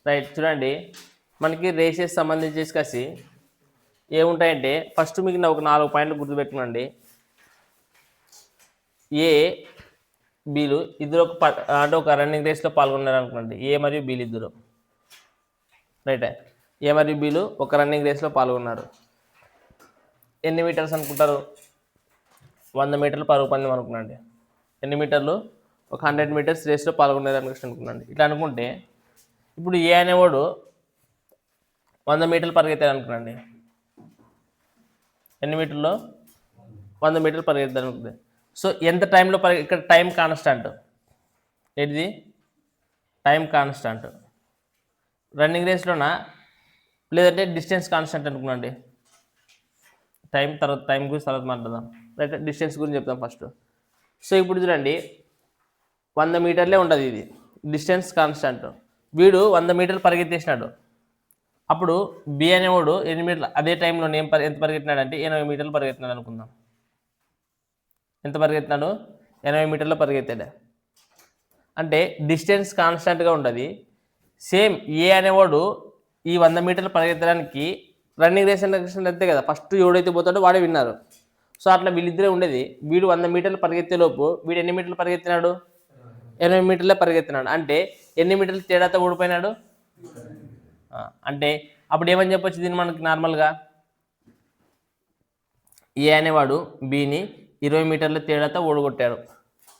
Right, చూడండి మనకి races సంబంధించేసి కసి ఏముంటాయంటే ఫస్ట్ మీకు ఒక 4 పాయింట్లు గుర్తుపెట్టుకోండి. ఏ బీలు ఇద్దరు అంటే ఒక రన్నింగ్ రేస్లో పాల్గొన్నారు అనుకోండి. ఏ మరియు బీలు ఇద్దరు, రైట్. ఏ మరియు బీలు ఒక రన్నింగ్ రేస్లో పాల్గొన్నారు. ఎన్ని మీటర్స్ అనుకుంటారు? 100 మీటర్లు పరుగు పందెం అనుకున్నాండి. ఎన్ని మీటర్లు? ఒక 100 మీటర్స్ రేస్లో పాల్గొనేది అనుకున్నాండి. ఇట్లా అనుకుంటే ఇప్పుడు ఏ అనేవాడు 100 మీటర్లు పరిగెత్తాడు అనుకున్నాండి. ఎన్ని మీటర్లు? 100 మీటర్లు పరిగెత్తాడు అనుకుంది. సో ఎంత టైంలో ఇక్కడ టైం కాన్స్టాంట్, ఏంటిది? Time constant. రన్నింగ్ రేస్లోనా లేదంటే డిస్టెన్స్ కాన్స్టాంట్ అనుకున్నాండి. టైం గురించి తర్వాత మాట్లాడదాం, రైట్. డిస్టెన్స్ గురించి చెప్తాం ఫస్ట్. సో ఇప్పుడు చూడండి 100 మీటర్లే ఉంటుంది, ఇది డిస్టెన్స్ కాన్స్టాంట్. వీడు 100 మీటర్లు పరిగెత్తేసినాడు. అప్పుడు బి అనేవాడు 8 మీటర్లు అదే టైంలో ఎంత పరిగెత్తినాడు అంటే 80 మీటర్లు పరిగెత్తినాడు అనుకుందాం. ఎంత పరిగెత్తినాడు? 80 మీటర్లు పరిగెత్తాడు. అంటే డిస్టెన్స్ కాన్స్టాంట్గా ఉంటుంది. సేమ్ ఏ అనేవాడు ఈ 100 మీటర్లు పరిగెత్తడానికి రన్నింగ్ రేస్ అంతే కదా, ఫస్ట్ ఎవడైతే పోతాడో వాడే విన్నారు. సో అట్లా వీళ్ళిద్దరే ఉండేది. వీడు 100 మీటర్లు పరిగెత్తే లోపు వీడు ఎన్ని మీటర్లు పరిగెత్తినాడు? 80 మీటర్లే పరిగెత్తినాడు. అంటే ఎన్ని మీటర్లు తేడాతో ఓడిపోయినాడు? అంటే అప్పుడు ఏమని చెప్పొచ్చు దీన్ని మనకి నార్మల్గా? ఏ అనేవాడు బిని 20 మీటర్ల తేడాతో ఓడగొట్టాడు,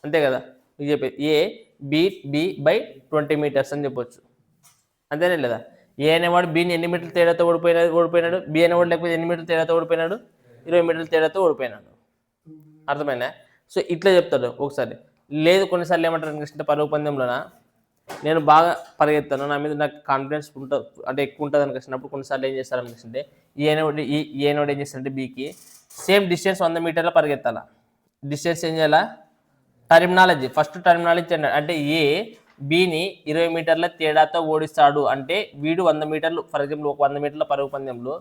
అంతే కదా. మీకు చెప్పేది ఏ బీట్ బి బై 20 మీటర్స్ అని చెప్పొచ్చు, అంతేనే లేదా? ఏ అనేవాడు బిని ఎన్ని మీటర్ల తేడాతో ఓడిపోయినాడు. బి అనేవాడు లేకపోతే ఎన్ని మీటర్ల తేడాతో ఓడిపోయినాడు? 20 మీటర్ల తేడాతో ఓడిపోయినాడు. అర్థమైనా? సో ఇట్లా చెప్తాడు ఒకసారి. లేదు కొన్నిసార్లు ఏమంటారు అంటే పరుగు పందెంలోన నేను బాగా పరిగెత్తాను, నా మీద నాకు కాన్ఫిడెన్స్ ఉంటుంది అంటే ఎక్కువ ఉంటుంది అనిపిస్తున్నప్పుడు కొన్నిసార్లు ఏం చేస్తారు అనిపిస్తుంటే ఏనోడు ఏం చేస్తారంటే బీకి సేమ్ డిస్టెన్స్ 100 మీటర్ల పరిగెత్తాల. డిస్టెన్స్ ఏం చేయాలా? టర్మినాలజీ, ఫస్ట్ టర్మినాలజీ అంటే ఏ బిని 20 మీటర్ల తేడాతో ఓడిస్తాడు అంటే వీడు 100 మీటర్లు, ఫర్ ఎగ్జాంపుల్ ఒక 100 మీటర్ల పరుగు పందెంలో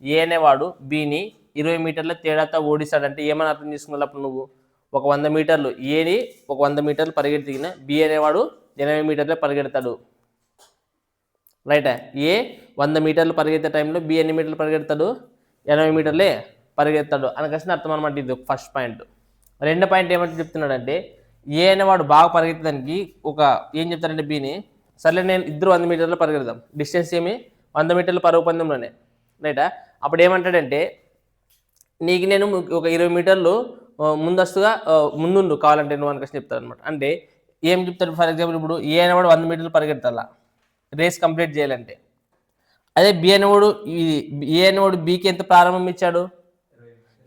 ఏ అనేవాడు బిని 20 మీటర్ల తేడాతో ఓడిస్తాడు అంటే ఏమని అర్థం చేసుకున్నప్పుడు అప్పుడు నువ్వు ఒక 100 మీటర్లు ఏని ఒక 100 మీటర్లు పరిగెత్తిన బి అనేవాడు 80 మీటర్లే పరిగెడతాడు, రైటా. ఏ 100 మీటర్లు పరిగెత్తే టైంలో బి ఎన్ని మీటర్లు పరిగెడతాడు? 80 మీటర్లే పరిగెత్తాడు అనకసిన అర్థం అనమాట. ఇది ఫస్ట్ పాయింట్. రెండో పాయింట్ ఏమంటే చెప్తున్నాడంటే ఏ అనేవాడు బాగా పరిగెత్తడానికి ఒక ఏం చెప్తారంటే బిని సర్లే నేను ఇద్దరు 100 మీటర్లు పరిగెడదాం, డిస్టెన్స్ ఏమి 100 మీటర్ల పరుగు పందెంలోనే, రైటా. అప్పుడు ఏమంటాడంటే నీకు నేను ఒక 20 మీటర్లు ముందస్తుగా ముందుండు కావాలంటే నువ్వు అనకసి చెప్తాడు అనమాట. అంటే ఏం చెప్తాడు? ఫర్ ఎగ్జాంపుల్ ఇప్పుడు ఏ అనేవాడు 100 మీటర్లు పరిగెత్తాలా రేస్ కంప్లీట్ చేయాలంటే, అదే బి అనేవాడు ఏ అనేవాడు బికి ఎంత ప్రారంభం ఇచ్చాడు?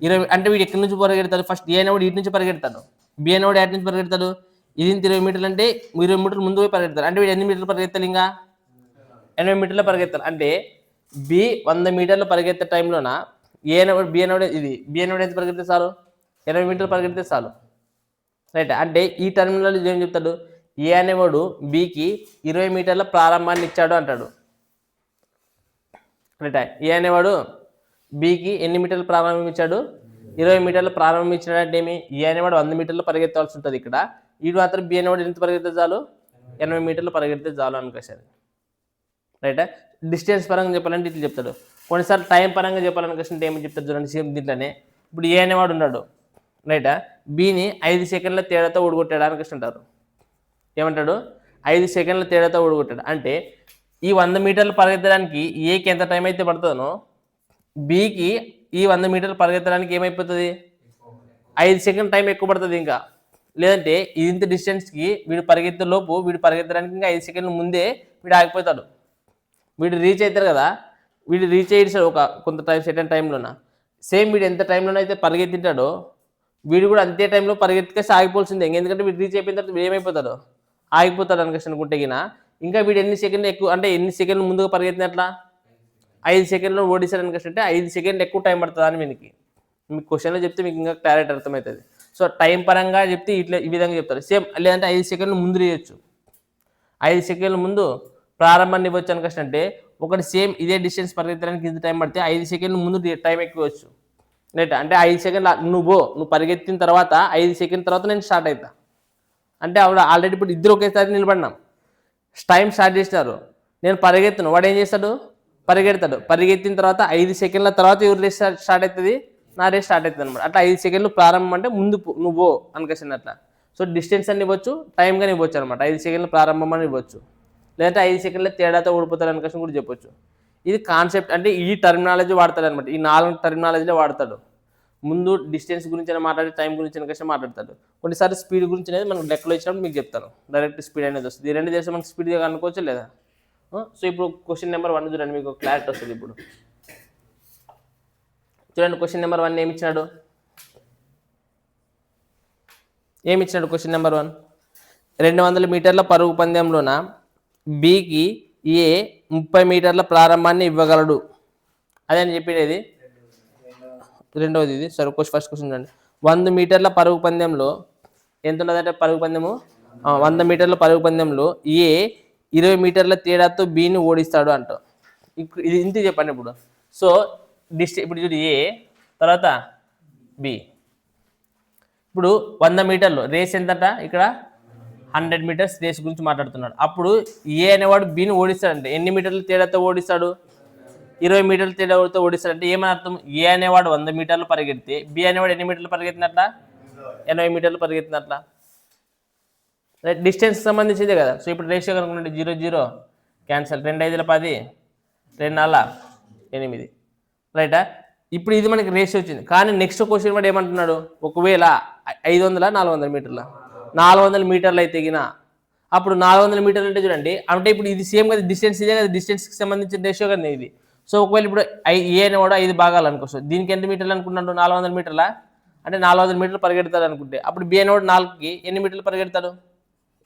20. అంటే వీడు ఎక్కడి నుంచి పరిగెడతాడు? ఫస్ట్ ఏ అనేవాడు ఇటు నుంచి పరిగెడతాడు, బి అనేవాడు ఎటు నుంచి పరిగెడతాడు? ఇది 20 మీటర్లు అంటే 20 మీటర్లు ముందు పోయి పరిగెడతాడు. అంటే వీడు ఎన్ని మీటర్లు పరిగెత్తాలి? ఇంకా 80 మీటర్లు పరిగెత్తాలి. అంటే బి 100 మీటర్లు పరిగెత్తే టైంలోన బి అనేవాడు ఎంత పరిగెడితే చాలు? 80 మీటర్లు పరిగెడితే చాలు, రైట్. అంటే ఈ టర్మినల్ ఏం చెప్తాడు? ఏ అనేవాడు బికి 20 మీటర్ల ప్రారంభాన్ని ఇచ్చాడు అంటాడు, రైట్. ఏ అనేవాడు బికి ఎన్ని మీటర్ల ప్రారంభం ఇచ్చాడు? 20 మీటర్ల ప్రారంభం ఇచ్చినాడు. అంటే ఏమి? ఏ అనేవాడు 100 మీటర్లు పరిగెత్తాల్సి ఉంటుంది. ఇక్కడ వీడు మాత్రం బి అనేవాడు ఎంత పరిగెడితే చాలు? 80 మీటర్లు పరిగెడితే చాలు అనుకోసారి, రైటా. డిస్టెన్స్ పరంగా చెప్పాలంటే ఇట్లా చెప్తాడు. కొన్నిసార్లు టైం పరంగా చెప్పాలనుకుంటే ఏమని చెప్తాడు చూడండి. సేమ్ దీంట్లోనే ఇప్పుడు ఏ అనేవాడు ఉన్నాడు, రైటా. బిని 5 సెకండ్ల తేడాతో ఓడగొట్టాడు అనుకుంటుంటారు. ఏమంటాడు? 5 సెకండ్ల తేడాతో ఓడగొట్టాడు. అంటే ఈ 100 మీటర్లు పరిగెత్తడానికి ఏకి ఎంత టైం అయితే పడుతుందో బికి ఈ 100 మీటర్లు పరిగెత్తడానికి ఏమైపోతుంది? 5 సెకండ్ టైం ఎక్కువ పడుతుంది. ఇంకా లేదంటే ఇంత డిస్టెన్స్కి వీడు పరిగెత్తే లోపు వీడు పరిగెత్తడానికి ఇంకా 5 సెకండ్ల ముందే వీడు ఆగిపోతాడు. వీడు రీచ్ అవుతారు కదా, వీడు రీచ్ అయ్యాడు ఒక కొంత సెకండ్ టైంలోన. సేమ్ వీడు ఎంత టైంలోనైతే పరిగెత్తింటాడో వీడు కూడా అంతే టైంలో పరిగెత్తికేసి ఆగిపోవాల్సిందే. ఎందుకంటే వీడు రీచ్ అయిపోయిన తర్వాత ఏమైపోతాడు? ఆగిపోతాడు అనుకుంటే ఇంకా వీడు ఎన్ని సెకండ్లు ఎక్కువ అంటే ఎన్ని సెకండ్లు ముందుగా పరిగెత్తినట్లా 5 సెకండ్లో ఓడిసాడు అనుకుంటే 5 సెకండ్లు ఎక్కువ టైం పడుతుంది అని మీకు క్వశ్చన్లో చెప్తే మీకు ఇంకా క్లారిటీ అర్థమవుతుంది. సో టైం పరంగా చెప్తే ఇట్లా ఈ విధంగా చెప్తారు. సేమ్ లేదంటే 5 సెకండ్లు ముందు చేయొచ్చు, 5 సెకండ్ల ముందు ప్రారంభాన్ని ఇవ్వచ్చు అనుకుంటే ఒకటి సేమ్ ఇదే డిస్టెన్స్ పరిగెత్తడానికి ఇంత టైం పడితే 5 సెకండ్ల ముందు టైం ఎక్కువచ్చు, రైట్. అంటే 5 సెకండ్లు నువ్వు పరిగెత్తిన తర్వాత 5 సెకండ్ తర్వాత నేను స్టార్ట్ అవుతా అంటే ఆవిడ ఆల్రెడీ ఇప్పుడు ఇద్దరు ఒకేసారి నిలబడినాం, టైం స్టార్ట్ చేసినారు. నేను పరిగెత్తును, వాడు ఏం చేస్తాడు, పరిగెడతాడు. పరిగెత్తిన తర్వాత 5 సెకండ్ల తర్వాత ఎవరు రేస్ స్టార్ట్ అవుతుంది, నా రేస్ స్టార్ట్ అవుతుంది అనమాట. అట్లా 5 సెకండ్లు ప్రారంభం అంటే ముందు నువ్వు అనుకోసిన అట్లా. సో డిస్టెన్స్ అని ఇవ్వచ్చు, టైం కానీ ఇవ్వచ్చు అనమాట. 5 సెకండ్ల ప్రారంభం అని ఇవ్వచ్చు, లేదంటే 5 సెకండ్ల తేడాతో ఓడిపోతాడు అనుకోసం కూడా చెప్పొచ్చు. ఇది కాన్సెప్ట్, అంటే ఈ టర్మినాలజీ వాడతాడు అనమాట. ఈ 4 టర్మినాలజీలో వాడతాడు. ముందు డిస్టెన్స్ గురించి మాట్లాడి, టైం గురించి అనేసి మాట్లాడతాడు. కొన్నిసార్లు స్పీడ్ గురించి అనేది మనకు లెక్కలో ఇచ్చినప్పుడు మీకు చెప్తాను. డైరెక్ట్ స్పీడ్ అనేది వస్తుంది. ఈ 2 చేస్తే మనకు స్పీడ్గా అనుకోవచ్చు లేదా. సో ఇప్పుడు క్వశ్చన్ నెంబర్ 1 చూడండి, మీకు క్లారిటీ వస్తుంది. ఇప్పుడు చూడండి, క్వశ్చన్ నెంబర్ 1 ఏమిచ్చినాడు. క్వశ్చన్ నెంబర్ 1, 200 మీటర్ల పరుగు పందెంలోన బికి ఏ 30 మీటర్ల ప్రారంభాన్ని ఇవ్వగలడు. అదే అని చెప్పేది రెండవది. ఇది సరే, ఫస్ట్ క్వశ్చన్ చూడండి. 100 మీటర్ల పరుగు పందెంలో ఎంత ఉన్నదంటే, పరుగు పందెము 100 మీటర్ల పరుగు పందెంలో ఏ 20 మీటర్ల తేడాతో బిని ఓడిస్తాడు అంట. ఇది ఇంత చెప్పండి ఇప్పుడు. సో ఇప్పుడు చూడు, ఏ తర్వాత బి. ఇప్పుడు 100 మీటర్లు రేస్ ఎంతట, ఇక్కడ 100 మీటర్స్ రేస్ గురించి మాట్లాడుతున్నాడు. అప్పుడు ఏ అనేవాడు బిని ఓడిస్తాడంటే ఎన్ని మీటర్ల తేడాతో ఓడిస్తాడు, 20 మీటర్ల తేడాతో ఓడిస్తాడంటే ఏమని అర్థం, ఏ అనేవాడు 100 మీటర్లు పరిగెడితే బి అనేవాడు ఎన్ని మీటర్లు పరిగెత్తినట్ల, 80 మీటర్లు పరిగెత్తినట్ల. డిస్టెన్స్ సంబంధించిందే కదా. సో ఇప్పుడు రేషియో కనుకుంటే 0 0 క్యాన్సల్, 2 5 10, 2 4 8, రైటా. ఇప్పుడు ఇది మనకి రేషియో వచ్చింది. కానీ నెక్స్ట్ క్వశ్చన్ వాడు ఏమంటున్నాడు, ఒకవేళ 500 400 మీటర్ల 400 మీటర్లు అయితే గిన, అప్పుడు 400 మీటర్లు అంటే చూడండి, అంటే ఇప్పుడు ఇది సేమ్ కదా, డిస్టెన్స్ ఇదే కదా, డిస్టెన్స్కి సంబంధించిన రేషియో కదా ఇది. సో ఒకవేళ ఇప్పుడు ఏ అనేవాడు 5 భాగాలు అనుకోవచ్చు, దీనికి ఎంత మీటర్లు అనుకుంటున్నాడు, 400 మీటర్ల, అంటే 400 మీటర్లు పరిగెడతాడు అనుకుంటే, అప్పుడు బి అనేవాడు 4కి ఎన్ని మీటర్లు పరిగెడతాడు,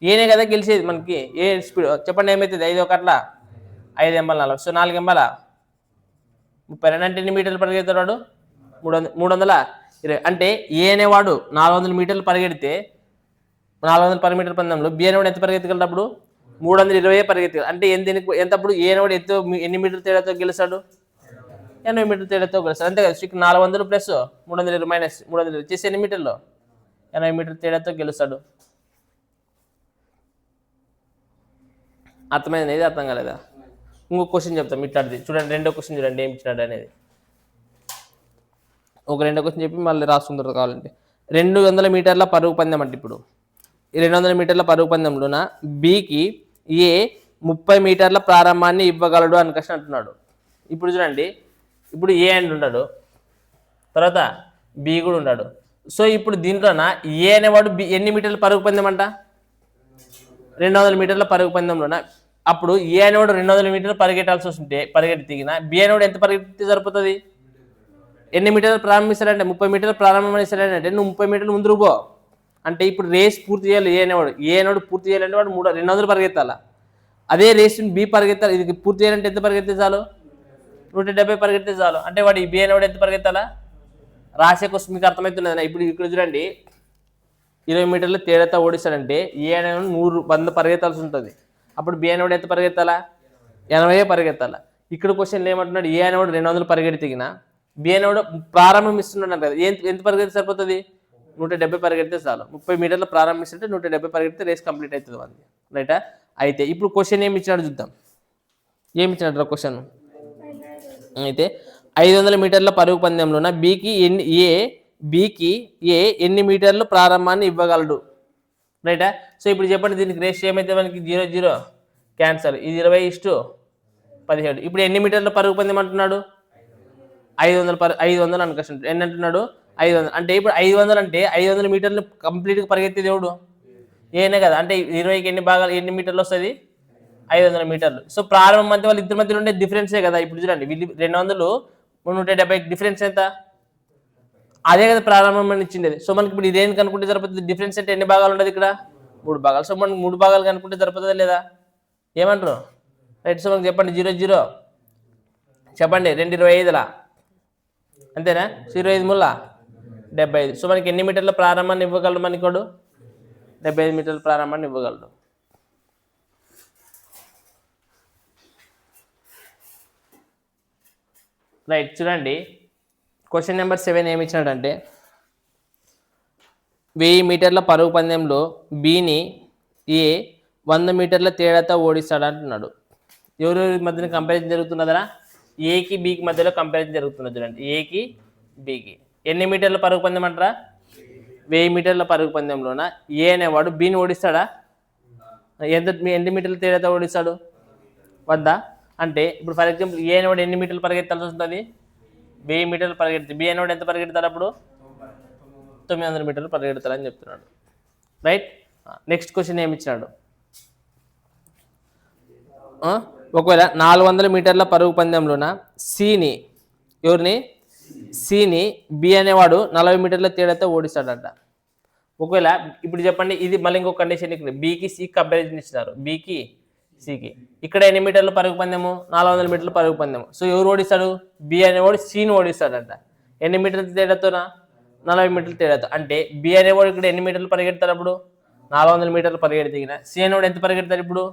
ఏనే కదా గెలిచేది మనకి. ఏ స్పీడ్ చెప్పండి, ఏమవుతుంది, 5 1 5 ఎంబల్ 4, సో 4 ఎంబల 30, అంటే ఎన్ని మీటర్లు పరిగెడతాడు వాడు, 320. అంటే ఏ అనేవాడు 400 మీటర్లు పరిగెడితే 400 పర్ మీటర్ పందెంలో బి అనేవాడు ఎంత పరిగెత్తగలడు, అప్పుడు 320 పరిగెత్తగలడు. అంటే ఎంత అప్పుడు ఏ అనేవాడు ఎన్ని మీటర్ల తేడాతో గెలుస్తాడు, 80 మీటర్ల తేడాతో గెలుస్తాడు. అంతే కదా. 400 ప్లస్ 320 మైనస్ 300 వచ్చేసి ఎన్ని మీటర్లు, 80 మీటర్ల తేడాతో గెలుస్తాడు. అర్థమైంది, అనేది అర్థం కాలేదా. ఇంకో క్వశ్చన్ చెప్తాం ఇట్లాంటిది చూడండి. రెండో క్వశ్చన్ చూడండి ఏమి ఇచ్చినాడు అనేది. ఒక రెండో క్వశ్చన్ చెప్పి మళ్ళీ రాసుకుంటారు కావాలంటే. 200 మీటర్ల పరుగు పందెం అంటే, ఇప్పుడు 200 మీటర్ల పరుగు పందెంలోన బికి ఏ 30 మీటర్ల ప్రారంభాన్ని ఇవ్వగలడు అని క్వశ్చన్ అంటున్నాడు. ఇప్పుడు చూడండి, ఇప్పుడు ఏ అండ్ ఉన్నాడు, తర్వాత బి కూడా ఉన్నాడు. సో ఇప్పుడు దీంట్లోన ఏ అనేవాడు బి ఎన్ని మీటర్ల పరుగు పందెం అంట, 200 మీటర్ల పరుగు పందెంలోన. అప్పుడు ఏ అనేవాడు 200 మీటర్లు పరిగెట్టాల్సి వస్తుంటే పరిగెత్తిగిన బి అనేవాడు ఎంత పరిగెత్తి సరిపోతుంది, ఎన్ని మీటర్లు ప్రారంభిస్తాడంటే 30 మీటర్లు ప్రారంభిస్తాడంటే నువ్వు 30 మీటర్లు ముందుకు పో. అంటే ఇప్పుడు రేస్ పూర్తి చేయాలి ఏ అనేవాడు పూర్తి చేయాలంటే వాడు 200 పరిగెత్తాల. అదే రేస్ బి పరిగెత్తాలి, ఇది పూర్తి చేయాలంటే ఎంత పరిగెత్తే చాలు, 170 పరిగెత్తే చాలు. అంటే వాడు ఈ బి అనేవాడు ఎంత పరిగెత్తాలా, రాసే క్వశ్చన్ మీకు అర్థమవుతున్నది. ఇప్పుడు ఇక్కడ చూడండి, 20 మీటర్లు తేడాతో ఓడిస్తాడంటే ఏ అనేవాడు 100 పరిగెత్తాల్సి ఉంటుంది. అప్పుడు బి అనేవాడు ఎంత పరిగెత్తాలా, 80 పరిగెత్తాలా. ఇక్కడ క్వశ్చన్ ఏమంటున్నాడు, ఏ అనేవాడు 200 పరిగెడితిగిన బి అనేవాడు ప్రారంభిస్తున్నాడు కదా, ఎంత పరిగెత్తి సరిపోతుంది, 170 పరిగెడితే చాలు. 30 మీటర్లు ప్రారంభిస్తుంటే 170 పరిగెడితే రేస్ కంప్లీట్ అవుతుంది వాళ్ళది, రైటా. అయితే ఇప్పుడు క్వశ్చన్ ఏమి ఇచ్చినాడు చూద్దాం. ఏమి ఇచ్చినాడు క్వశ్చన్ అయితే, 500 మీటర్ల పరుగు పందెంలోన బికి ఎన్ని మీటర్లు ప్రారంభాన్ని ఇవ్వగలడు, రైటా. సో ఇప్పుడు చెప్పండి, దీనికి రేస్ ఏమైతే మనకి 0 0 క్యాన్సల్, ఇది 20:17. ఇప్పుడు ఎన్ని మీటర్ల పరుగు పందెం అంటున్నాడు, 500 అనుకోండి. ఎన్ని అంటున్నాడు, 500. అంటే ఇప్పుడు 500 అంటే 500 మీటర్లు కంప్లీట్గా పరిగెత్తే దేవుడు ఏనే కదా. అంటే 20కి ఎన్ని మీటర్లు వస్తుంది, 500 మీటర్లు. సో ప్రారంభం మధ్య వాళ్ళు ఇద్దరి మధ్యలో ఉండే డిఫరెన్సే కదా. ఇప్పుడు చూడండి, వీళ్ళు 200 170 డిఫరెన్స్ ఎంత, అదే కదా ప్రారంభం అని ఇచ్చిండేది. సో మనకి ఇప్పుడు ఇదేం కనుక్కుంటే సరిపోతుంది, డిఫరెన్స్ అంటే ఎన్ని భాగాలు ఉండదు ఇక్కడ, 3 భాగాలు. సో మనకి 3 భాగాలు కనుక్కుంటే సరిపోతుందా లేదా, ఏమంటారు, రైట్. సో మనకి చెప్పండి 0 0 చెప్పండి, 2 25లా అంతేనా, 25 ముల్లా 75. సో మనకి ఎన్ని మీటర్ల ప్రారంభాన్ని ఇవ్వగలడు, మనకోడు 75 మీటర్ల ప్రారంభాన్ని ఇవ్వగలడు. రైట్. చూడండి క్వశ్చన్ నెంబర్ 7 ఏమి ఇచ్చినాడంటే, 1000 మీటర్ల పరుగు పందెంలో బిని ఏ 100 మీటర్ల తేడాతో ఓడిస్తాడు అంటున్నాడు. ఎవరెవరి మధ్యన కంపారిజన్ జరుగుతున్నదరా? ఏకి బికి మధ్యలో కంపారిజన్ జరుగుతున్నది చూడండి. ఏకి బికి ఎన్ని మీటర్ల పరుగు పందెం అంటారా? 1000 మీటర్ల పరుగు పందెంలోన ఏ అనేవాడు బిని ఓడిస్తాడా? ఎన్ని మీటర్ల తేడాతో ఓడిస్తాడు? 100. అంటే ఇప్పుడు ఫర్ ఎగ్జాంపుల్ ఏ అనేవాడు ఎన్ని మీటర్లు పరిగెత్తాల్సి ఉంటుంది? 1000 మీటర్లు పరిగెడితే బి అనేవాడు ఎంత పరిగెడతాడు? అప్పుడు 900 మీటర్లు పరిగెడతాడని చెప్తున్నాడు. రైట్. నెక్స్ట్ క్వశ్చన్ ఏమి ఇచ్చినాడు? ఒకవేళ 400 మీటర్ల పరుగు పందెంలోన సిని బి అనేవాడు 40 మీటర్ల తేడాతో ఓడిస్తాడంట. ఒకవేళ ఇప్పుడు చెప్పండి, ఇది మళ్ళీ ఇంకొక కండిషన్. ఇక్కడ బికి సి కంపారిజన్ ఇచ్చినారు, బికి సికి. ఇక్కడ ఎన్ని మీటర్ల పరుగు పందెము? 400 మీటర్ల పరుగు పందెము. సో ఎవరు ఓడిస్తాడు? బి అనేవాడు సిని ఓడిస్తాడంట. ఎన్ని మీటర్ల తేడాతోనా? 40 మీటర్ల తేడాతో. అంటే బి అనేవాడు ఇక్కడ ఎన్ని మీటర్లు పరిగెడతాడు? అప్పుడు 400 మీటర్లు పరిగెడితే సి అనేవాడు ఎంత పరిగెడతాడు? ఇప్పుడు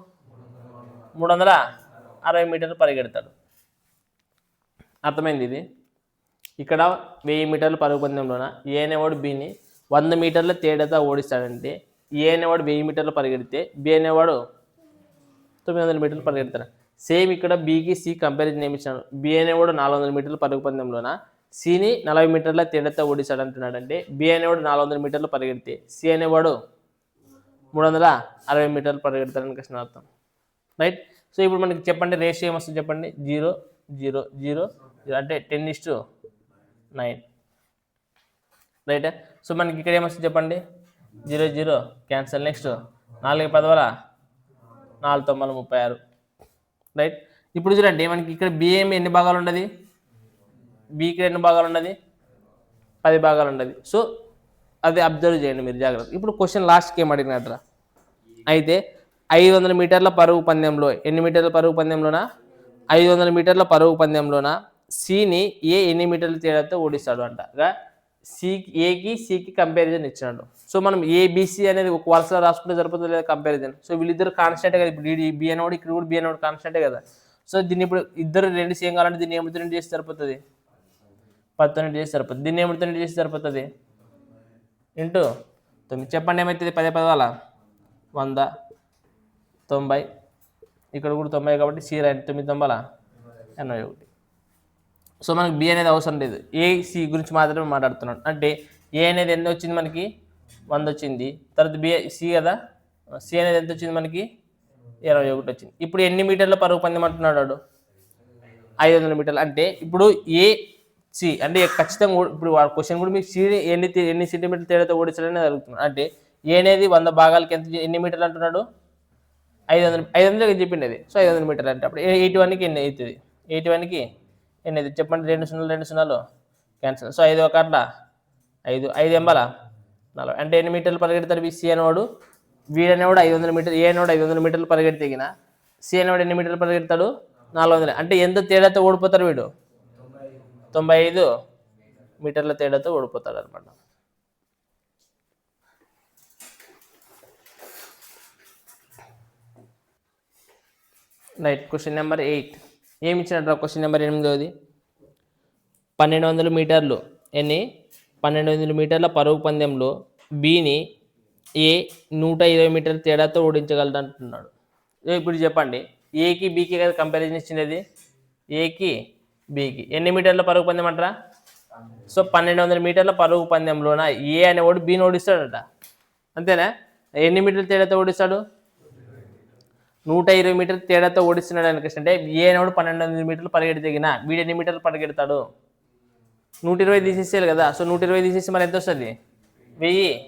360 మీటర్లు పరిగెడతాడు. అర్థమైంది ఇది? ఇక్కడ 1000 మీటర్ల పరుగు పందెంలోన ఏ అనేవాడు బిని 100 మీటర్ల తేడాతో ఓడిస్తాడంటే ఏ అనేవాడు 1000 మీటర్లు పరిగెడితే బి అనేవాడు 900 మీటర్లు పరిగెడతాడు. సేమ్ ఇక్కడ బికి సి కంపారిజన్ ఏమి ఇచ్చాడు? బి అనేవాడు 400 మీటర్ల పరుగు పందెంలోన సిని 40 మీటర్ల తేడాతో ఓడిస్తాడు అంటున్నాడు. అంటే బి అనేవాడు 400 మీటర్లు పరిగెడితే సి అనేవాడు 360 మీటర్లు పరిగెడతాడని క్వశ్చన్ అర్థం. రైట్. సో ఇప్పుడు మనకి చెప్పండి రేషియో ఏమొస్తుంది చెప్పండి? 0 0 0 0 అంటే 10:9. రైట్. సో మనకి ఇక్కడ ఏమొస్తుంది చెప్పండి? 0 0 క్యాన్సల్. నెక్స్ట్ 4 10 4 9 36. రైట్. ఇప్పుడు చూడండి మనకి ఇక్కడ బిఏమి ఎన్ని భాగాలు ఉన్నది? బికి ఎన్ని భాగాలు ఉన్నది? 10 భాగాలు ఉన్నది. సో అది అబ్జర్వ్ చేయండి మీరు జాగ్రత్త. ఇప్పుడు క్వశ్చన్ లాస్ట్కి ఏం అడిగినట్రా? అయితే 500 మీటర్ల పరుగు పందెంలో ఎన్ని మీటర్ల పరుగు పందెంలోనా? 500 మీటర్ల పరుగు పందెంలోన సిని ఏ ఎన్ని మీటర్ల తేడాతో ఓడిస్తాడు అంటగా ఏకి సికి కంపారిజన్ ఇచ్చినాడు. సో మనం ఏబిసి అనేది ఒక వరుసలో రాసుకుంటే సరిపోతుంది లేదా కంపారిజన్? సో వీళ్ళిద్దరు కాన్స్టెంటే కదా. ఇప్పుడు బి అనేవాడు ఇక్కడ కూడా బి అనేవాడు కాన్స్టెంటే కదా. సో దీన్ని ఇప్పుడు ఇద్దరు రెండు సేమ్ కావాలంటే దీన్ని ఏమితో రెండు చేసి సరిపోతుంది? 10తో చేసి సరిపోతుంది. దీన్ని ఏమితో చేసి సరిపోతుంది? ఇంటూ 9. చెప్పండి ఏమవుతుంది? 10 10 100 90. ఇక్కడ కూడా 90 కాబట్టి సి రాయండి. 9 9 81. సో మనకి బి అనేది అవసరం లేదు, ఏ సి గురించి మాత్రమే మాట్లాడుతున్నాడు. అంటే ఏ అనేది ఎంత వచ్చింది మనకి? 100 వచ్చింది. తర్వాత బి సి కదా, సి అనేది ఎంత వచ్చింది మనకి? 21 వచ్చింది. ఇప్పుడు ఎన్ని మీటర్ల పరుగు పందెం అంటున్నాడు వాడు? 500 మీటర్లు. అంటే ఇప్పుడు ఏ సి అంటే ఖచ్చితంగా ఇప్పుడు క్వశ్చన్ కూడా మీకు సి ఎన్ని సెంటీమీటర్ల తేడాతో ఓడించాలని అడుగుతున్నాడు. అంటే ఏ అనేది 100 భాగాలకి ఎన్ని మీటర్లు అంటున్నాడు? 500 చెప్పింది అది. సో 500 మీటర్లు అంటే అప్పుడు 81కి ఎన్ని అవుతుంది? 81కి ఎన్ని అవుతుంది చెప్పండి? 2 0 క్యాన్సల్. సో 5 1 5 5 ఎంబలా 40. అంటే ఎన్ని మీటర్లు పరిగెడతాడు సి అనేవాడు? వీడు అనేవాడు 500 మీటర్లు, ఏ అనేవాడు 500 మీటర్లు పరిగెడితేగిన సి అనేవాడు ఎన్ని మీటర్లు పరిగెడతాడు? 400. అంటే ఎంత తేడాతో ఓడిపోతాడు వీడు? 95 మీటర్ల తేడాతో ఓడిపోతాడు అనమాట. రైట్. క్వశ్చన్ నెంబర్ 8 ఏమి ఇచ్చినట్టు? క్వశ్చన్ నెంబర్ 8 1200 మీటర్లు 1200 మీటర్ల పరుగు పందెంలో బిని ఏ 120 మీటర్ల తేడాతో ఓడించగలడు అంటున్నాడు. ఇప్పుడు చెప్పండి, ఏకి బికి కదా కంపారిజన్ ఇచ్చినది? ఏకి బికి ఎన్ని మీటర్ల పరుగు పందెం అంటారా? సో 1200 మీటర్ల పరుగు పందెంలోన ఏ అనేవాడు బిని ఓడిస్తాడట. అంతేనా? ఎన్ని మీటర్ల తేడాతో ఓడిస్తాడు? 120 మీటర్ల తేడాతో ఓడిస్తున్నాడు అనుకుంటే ఏ అనేవాడు 1200 మీటర్లు పరిగెడితే వీడు ఎన్ని మీటర్లు పరిగెడతాడు? 120 తీసేసేయాలి కదా. సో 120 తీసేసి మరి ఎంత వస్తుంది? 1080.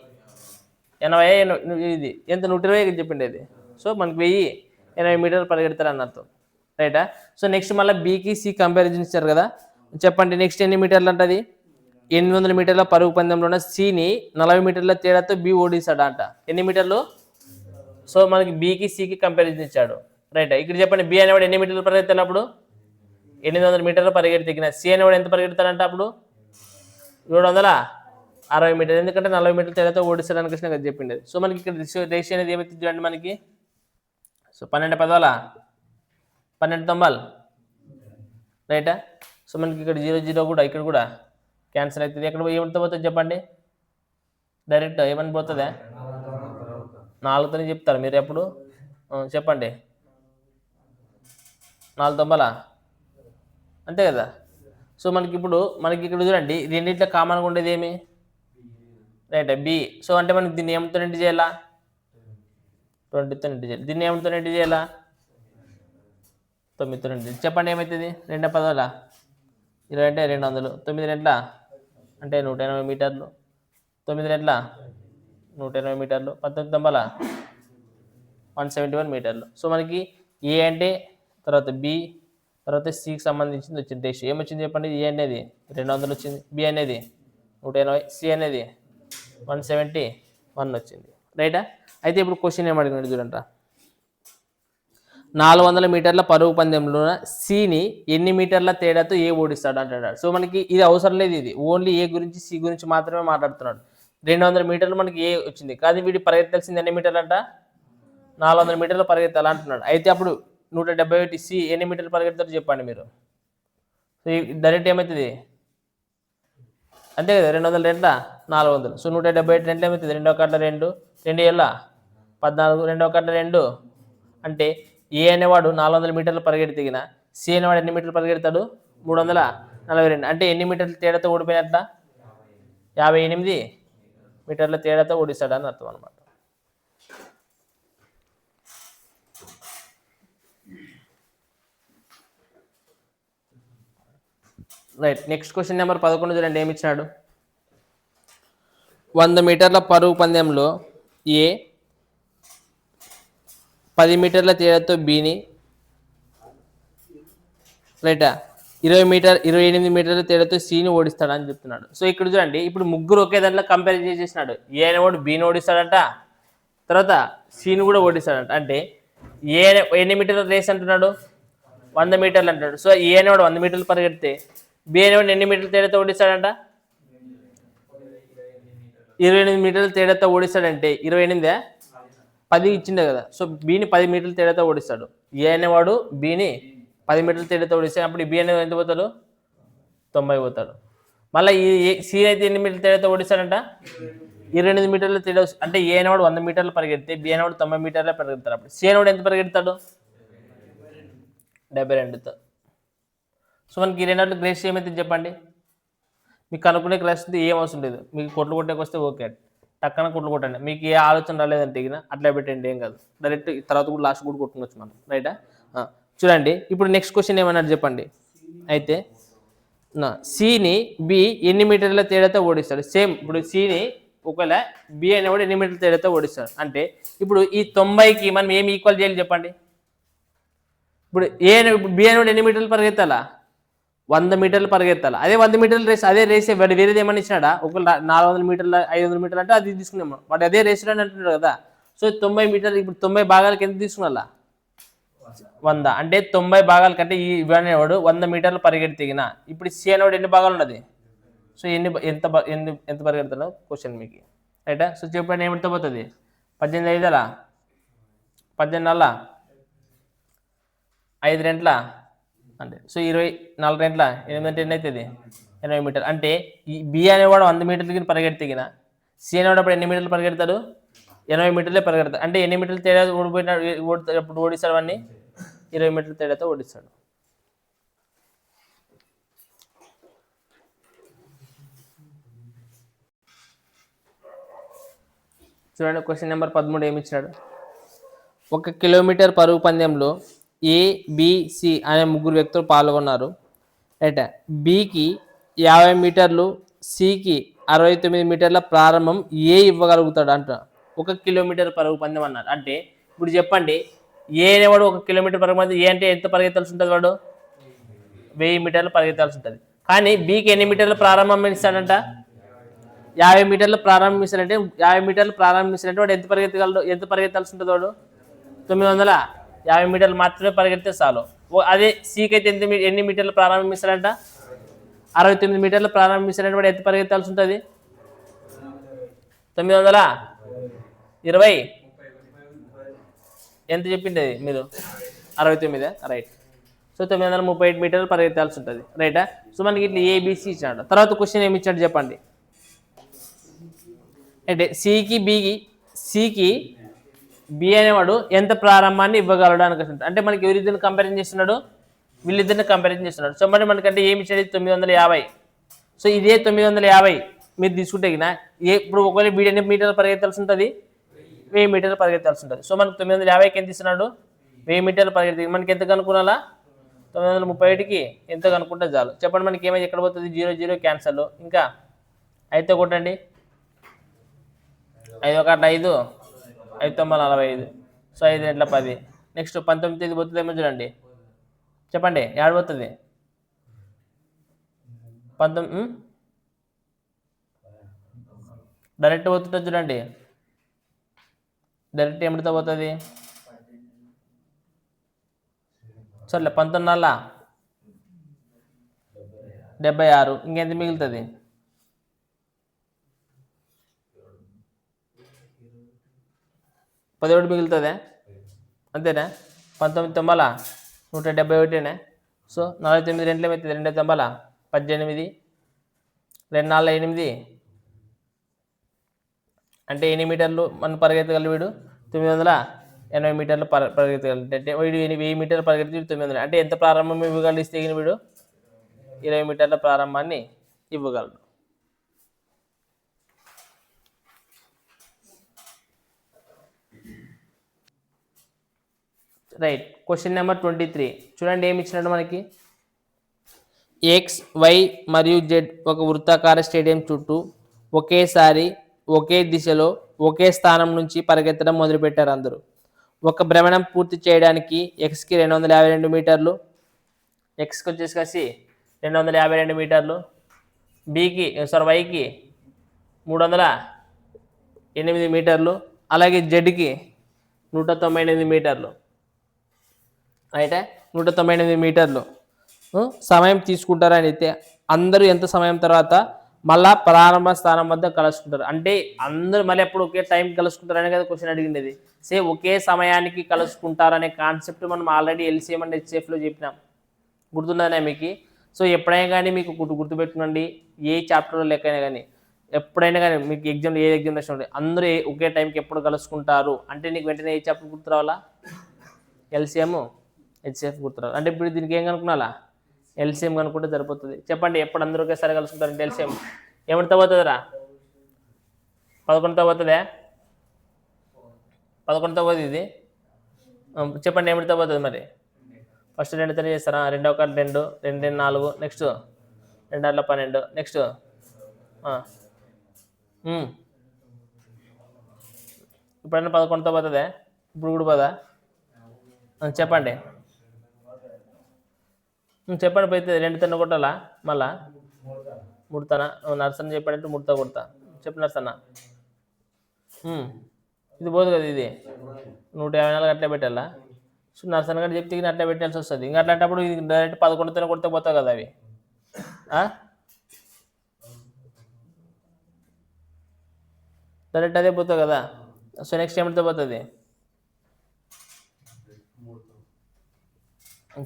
ఇది ఎంత? 120 చెప్పింది అది. సో మనకి 1080 మీటర్లు పరిగెడతారు అన్నట్టు. రైటా? సో నెక్స్ట్ మళ్ళీ బీకి సి కంపారిజన్ ఇచ్చారు కదా. చెప్పండి నెక్స్ట్ ఎన్ని మీటర్లు అంటది? 800 మీటర్ల పరుగు పందెంలో సిని 40 మీటర్ల తేడాతో బి ఓడిస్తాడు అంట. ఎన్ని మీటర్లు? సో మనకి బీకి సికి కంపారిజన్ ఇచ్చాడు. రైట్. ఇక్కడ చెప్పండి బి అనేవాడు ఎన్ని మీటర్లు పరిగెత్తినప్పుడు? 800 మీటర్లు పరిగెడితే సి అనేవాడు ఎంత పరిగెడతాడంట? అప్పుడు 760 మీటర్లు. ఎందుకంటే 40 మీటర్ల తేడాతో ఓడిస్తాడు అని కృష్ణ చెప్పింది. సో మనకి ఇక్కడ రేషియో అనేది ఏమైతుంది చూడండి మనకి. సో 12 10 12 90. రైటా? సో మనకి ఇక్కడ 0 0 కూడా ఇక్కడ కూడా క్యాన్సిల్ అవుతుంది. ఎక్కడ ఏమిటితో పోతుంది చెప్పండి? డైరెక్ట్ ఏమని పోతుందా? 4తోనే చెప్తారు మీరు ఎప్పుడు? చెప్పండి. 4 తొంభలా అంతే కదా. సో మనకి ఇక్కడ చూడండి రెండింటిలో కామన్గా ఉండేది ఏమి, రైట్ బి. సో అంటే మనకి దీన్ని ఏమితో ఇంటి చేయాలా, 20తో ఇంటి చేయాలి. దీన్ని ఏమితో ఇంటి చేయాలా, 9తో ఇంటి. చెప్పండి ఏమవుతుంది, 2 పదాలా 20 అంటే 200, 9 రెట్ల అంటే 180 మీటర్లు, 9 రెట్ల 180 మీటర్లు, 19 తొంభలా 171 మీటర్లు. సో మనకి ఏ అంటే తర్వాత బి తర్వాత సికి సంబంధించింది వచ్చింది టెస్ట్ ఏమొచ్చింది చెప్పండి. ఏ అనేది 200 వచ్చింది, బి అనేది 180, సి అనేది 171 వచ్చింది, రైటా. అయితే ఇప్పుడు క్వశ్చన్ ఏమడిగినాడు చూడండి. 400 మీటర్ల పరుగు పందెంలో సిని ఎన్ని మీటర్ల తేడాతో ఏ ఓడిస్తాడు అంటున్నాడు. సో మనకి ఇది అవసరం లేదు, ఇది ఓన్లీ ఏ గురించి సి గురించి మాత్రమే మాట్లాడుతున్నాడు. 200 మీటర్లు మనకి ఏ వచ్చింది, కానీ వీడి పరిగెత్తాల్సింది ఎన్ని మీటర్లు అంట, 400 మీటర్లు పరిగెత్తాలి అంటున్నాడు. అయితే అప్పుడు 171 సి ఎన్ని మీటర్లు పరిగెడతారో చెప్పండి మీరు. సో డైరెక్ట్ ఏమవుతుంది అంతే కదా, 200 రెంట్ల 400. సో 171 రెంట్లు ఏమవుతుంది, 2 1 2 2 ఏళ్ళ 14, 2 1 2 అంటే ఏ అనేవాడు 400 మీటర్లు పరిగెడితిగిన సి అనేవాడు ఎన్ని మీటర్లు పరిగెడతాడు, 342. అంటే ఎన్ని మీటర్ల తేడాతో ఓడిపోయినట్ల, 58 మీటర్ల తేడాతో ఓడిస్తాడు అని అర్థం అనమాట. రైట్. నెక్స్ట్ క్వశ్చన్ నెంబర్ 11 చూడండి ఏమి ఇచ్చినాడు. 100 మీటర్ల పరుగు పందెంలో ఏ 10 మీటర్ల తేడాతో బిని, రైటా 28 మీటర్ల తేడాతో సిని ఓడిస్తాడు అని చెప్తున్నాడు. సో ఇక్కడ చూడండి ఇప్పుడు ముగ్గురు ఒకే దాంట్లో కంపేర్ చేసేసినాడు. ఏ అనేవాడు బిని ఓడిస్తాడంట, తర్వాత సిని కూడా ఓడిస్తాడంట. అంటే ఏ ఎన్ని మీటర్ల రేస్ అంటున్నాడు, 100 మీటర్లు అంటాడు. సో ఏ అనేవాడు 100 మీటర్లు పరిగెడితే బి అనేవాడు ఎన్ని మీటర్ల తేడాతో ఓడిస్తాడంట, 28 మీటర్ల తేడాతో ఓడిస్తాడంటే 28 10 ఇచ్చిండే కదా. సో బిని 10 మీటర్ల తేడాతో ఓడిస్తాడు. ఏ అనేవాడు బిని 10 మీటర్ల తేడాతో ఓడిస్తాడు. అప్పుడు బి అనేవాడు ఎంత పోతాడు, 90 పోతాడు. మళ్ళీ ఈ సి అయితే ఎన్ని మీటర్ల తేడాతో ఓడిస్తాడంట, 28 మీటర్ల తేడా. అంటే ఏ అనేవాడు 100 మీటర్లు పరిగెడితే బి అనేవాడు 90 మీటర్లే పరిగెడతాడు. అప్పుడు సి అనేవాడు ఎంత పరిగెడతాడు, 72తో. సో మనకి ఈ రెండింటిలో గ్రేస్ ఏమైతే చెప్పండి. మీకు కనుక్కునే క్లాస్ ఏం అవసరం లేదు, మీకు కొట్లు కొట్టేకి వస్తే ఓకే టక్కన కొట్లు కొట్టండి. మీకు ఏ ఆలోచన రాలేదంటే ఇక అట్లా పెట్టండి, ఏం కాదు. డైరెక్ట్ తర్వాత కూడా లాస్ట్ కూడా కొట్టుకోవచ్చు మనం, రైటా. చూడండి ఇప్పుడు నెక్స్ట్ క్వశ్చన్ ఏమన్నాడు చెప్పండి. అయితే సిని బి ఎన్ని మీటర్ల తేడాతో ఓడిస్తాడు. సేమ్ ఇప్పుడు సిని ఒకవేళ బి అనేవాడు ఎన్ని మీటర్ల తేడాతో ఓడిస్తాడు. అంటే ఇప్పుడు ఈ 90కి మనం ఏమి ఈక్వల్ చేయాలి చెప్పండి. ఇప్పుడు బి అనేవాడు ఎన్ని మీటర్లు పరిగెత్తాలా, 100 మీటర్లు పరిగెత్తాలి. అదే 100 మీటర్ల రేస్, అదే రేసే వాడు వేరేది ఏమని ఇచ్చినాడా, ఒకవేళ 400 మీటర్ల 500 మీటర్లు అంటే అది తీసుకున్నాము, వాడు అదే రేస్ అని అంటున్నాడు కదా. సో 90 మీటర్లు ఇప్పుడు 90 భాగాలకి ఎంత తీసుకున్నా, 100. అంటే 90 భాగాల కంటే ఈ అనేవాడు 100 మీటర్లు పరిగెడితిగిన ఇప్పుడు సి అనేవాడు ఎన్ని భాగాలు ఉన్నది. సో ఎంత పరిగెడతాడో క్వశ్చన్ మీకు, రైటా. సో చెప్పండి ఏమిటితో పోతుంది, 18 5 18 5 రెంట్ల అంటే సో 24 రెంట్ల 8 అంటే ఎన్ని అవుతుంది, 80 మీటర్లు. అంటే ఈ బి అనేవాడు 100 మీటర్లకి పరిగెడితిగిన సి అనేవాడు అప్పుడు ఎన్ని మీటర్లు పరిగెడతాడు, 80 మీటర్లే పరిగెడతాడు. అంటే ఎన్ని మీటర్లు తేడా అప్పుడు ఓడిస్తాడు వాడిని, 20 మీటర్ల తేడాతో ఓడిస్తాడు. చూడండి క్వశ్చన్ నెంబర్ 13 ఏమి ఇచ్చినాడు. 1 కిలోమీటర్ పరుగు పందెంలో ఏ బి సి అనే ముగ్గురు వ్యక్తులు పాల్గొన్నారు. రైట్. బికి 50 మీటర్లు, సికి 69 మీటర్ల ప్రారంభం ఏ ఇవ్వగలుగుతాడు అంట. 1 కిలోమీటర్ పరుగు పందెం అన్నారు. అంటే ఇప్పుడు చెప్పండి ఏ అనేవాడు 1 కిలోమీటర్ పరుగు పందెం ఏ అంటే ఎంత పరిగెత్తాల్సి ఉంటుంది, వాడు 1000 మీటర్లు పరిగెత్తాల్సి ఉంటుంది. కానీ బికి ఎన్ని మీటర్లు ప్రారంభం ఇస్తాడంట, 50 మీటర్లు ప్రారంభించాలంటే 50 మీటర్లు ప్రారంభించాలంటే వాడు ఎంత పరిగెత్తాల్సి ఉంటుంది, వాడు 950 మీటర్లు మాత్రమే పరిగెడితే చాలు. అదే సీకి అయితే ఎన్ని మీటర్లు ప్రారంభించాలంట, 69 మీటర్లు ప్రారంభించాలంటే వాడు ఎంత పరిగెత్తాల్సి ఉంటుంది, 920 ఎంత చెప్పింది మీరు 69, రైట్. సో 938 మీటర్లు పరిగెత్తాల్సి ఉంటుంది, రైటా. సో మనకి ఇట్లా ఏబిసి ఇచ్చాడు. తర్వాత క్వశ్చన్ ఏమి ఇచ్చాడు చెప్పండి. అంటే సికి బి అనేవాడు ఎంత ప్రారంభాన్ని ఇవ్వగలడు అనుకుంటుంది. అంటే మనకి ఎవరిద్దరిని కంపారిజన్ చేస్తున్నాడు, వీళ్ళిద్దరిని కంపారిజన్ చేస్తున్నాడు. సో మరి మనకంటే ఏమి ఇచ్చేది 950. సో ఇదే 950 మీరు తీసుకుంటే ఇప్పుడు ఒకవేళ వీడు ఎన్ని మీటర్లు పరిగెత్తాల్సి ఉంటుంది, 1000 మీటర్లు పరిగెత్తాల్సి ఉంటుంది. సో మనకు 950కి ఎంత ఇస్తున్నాడు, 1000 మీటర్లు పరిగెత్తి మనకి ఎంత కనుక్కునాలా, 931కి ఎంత కనుక్కుంటే చాలు. చెప్పండి మనకి ఏమైంది, ఎక్కడ పోతుంది, 0 0 క్యాన్సల్. ఇంకా అయితే కొట్టండి, 5 1 5, 5 9 45. సో 5 2 10. నెక్స్ట్ 19 పోతుంది ఏమో చూడండి, చెప్పండి ఏడు పోతుంది, 19 డైరెక్ట్ పోతుంటుంది చూడండి, డైరెక్ట్ ఏమిటితో పోతుంది, సర్లే 19 76. ఇంకెంత మిగులుతుంది, 17 మిగులుతుందా, అంతేనా. 19 9 171. సో 49 2 ఏమవుతుంది, 2 9 18, 2 4 8. అంటే ఎన్ని మీటర్లు మనం పరిగెత్తగలరు, వీడు 980 మీటర్లు పరిగెత్తగలరు. అంటే వీడు 1000 మీటర్లు పరిగెత్తి 900. అంటే ఎంత ప్రారంభం ఇవ్వగలిస్తే వీడు 20 మీటర్ల ప్రారంభాన్ని ఇవ్వగలడు. రైట్. క్వశ్చన్ నెంబర్ 23 చూడండి, ఏమి ఇచ్చినట్టు మనకి, ఎక్స్ వై మరియు జెడ్ ఒక వృత్తాకార స్టేడియం చుట్టూ ఒకేసారి ఒకే దిశలో ఒకే స్థానం నుంచి పరిగెత్తడం మొదలుపెట్టారు అందరూ. ఒక భ్రమణం పూర్తి చేయడానికి ఎక్స్కి 252 మీటర్లు, ఎక్స్కి వచ్చేసి 252 మీటర్లు, వైకి 308 మీటర్లు, అలాగే జెడ్కి 198 మీటర్లు. అయితే 198 మీటర్లు సమయం తీసుకుంటారని అయితే అందరూ ఎంత సమయం తర్వాత మళ్ళా ప్రారంభ స్థానం వద్ద కలుసుకుంటారు. అంటే అందరూ మళ్ళీ ఎప్పుడు ఒకే టైం కలుసుకుంటారనే కదా క్వశ్చన్ అడిగింది. ఒకే సమయానికి కలుసుకుంటారనే కాన్సెప్ట్ మనం ఆల్రెడీ ఎల్సిఎం అండ్ హెచ్సిఎఫ్లో చెప్పినాం, గుర్తుందనే మీకు. సో ఎప్పుడైనా కానీ మీకు గుర్తుపెట్టుకోండి, ఏ చాప్టర్లో లెక్కైనా కానీ ఎప్పుడైనా కానీ మీకు ఎగ్జామ్లో ఏ ఎగ్జామినేషన్ ఉంటుంది, అందరూ ఒకే టైంకి ఎప్పుడు కలుసుకుంటారు అంటే నీకు వెంటనే ఏ చాప్టర్ గుర్తు రావాలా, ఎల్సిఎం హెచ్సిఎఫ్ గుర్తురావాలి. అంటే ఇప్పుడు దీనికి ఏం కనుక్కున్నాలా, ఎల్సిఎం కనుక్కుంటే సరిపోతుంది. చెప్పండి ఎప్పుడు అందరూ ఒకేసారి కలుసుకుంటారంటే ఎల్సిఎం ఏమిటితో పోతుందిరా, 11తో పోతుందే, 11తో పోతుంది ఇది. చెప్పండి ఏమిటితో పోతుంది మరి, ఫస్ట్ 2తో చేస్తారా, 2 1 2, 2 4, నెక్స్ట్ 2 6 12, నెక్స్ట్ ఇప్పుడైనా 11తో పోతుందే, ఇప్పుడు కూడా పోదా, చెప్పండి చెప్పండి పోతే 2తో కొట్టాలా, మళ్ళా 3తోనా, నర్సన్న చెప్పాడంటే 3తో కొడతా, చెప్పు నర్సన్న. ఇది పోదు కదా, ఇది 154 అట్లే పెట్టాలా. సో నర్సన్న గారు చెప్తే అట్లా పెట్టాల్సి వస్తుంది. ఇంకా అట్లాంటప్పుడు ఇది డైరెక్ట్ 11తో కొడితే పోతావు కదా అవి, డైరెక్ట్ అదే పోతావు కదా. సో నెక్స్ట్ ఏమిటితో పోతుంది,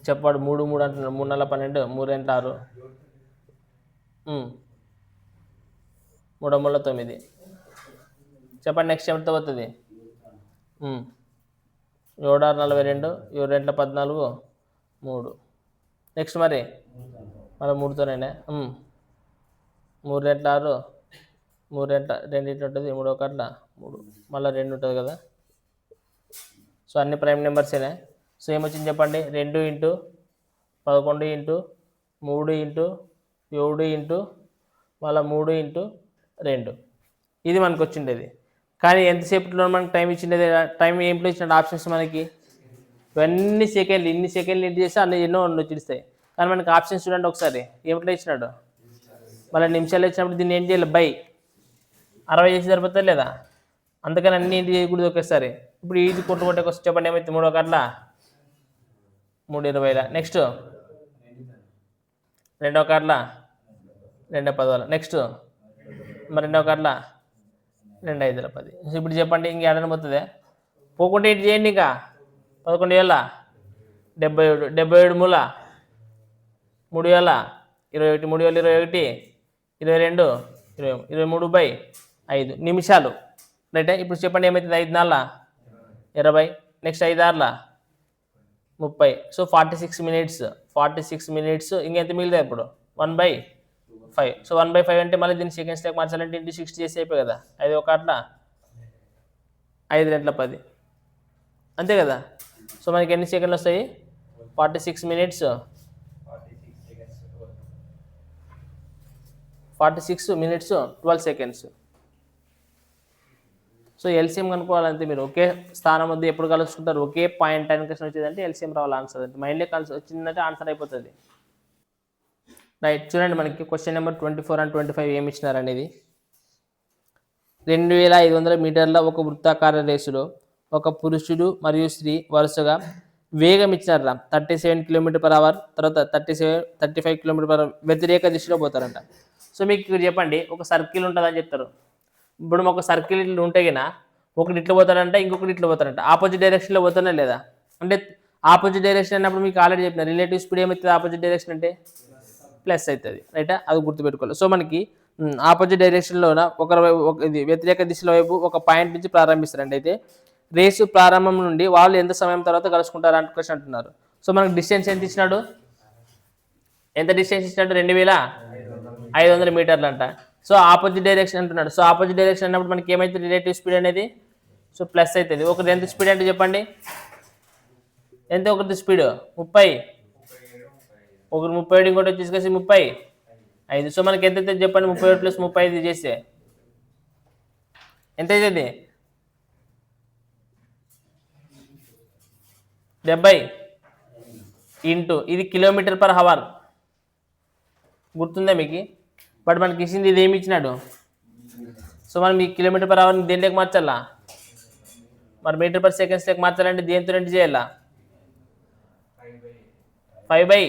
చెప్పాడు 3 3 అంటున్నాడు, 3 4 12, 3 2 6, 3 3 9. చెప్పండి నెక్స్ట్ ఏమిటితో పోతుంది, 7 6 42, 7 2 14, 3. నెక్స్ట్ మరి మళ్ళీ 3తోనే, 3 2 6, 3 2 ఉంటుంది, 3 1 3, మళ్ళీ 2 ఉంటుంది కదా. సో అన్ని ప్రైమ్ నెంబర్సేనే. సో ఏమొచ్చింది చెప్పండి, 2 × 11 × 3 × 7 మళ్ళీ 3 × 2 ఇది మనకు వచ్చిండేది. కానీ ఎంతసేపట్లో మనకు టైం ఇచ్చిండేది, టైం ఏంట్లో ఇచ్చిన ఆప్షన్స్ మనకి ఇవన్నీ సెకండ్లు, ఇన్ని సెకండ్లు ఇంటి చేస్తే అన్ని ఎన్నో చూపిస్తాయి. కానీ మనకి ఆప్షన్స్ చూడండి ఒకసారి ఏమిట్లో ఇచ్చినాడు, మళ్ళీ నిమిషాలు ఇచ్చినప్పుడు దీన్ని ఏం చేయాలి, 60 చేసి సరిపోతుంది లేదా, అందుకని అన్ని ఇంటి చేయకూడదు ఒకేసారి. ఇప్పుడు ఇది కొట్టుకుంటే వస్తే చెప్పండి ఏమైతే, 3 1 3 20. నెక్స్ట్ 2 1 2 10. నెక్స్ట్ మరి 2 1 2 5 10. ఇప్పుడు చెప్పండి ఇంక ఏడని పోతుంది, పోకుంటే ఇటు చేయండి. ఇంకా 11 ఏళ్ళ 77, 77 మూల 3 ఏళ్ళ 21, 3 ఏళ్ళ 21, 22, 23/5 నిమిషాలు. రైట్. ఇప్పుడు చెప్పండి ఏమవుతుంది, 5 4 20. నెక్స్ట్ 5 6 30. సో 46 మినిట్స్ ఇంకెంత మిగిలితే ఇప్పుడు 1/5. సో 1/5 అంటే మళ్ళీ దీన్ని సెకండ్స్ లెక్క మార్చాలంటే ఇంటూ 60 చేసి అయిపోయి కదా, 5 ఒక అట్లా 5 గంటల 10 అంతే కదా. సో మనకి ఎన్ని సెకండ్లు వస్తాయి? 46 మినిట్స్ 12 సెకండ్స్. సో ఎల్సిఎం కనుక్కోవాలంటే మీరు ఒకే స్థానం వద్ద ఎప్పుడు కలుసుకుంటారు, ఒకే పాయింట్ టైం క్వశ్చన్ వచ్చిందంటే ఎల్సిఎం రావాలి ఆన్సర్. అంటే మైండ్లే కలిసి వచ్చిందంటే ఆన్సర్ అయిపోతుంది. రైట్, చూడండి మనకి క్వశ్చన్ నెంబర్ 24 and 25 ఏమి ఇచ్చినారు అనేది. 2500 మీటర్ల ఒక వృత్తాకార రేసులో ఒక పురుషుడు మరియు స్త్రీ వరుసగా వేగం ఇచ్చినారా 37 km/h, తర్వాత 35 km/h వ్యతిరేక దిశలో పోతారంట. సో మీకు ఇక్కడ చెప్పండి, ఒక సర్కిల్ ఉంటుందని చెప్తారు. ఇప్పుడు ఒక సర్కిల్ ఇట్లా ఉంటే గినా ఒకటి ఇట్లా పోతాడంట, ఇంకొకటి ఇట్లా పోతారంట. ఆపోజిట్ డైరెక్షన్లో పోతానే లేదా? అంటే ఆపోజిట్ డైరెక్షన్ అన్నప్పుడు మీకు ఆల్రెడీ చెప్పిన రిలేటివ్ స్పీడ్ ఏమవుతుంది, ఆపోజిట్ డైరెక్షన్ అంటే ప్లస్ అవుతుంది. రైటా, అది గుర్తుపెట్టుకోవాలి. సో మనకి ఆపోజిట్ డైరెక్షన్లోన ఇది వ్యతిరేక దిశలో వైపు ఒక పాయింట్ నుంచి ప్రారంభిస్తారండి. అయితే రేసు ప్రారంభం నుండి వాళ్ళు ఎంత సమయం తర్వాత కలుసుకుంటారు అంటే క్వశ్చన్ అంటున్నారు. సో మనకు డిస్టెన్స్ ఎంత ఇచ్చినాడు, ఎంత డిస్టెన్స్ ఇచ్చినాడు? 2500 మీటర్లు అంట. సో ఆపోజిట్ డైరెక్షన్ అంటున్నాడు. సో ఆపోజిట్ డైరెక్షన్ అన్నప్పుడు మనకి ఏమైతుంది రిలేటివ్ స్పీడ్ అనేది? సో ప్లస్ అవుతుంది. ఒకటి ఎంత స్పీడ్ అంటే చెప్పండి, ఎంత ఒకటి స్పీడ్? 30. ఒకటి 37, ఇంకోటి తీసుకొచ్చి 35. సో మనకి ఎంత అవుతుంది చెప్పండి? 37 + 35 చేస్తే ఎంత అవుతుంది? 70 ఇంటూ ఇది km/h. గుర్తుందా మీకు? బట్ మనకి ఇచ్చింది ఇది ఏమి ఇచ్చినాడు? సో మనం ఈ km/h దేనిలోకి మార్చాలా? మరి m/s లెక్క మార్చాలంటే దేంతో రెండు చేయాలా? 5/,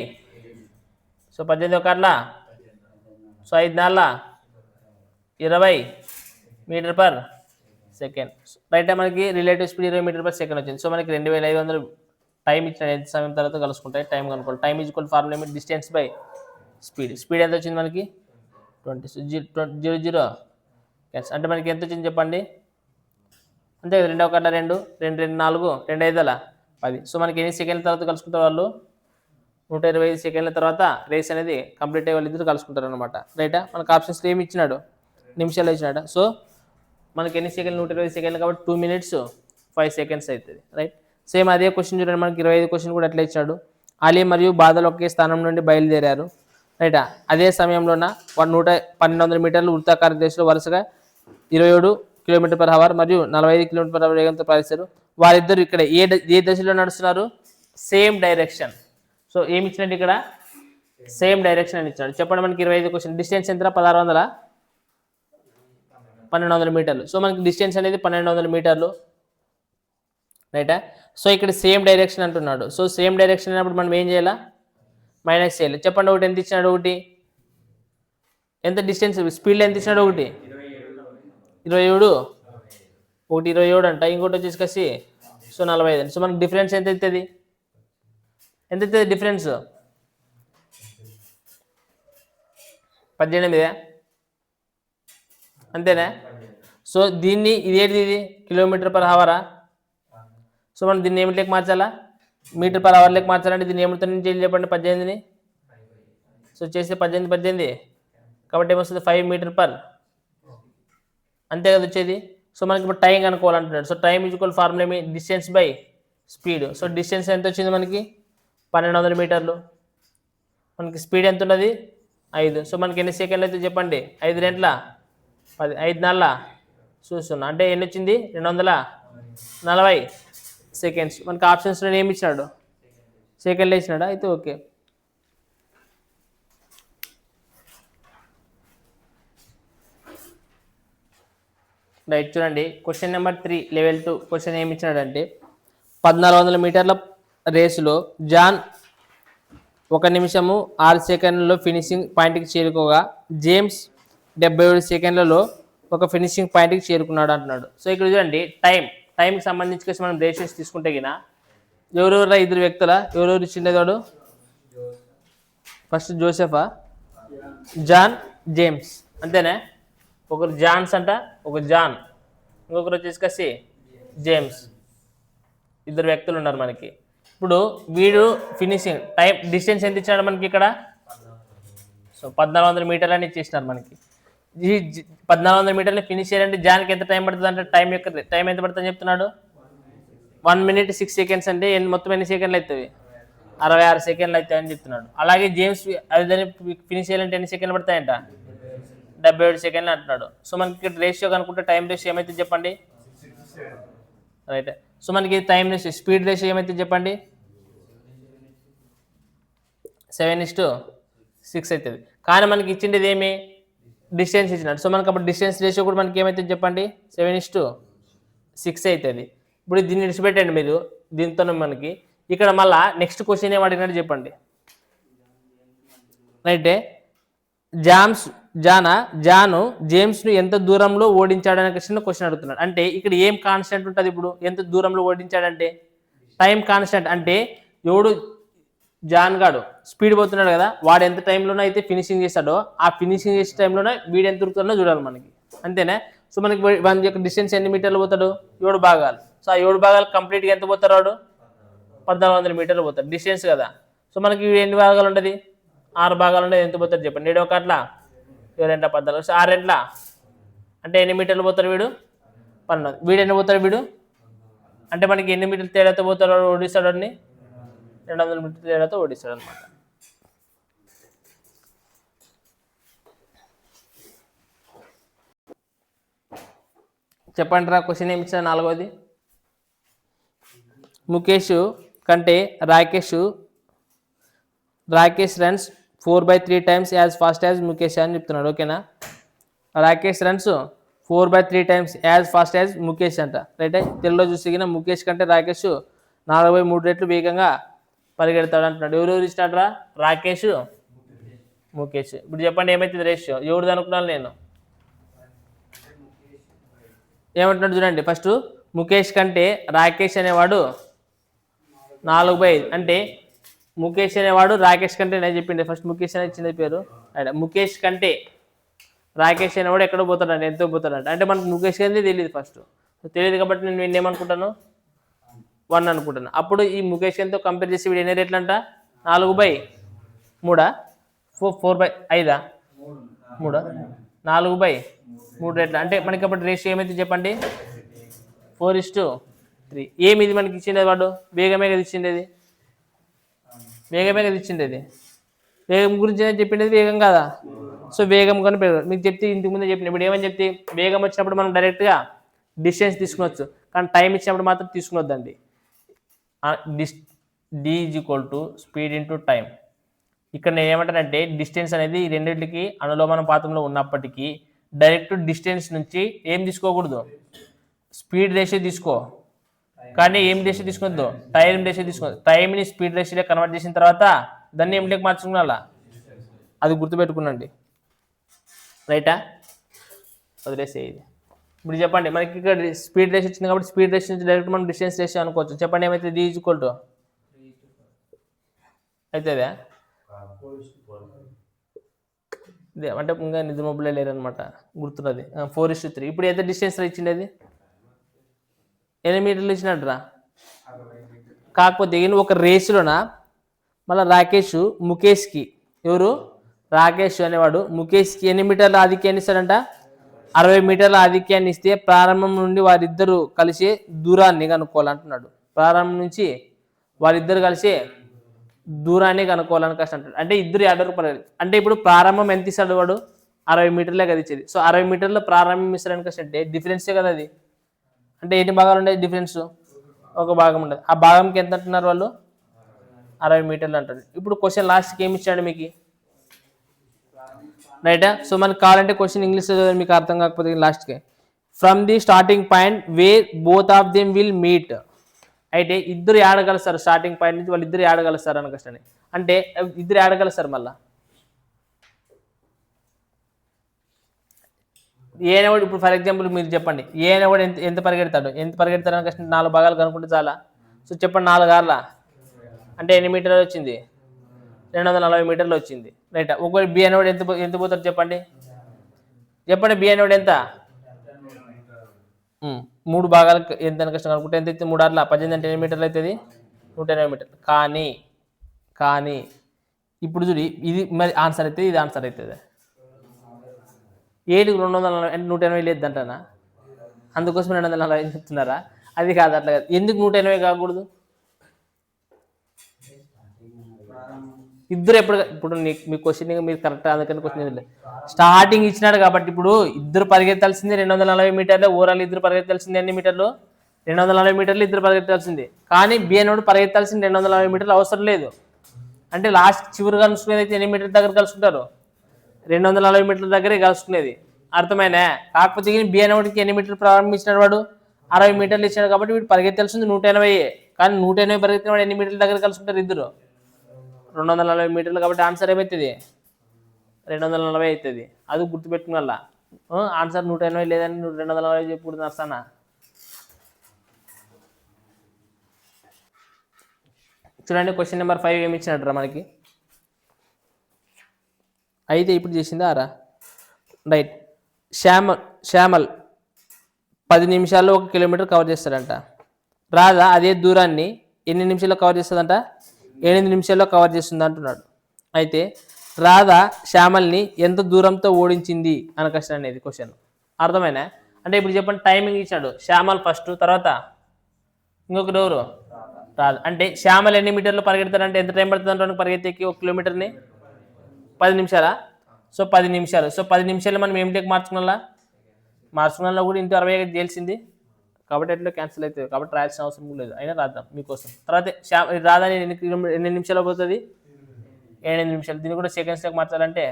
సో 18 ఒక అట్లా, సో 5 4 20 m/s. రైట్, మనకి రిలేటివ్ స్పీడ్ 20 m/s వచ్చింది. సో మనకి 2500 టైం ఇచ్చిన ఎంత సమయం తర్వాత కలుసుకుంటాయి టైం కనుక్కోవాలి. టైం ఈక్వల్ ఫార్ములా ఏమి? Distance by speed. స్పీడ్ ఎంత వచ్చింది మనకి? 20. 0 అంటే మనకి ఎంత వచ్చింది చెప్పండి? అంతే కదా, 2 ఒక 2 2 2 4 2 5 10. సో మనకి ఎన్ని సెకండ్ల తర్వాత కలుసుకుంటారు వాళ్ళు? 125 సెకండ్ల తర్వాత రేస్ అనేది కంప్లీట్ అయ్యే వాళ్ళు ఇద్దరు కలుసుకుంటారు అనమాట. రైటా, మనకు ఆప్షన్స్ ఏమి ఇచ్చినాడు? నిమిషాలు ఇచ్చినాడు. సో మనకి ఎన్ని సెకండ్లు? 120 సెకండ్లు కాబట్టి 2 minutes 5 seconds అవుతుంది. రైట్, సేమ్ అదే క్వశ్చన్ చూడండి, మనకి 25 క్వశ్చన్ కూడా ఎట్లా ఇచ్చాడు. అలీ మరియు బాదల్ ఒకే స్థానం నుండి బయలుదేరారు. రైటా, అదే సమయంలోన 1200 మీటర్లు వృత్తాకార రేసులో వరుసగా 27 km/h మరియు 45 km/h వేగంతో ప్రయాణిస్తారు. వారిద్దరు ఇక్కడ ఏ దశలో నడుస్తున్నారు? Same direction. సో ఏమి ఇచ్చినట్టు ఇక్కడ? సేమ్ డైరెక్షన్ అని ఇచ్చాడు. చెప్పండి, మనకి 25 క్వశ్చన్ డిస్టెన్స్ ఎంత? 1600 1200 మీటర్లు. సో మనకి డిస్టెన్స్ అనేది 1200 మీటర్లు. రైటా, సో ఇక్కడ సేమ్ డైరెక్షన్ అంటున్నాడు. సో సేమ్ డైరెక్షన్ అన్నప్పుడు మనం ఏం చేయాలా? మైనస్ చేయాలి. చెప్పండి, ఒకటి ఎంత ఇచ్చినాడు? ఒకటి ఎంత డిస్టెన్స్ స్పీడ్ ఎంత ఇచ్చినాడు? ఒకటి 27, ఒకటి 27 అంట, ఇంకోటి వచ్చేసి సో 45. సో మనకి డిఫరెన్స్ ఎంత అవుతుంది? ఎంత అవుతుంది డిఫరెన్స్? 18. అంతేనా? సో దీన్ని ఇదేంటిది? ఇది km/h. సో మనం దీన్ని ఏమిటికి మార్చాలా? m/h లెక్క మార్చాలంటే దీన్ని ఏమితో చేయాలి చెప్పండి? 18ని సో చేస్తే 18 కాబట్టి ఏమొస్తుంది? 5 m/h. అంతే కదా వచ్చేది. సో మనకి ఇప్పుడు టైం కనుక్కోవాలంటున్నాడు. సో టైం ఈక్వల్ ఫార్ములా ఏమి? Distance by speed. So distance ఎంత వచ్చింది మనకి? 1200 మీటర్లు. మనకి స్పీడ్ ఎంత ఉన్నది? 5. సో మనకి ఎన్ని సెకండ్లు అయితే చెప్పండి? 5 2 10, 5 4 చూస్తున్నా అంటే ఎన్ని వచ్చింది? 240 సెకండ్స్. మనకి ఆప్షన్స్లో ఏమి ఇచ్చినాడు? సెకండ్లో ఇచ్చినాడా? అయితే ఓకే. రైట్, చూడండి క్వశ్చన్ నెంబర్ 3 లెవెల్ 2 క్వశ్చన్ ఏమి ఇచ్చినాడంటే 1400 మీటర్ల రేసులో జాన్ 1 నిమిషము 6 సెకండ్లలో ఫినిషింగ్ పాయింట్కి చేరుకోగా జేమ్స్ 77 సెకండ్లలో ఒక ఫినిషింగ్ పాయింట్కి చేరుకున్నాడు అంటున్నాడు. సో ఇక్కడ చూడండి టైంకి సంబంధించి మనం రేషియోస్ తీసుకుంటే గిన ఎవరెవరు? 2 వ్యక్తుల ఎవరెవరు ఇచ్చిండేవాడు? ఫస్ట్ జోసెఫా, జాన్, జేమ్స్. అంతేనా? ఒకరు జాన్స్ అంట, ఒక జాన్, ఇంకొకరు వచ్చేసి జేమ్స్. 2 వ్యక్తులు ఉన్నారు మనకి. ఇప్పుడు వీడు ఫినిషింగ్ టైం డిస్టెన్స్ ఎంత ఇచ్చాడు మనకి ఇక్కడ? సో 1400 మీటర్లు అని ఇచ్చేసినారు మనకి. ఈ 1400 మీటర్లు ఫినిష్ చేయాలంటే జాన్కి ఎంత టైం పడుతుంది అంటే టైం ఎంత పడుతుందని చెప్తున్నాడు? 1 minute 6 seconds అంటే మొత్తం ఎన్ని సెకండ్లు అవుతాయి? 66 సెకండ్లు అవుతాయి అని చెప్తున్నాడు. అలాగే జేమ్స్ అదే ఫినిష్ చేయాలంటే ఎన్ని సెకండ్లు పడతాయంట? 77 సెకండ్లు అంటున్నాడు. సో మనకి ఇక్కడ రేషియో కనుక్కుంటే టైం రేషియో ఏమైతే చెప్పండి? రైట్. సో మనకి టైం రేషియో స్పీడ్ రేషియో ఏమైతే చెప్పండి? 7:6 అవుతుంది. కానీ మనకి ఇచ్చిండేది ఏమి? డిస్టెన్స్ ఇచ్చినాడు. సో మనకి అప్పుడు డిస్టెన్స్ రేషియో కూడా మనకి ఏమైతే చెప్పండి? 7:6 అవుతుంది. ఇప్పుడు దీన్ని విడిచిపెట్టండి మీరు. దీంతో మనకి ఇక్కడ మళ్ళా నెక్స్ట్ క్వశ్చన్ ఏం అడిగినట్టు చెప్పండి. రైటే. జాను జేమ్స్ను ఎంత దూరంలో ఓడించాడనే క్వశ్చన్ అడుగుతున్నాడు. అంటే ఇక్కడ ఏం కాన్స్టెంట్ ఉంటుంది? ఇప్పుడు ఎంత దూరంలో ఓడించాడంటే టైం కాన్స్టెంట్. అంటే ఎవడు జాన్ గాడు స్పీడ్ పోతున్నాడు కదా, వాడు ఎంత టైంలోనే అయితే ఫినిషింగ్ చేస్తాడో ఆ ఫినిషింగ్ చేసే టైంలోనే వీడు ఎంత దొరుకుతుందో చూడాలి మనకి. అంతేనా? సో మనకి వాని యొక్క డిస్టెన్స్ ఎన్ని మీటర్లు పోతాడు? 7 భాగాలు. సో ఆ 7 భాగాలు కంప్లీట్గా ఎంత పోతాడు వాడు? 1400 మీటర్లు పోతాడు డిస్టెన్స్ కదా. సో మనకి ఎన్ని భాగాలు ఉంటుంది? 6 భాగాలు ఉండేది. ఎంత పోతాడు చెప్పండి? 7 ఒక అట్లా 7 14. సో 6 ఎట్లా అంటే ఎన్ని మీటర్లు పోతాడు వీడు? 12. వీడు ఎన్ని పోతాడు వీడు? అంటే మనకి ఎన్ని మీటర్లు తేడాతో పోతాడు వాడు? ఓడిస్తాడు అన్ని 200 మీటర్ల తేడాతో ఓడిస్తాడు అనమాట. చెప్పండి రా క్వశ్చన్ ఏమి ఇచ్చారు? 4వది. ముఖేష్ కంటే Rakesh runs 4/3 times as fast as Mukesh అని చెప్తున్నాడు. ఓకేనా? Rakesh runs 4/3 times as fast as Mukesh అంట. రైట్. తెలుగులో చూసిగిన ముఖేష్ కంటే రాకేష్ 4/3 రెట్లు వేగంగా పరిగెడతాడు అంటున్నాడు. ఎవరెవరు ఇస్తాడు రా? రాకేష్, ముఖేష్. ఇప్పుడు చెప్పండి ఏమైతుంది రేషియో? ఎవరిది అనుకున్నాను నేను? ఏమంటున్నాడు చూడండి. ఫస్ట్ ముఖేష్ కంటే రాకేష్ అనేవాడు 4/5. అంటే ముఖేష్ అనేవాడు రాకేష్ కంటే నేను చెప్పిండే ఫస్ట్ ముఖేష్ అనేది చిన్న పేరు. ముఖేష్ కంటే రాకేష్ అనేవాడు ఎక్కడ పోతాడంటే ఎంతో పోతాడంట. అంటే మనకు ముఖేష్ అనేది తెలియదు ఫస్ట్. తెలియదు కాబట్టి నేను ఏమనుకుంటాను? 1 అనుకుంటాను. అప్పుడు ఈ ముఖేష్ ఎంతో కంపేర్ చేసి వీడు ఎన్ని రేట్లు అంట? 4/3 4/5 3 4/3 రేట్లు. అంటే మనకి అప్పుడు రేషియో ఏమైతే చెప్పండి? 4:3. ఏమి ఇది మనకి ఇచ్చిండేది? వాడు వేగమే కదా ఇచ్చిండేది. వేగమే కదా ఇచ్చిండేది. వేగం గురించి చెప్పిండేది వేగం కాదా? సో వేగం కానీ మీకు చెప్తే ఇంతకు ముందే చెప్పిన. ఇప్పుడు ఏమని చెప్తే వేగం వచ్చినప్పుడు మనం డైరెక్ట్గా డిస్టెన్స్ తీసుకునొచ్చు, కానీ టైం ఇచ్చినప్పుడు మాత్రం తీసుకునొద్దండి. D = speed into time. ఇక్కడ నేను ఏమంటానంటే డిస్టెన్స్ అనేది ఈ రెండింటికి అనులోమానుపాతంలో ఉన్నప్పటికీ డైరెక్ట్ డిస్టెన్స్ నుంచి ఏం తీసుకోకూడదు? స్పీడ్ రేషియో తీసుకో. కానీ ఏం రేషియో తీసుకొద్దు? టైం రేషియో తీసుకోవద్దు. టైంని స్పీడ్ రేషియోలో కన్వర్ట్ చేసిన తర్వాత దాన్ని ఏమిటికి మార్చుకున్నా అది గుర్తుపెట్టుకునండి. రైటా? వదిలేసే ఇది. ఇప్పుడు చెప్పండి మనకి ఇక్కడ స్పీడ్ రేషియో వచ్చింది కాబట్టి స్పీడ్ రేషియో నుంచి డైరెక్ట్ మనం డిస్టెన్స్ రేషియో అనుకోవచ్చు. చెప్పండి ఏమైతే? D = అవుతుందా? అంటే ఇంకా నిజమొబ్బులే లేరనమాట, గుర్తున్నది. 4:3. ఇప్పుడు ఎంత డిస్టెన్స్ ఇచ్చింది? అది 8 మీటర్లు ఇచ్చినట్రా. కాకపోతే ఒక రేసులోన మళ్ళీ రాకేష్ ముఖేష్కి, ఎవరు? రాకేష్ అనేవాడు ముఖేష్కి ఎన్ని మీటర్ల ఆధిక్యాన్ని ఇస్తాడంట? 60 మీటర్ల ఆధిక్యాన్ని ఇస్తే ప్రారంభం నుండి వారిద్దరూ కలిసి దూరాన్ని కనుక్కోవాలంటున్నాడు. ప్రారంభం నుంచి వారిద్దరు కలిసి దూరాన్ని కనుక్కోవాలని కష్టం అంటాడు. అంటే ఇద్దరు ఆర్డర్ పడలేదు. అంటే ఇప్పుడు ప్రారంభం ఎంత ఇస్తాడు వాడు? 60 మీటర్లే కదా ఇచ్చేది. సో 60 మీటర్ల ప్రారంభం ఇస్తాడని కష్టం అంటే డిఫరెన్సే కదా అది. అంటే ఎన్ని భాగాలు ఉండేది డిఫరెన్స్? ఒక భాగం ఉండదు. ఆ భాగంకి ఎంత అంటున్నారు వాళ్ళు? 60 మీటర్లు అంటారు. ఇప్పుడు క్వశ్చన్ లాస్ట్కి ఏమి ఇచ్చాడు మీకు? రైటా? సో మనకు కావాలంటే క్వశ్చన్ ఇంగ్లీష్లో చదివి మీకు అర్థం కాకపోతే లాస్ట్కి from the starting point where both of them will meet. అయితే ఇద్దరు ఆడగలుస్తారు. స్టార్టింగ్ పాయింట్ నుంచి వాళ్ళు ఇద్దరు ఆడగలుస్తారు అని కష్టం. అంటే ఇద్దరు ఆడగలుస్తారు. మళ్ళా ఏనేవాడు ఇప్పుడు ఫర్ ఎగ్జాంపుల్ మీరు చెప్పండి, ఏనేవాడు ఎంత పరిగెడతాడు అని కష్టం. 4 భాగాలు కనుక్కుంటే చాలా. సో చెప్పండి 4 ఆర్ల అంటే ఎన్ని మీటర్లు వచ్చింది? 240 మీటర్లు వచ్చింది. రైట్. ఒకవేళ బి అనేవాడు ఎంత పోతాడు చెప్పండి? బి అనేవాడు ఎంత? 3 భాగాలకు ఎంత కష్టం అనుకుంటే ఎంత అయితే 3 ఆర్ల 18 అంటే ఎన్ని మీటర్లు అవుతుంది? 180 మీటర్లు. కానీ కానీ ఇప్పుడు చూడు, ఇది మరి ఆన్సర్ అవుతుంది, ఇది ఆన్సర్ అవుతుంది. 7కి 240 అంటే 180 లేదంటానా? అందుకోసం 240 చెప్తున్నారా? అది కాదు, అట్లా కాదు. ఎందుకు 180 కాకూడదు? ఇద్దరు ఇప్పుడు మీ క్వశ్చన్ మీరు కరెక్ట్, అందుకని క్వశ్చన్ స్టార్టింగ్ ఇచ్చినాడు కాబట్టి ఇప్పుడు ఇద్దరు పరిగెత్తాల్సింది 240 మీటర్లు. ఓవరాల్ ఇద్దరు పరిగెత్తాల్సింది ఎన్ని మీటర్లు? 240 మీటర్లు ఇద్దరు పరిగెత్తాల్సింది. కానీ బి అనేవాడు పరిగెత్తాల్సింది 240 మీటర్లు అవసరం లేదు. అంటే లాస్ట్ చివరి కలుసుకునేది అయితే ఎన్ని మీటర్ల దగ్గర కలుసుకుంటారు? 240 మీటర్ల దగ్గరే కలుసుకునేది. అర్థమైనా? కాకపోతే బి అనేవాడికి ఎన్ని మీటర్లు ప్రారంభించినాడు? వాడు 60 మీటర్లు ఇచ్చాడు కాబట్టి వీడు పరిగెత్తాల్సింది 180. కానీ 180 పరిగెత్తిన వాడు ఎన్ని మీటర్ల దగ్గర కలుసుకుంటారు? ఇద్దరు 240 మీటర్లు. కాబట్టి ఆన్సర్ ఏమవుతుంది? 240 అవుతుంది. అది గుర్తుపెట్టుకుని వల్ల ఆన్సర్ 180 లేదని 240 చెప్పకూడదు నర్సనా. చూడండి క్వశ్చన్ నెంబర్ 5 ఏమి ఇచ్చినట్రా మనకి. అయితే ఇప్పుడు చేసిందా ఆరా? రైట్. శ్యామల్ 10 నిమిషాల్లో 1 కిలోమీటర్ కవర్ చేస్తాడంట. రాధా అదే దూరాన్ని ఎన్ని నిమిషాల్లో కవర్ చేస్తుందంట? 8 నిమిషాల్లో కవర్ చేస్తుంది అంటున్నాడు. అయితే రాధా శ్యామల్ని ఎంత దూరంతో ఓడించింది అన్న క్వశ్చన్ అనేది క్వశ్చన్. అర్థమైనా? అంటే ఇప్పుడు చెప్పండి, టైమింగ్ ఇచ్చాడు. శ్యామల్ ఫస్ట్, తర్వాత ఇంకొకరు ఎవరు? రాధా. అంటే శ్యామల్ ఎన్ని మీటర్లు పరిగెడతాడంటే ఎంత టైం పడుతుంది అంటే పరిగెత్తేకి 1 కిలోమీటర్ని? 10 నిమిషాలా? సో 10 నిమిషాలు. సో 10 నిమిషాలు మనం ఏమిటికి మార్చుకున్నా కూడా ఇంటూ 60 తెలిసింది కాబట్టి ఎట్లా క్యాన్సిల్ అవుతుంది. కాబట్టి రాయాల్సిన అవసరం లేదు. అయినా రాద్దాం మీకోసం. తర్వాత రాధాని ఎన్ని నిమిషాలు పోతుంది? 8 నిమిషాలు. దీన్ని కూడా సెకండ్స్లోకి మార్చాలంటే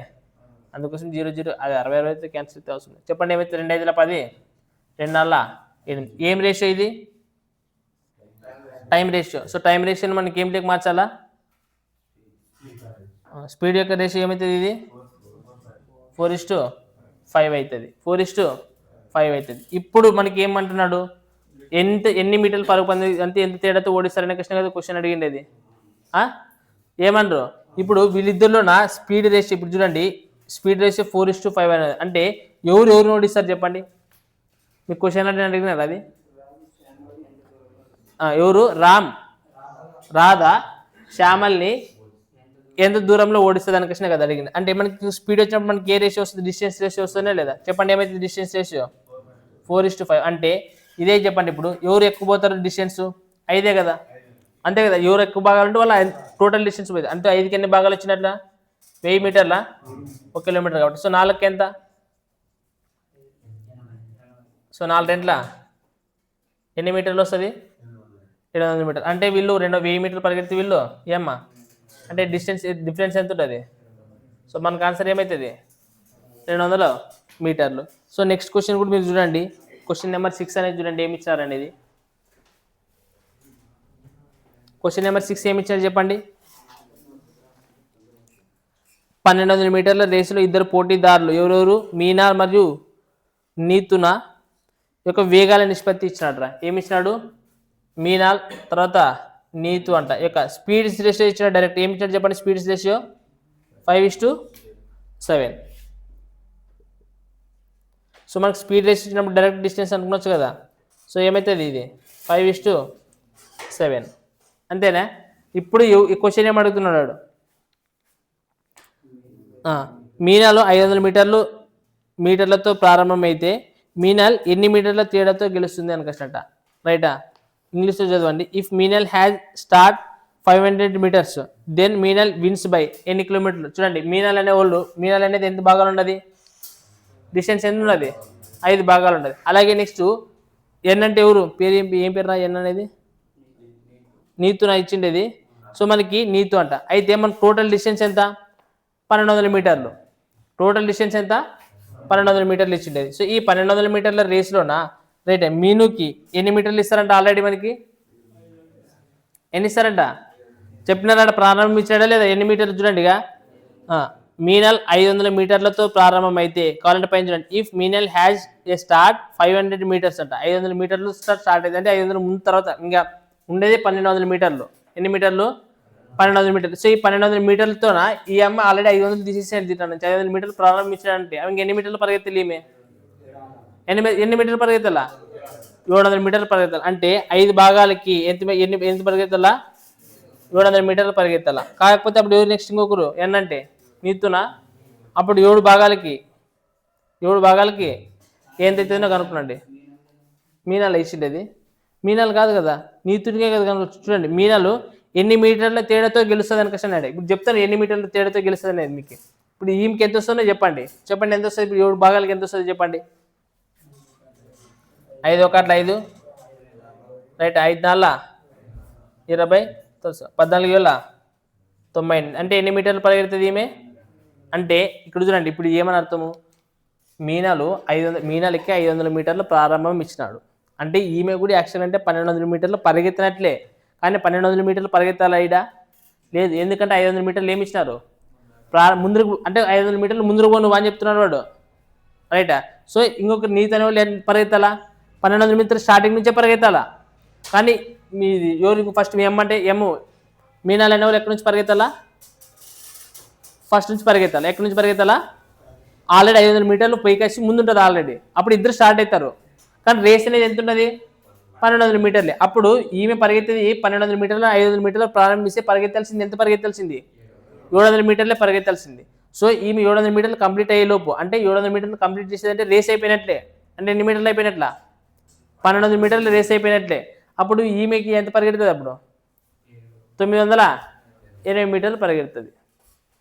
అందుకోసం 0 అది 60 అయితే క్యాన్సిల్ అయితే అవసరం లేదు. చెప్పండి ఏమైతే? 2 5 10, 2 4 8. ఏం రేషియో ఇది? Time ratio. సో టైం రేషియోని మనకి ఏమిటికి మార్చాలా? స్పీడ్ యొక్క రేషియో ఏమవుతుంది? ఇది 4:5 అవుతుంది. 4:5 అవుతుంది. ఇప్పుడు మనకి ఏమంటున్నాడు? ఎన్ని మీటర్లు పరుగు పంది అంటే ఎంత తేడాతో ఓడిస్తారనే క్వశ్చన్ అడిగిండేది. ఏమన్నారు? ఇప్పుడు వీళ్ళిద్దరిలో నా స్పీడ్ రేషియో ఇప్పుడు చూడండి, స్పీడ్ రేషియో 4:5 అనేది. అంటే ఎవరు ఓడిస్తారు చెప్పండి? మీకు క్వశ్చన్ అంటే అడిగినారు అది. ఎవరు? రాధా శ్యామల్ని ఎంత దూరంలో ఓడిస్తుంది అని క్వశ్చన్ కదా అడిగింది. అంటే మనకి స్పీడ్ వచ్చినప్పుడు మనకి ఏ రేషియో వస్తుంది? డిస్టెన్స్ రేషియో వస్తుందే లేదా? చెప్పండి ఏమైతే డిస్టెన్స్ రేషియో? 4:5. అంటే ఇదే చెప్పండి, ఇప్పుడు ఎవరు ఎక్కువ పోతారు డిస్టెన్స్? 5 కదా, అంతే కదా. ఎవరు ఎక్కువ భాగాలు ఉంటే వాళ్ళ టోటల్ డిస్టెన్స్ పోయింది. అంటే 5కి ఎన్ని భాగాలు వచ్చినట్ల? 1000 మీటర్ల 1 కిలోమీటర్ కాబట్టి. సో 4కి ఎంత? సో 4 రెంట్ల ఎన్ని మీటర్లు వస్తుంది? 700 మీటర్లు. అంటే వీళ్ళు 1000 మీటర్లు పరిగెత్తి వీళ్ళు ఏమ్మా అంటే డిఫరెన్స్ ఎంత ఉంటుంది? సో మనకు ఆన్సర్ ఏమవుతుంది? 200 మీటర్లు. సో నెక్స్ట్ క్వశ్చన్ కూడా మీరు చూడండి, క్వశ్చన్ నెంబర్ 6 అనేది చూడండి ఏమి ఇచ్చారు అనేది. క్వశ్చన్ నెంబర్ 6 ఏమి ఇచ్చారు చెప్పండి. 1200 మీటర్ల రేసులో ఇద్దరు పోటీదారులు ఎవరెవరు? మీనా మరియు నీతున యొక్క వేగాల నిష్పత్తి ఇచ్చినాడు రా. ఏమి ఇచ్చినాడు? మీనాల్ తర్వాత నీతు అంట యొక్క స్పీడ్స్ రేషియో ఇచ్చిన డైరెక్ట్ ఏమి ఇచ్చాడు చెప్పండి? Speeds ratio 5:7. సో మనకు స్పీడ్ రేషియో ఇచ్చినప్పుడు డైరెక్ట్ డిస్టెన్స్ అనుకోవచ్చు కదా. సో ఏమవుతుంది? ఇది 5:7 అంతేనా? ఇప్పుడు ఈ క్వశ్చన్ ఏం అడుగుతున్నాడు? మీనాలో 500 మీటర్లతో ప్రారంభమైతే మీనాల్ ఎన్ని మీటర్ల తేడాతో గెలుస్తుంది అని కష్టంట. రైటా? ఇంగ్లీష్లో చదవండి. If Meenal has start 500 meters then Meenal wins by ఎన్ని కిలోమీటర్లు? చూడండి మీనల్ అనేది ఎంత భాగాలు ఉన్నది? డిస్టెన్స్ ఎంత ఉన్నది? 5 భాగాలు ఉన్నది. అలాగే నెక్స్ట్ ఎన్ అంటే ఎవరు? ఏం పేరు రా? ఎన్ అనేది నీతు నా ఇచ్చిండేది. సో మనకి నీతు అంట. అయితే మన టోటల్ డిస్టెన్స్ ఎంత? 1200 మీటర్లు. టోటల్ డిస్టెన్స్ ఎంత? 1200 మీటర్లు ఇచ్చిండేది. సో ఈ 1200 మీటర్ల రేస్లోనా రైట్ మీనుకి ఎన్ని మీటర్లు ఇస్తారంట? ఆల్రెడీ మనకి ఎన్ని ఇస్తారంట చెప్పినారంట? ప్రారంభించాడా లేదా? ఎన్ని మీటర్లు చూడండి ఇక. మీనల్ 500 మీటర్లతో ప్రారంభమైతే కావాలంటే పైన చూడండి. If Meenal has a start 500 meters అంట. 500 మీటర్లు స్టార్ట్ అయితే అంటే 500 ముందు తర్వాత ఇంకా ఉండేది 1200 మీటర్లు. ఎన్ని మీటర్లు? 1200 మీటర్లు. సో ఈ 1200 మీటర్లతోన ఈ అమ్మ ఆల్రెడీ 500 తీసేసి తింటాను. 500 మీటర్లు ప్రారంభించాడంటే ఇంక ఎన్ని మీటర్లు పరిగెత్తాలి? ఈమె ఎన్ని మీటర్లు పరిగెత్తాలా? 700 మీటర్లు పరిగెత్తాలి. అంటే 5 భాగాలకి ఎంత పరిగెత్తాలా? 700 మీటర్లు పరిగెత్తాల. కాకపోతే అప్పుడు ఎవరు నెక్స్ట్ ఇంకొకరు ఎన్ అంటే నీతునా, అప్పుడు 7 భాగాలకి ఏంతైతుందో కనుక్కునండి. మీనాలు ఇచ్చిండేది మీనాలు కాదు కదా, నీతుడికే కదా కనుక. చూడండి మీనాలు ఎన్ని మీటర్ల తేడాతో గెలుస్తుంది అని క్వశ్చన్ అడిగాడు. ఇప్పుడు చెప్తాను ఎన్ని మీటర్ల తేడాతో గెలుస్తుంది అనేది మీకు. ఇప్పుడు ఈమెకి ఎంత వస్తుందో చెప్పండి ఎంత వస్తుంది. ఇప్పుడు 7 భాగాలకి ఎంత వస్తుంది చెప్పండి. 5 1 5 రైట్, 5 4 20 14 7 90 అంటే ఎన్ని మీటర్లు పరిగెడుతుంది ఈమె అంటే. ఇక్కడ చూడండి ఇప్పుడు ఏమని అర్థము, మీనాలకి 500 మీటర్ల ప్రారంభం ఇచ్చినాడు అంటే ఈమె కూడా యాక్షన్ అంటే 1200 మీటర్లు పరిగెత్తినట్లే. కానీ 1200 మీటర్లు పరిగెత్తాలా ఇడా లేదు, ఎందుకంటే 500 మీటర్లు ఏమి ఇచ్చినారు ముందు, అంటే 500 మీటర్లు ముందు నువ్వు అని చెప్తున్నాడు వాడు, రైటా. సో ఇంకొక నీతి అనే వాళ్ళు పరిగెత్తాలా 1200 మీటర్లు స్టార్టింగ్ నుంచే పరిగెత్తాలా. కానీ మీది ఎవరికి ఫస్ట్ మీ ఎమ్ అంటే ఎమ్, మీనాలు అనే వాళ్ళు ఎక్కడి నుంచి పరిగెత్తాలా, ఫస్ట్ నుంచి పరిగెత్తాలి. ఎక్కడి నుంచి పరిగెత్తాలా, ఆల్రెడీ 500 మీటర్లు పైకేసి ముందుంటుంది ఆల్రెడీ, అప్పుడు ఇద్దరు స్టార్ట్ అవుతారు. కానీ రేస్ అనేది ఎంత ఉన్నది 1200 మీటర్లే. అప్పుడు ఈమె పరిగెత్తేది 1200 మీటర్లు, 500 మీటర్లు ప్రారంభిస్తే పరిగెత్తాల్సింది ఎంత పరిగెత్తాల్సింది 700 మీటర్లే పరిగెత్తాల్సింది. సో ఈమె 700 మీటర్లు కంప్లీట్ అయ్యే లోపు అంటే 700 మీటర్లు కంప్లీట్ చేసేదంటే రేస్ అయిపోయినట్లే. అంటే ఎన్ని మీటర్లు అయిపోయినట్లా 1200 మీటర్లు రేస్ అయిపోయినట్లే. అప్పుడు ఈమెకి ఎంత పరిగెడుతుంది అప్పుడు 920 మీటర్లు పరిగెడుతుంది.